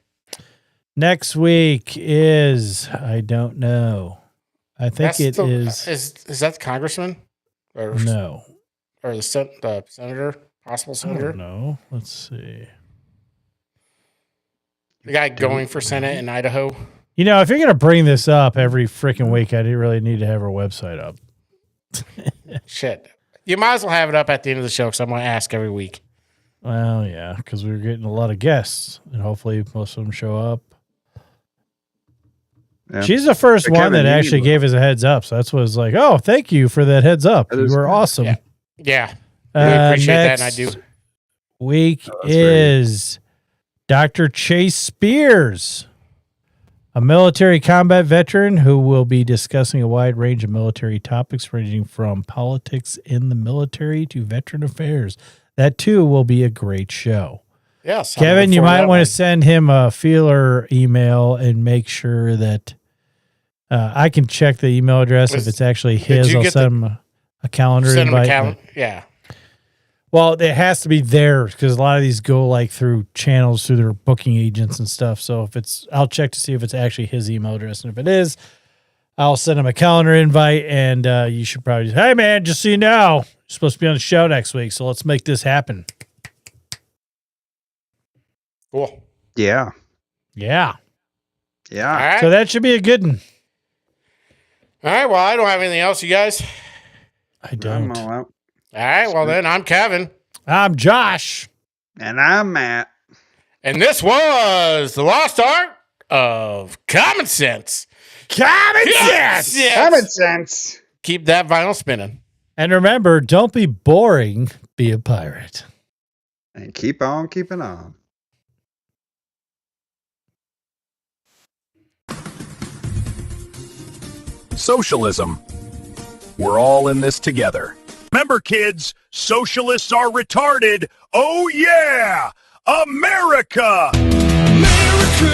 Next week is, I don't know. I think is that the congressman? Or, no. Or the senator? Possible senator? I don't know. Let's see. The guy going for Senate in Idaho? You know, if you're going to bring this up every freaking week, I do really need to have our website up. Shit. You might as well have it up at the end of the show because I'm going to ask every week. Well, yeah, because we're getting a lot of guests, and hopefully most of them show up. Yeah. She's the first one that actually gave us a heads up. So that's what was like, oh, thank you for that heads up. You were awesome. Yeah. We appreciate that, and I do. Week is Dr. Chase Spears, a military combat veteran who will be discussing a wide range of military topics ranging from politics in the military to veteran affairs. That, too, will be a great show. Yes. Kevin, you might want to send him a feeler email and make sure that I can check the email address. If it's actually his, I'll send him a calendar invite. Yeah. Well, it has to be theirs because a lot of these go like through channels through their booking agents and stuff. So if it's, I'll check to see if it's actually his email address. And if it is, I'll send him a calendar invite. And you should probably, hey man, just so you know, you're supposed to be on the show next week. So let's make this happen. Cool. Yeah. Yeah. Yeah. All right. So that should be a good one. All right. Well, I don't have anything else, you guys. I don't. All right. Well, then I'm Kevin. I'm Josh. And I'm Matt. And this was the lost art of common sense. Common sense. Yes. Common sense. Keep that vinyl spinning. And remember, don't be boring. Be a pirate. And keep on keeping on. Socialism. We're all in this together. Remember, kids, socialists are retarded. Oh, yeah! America! America!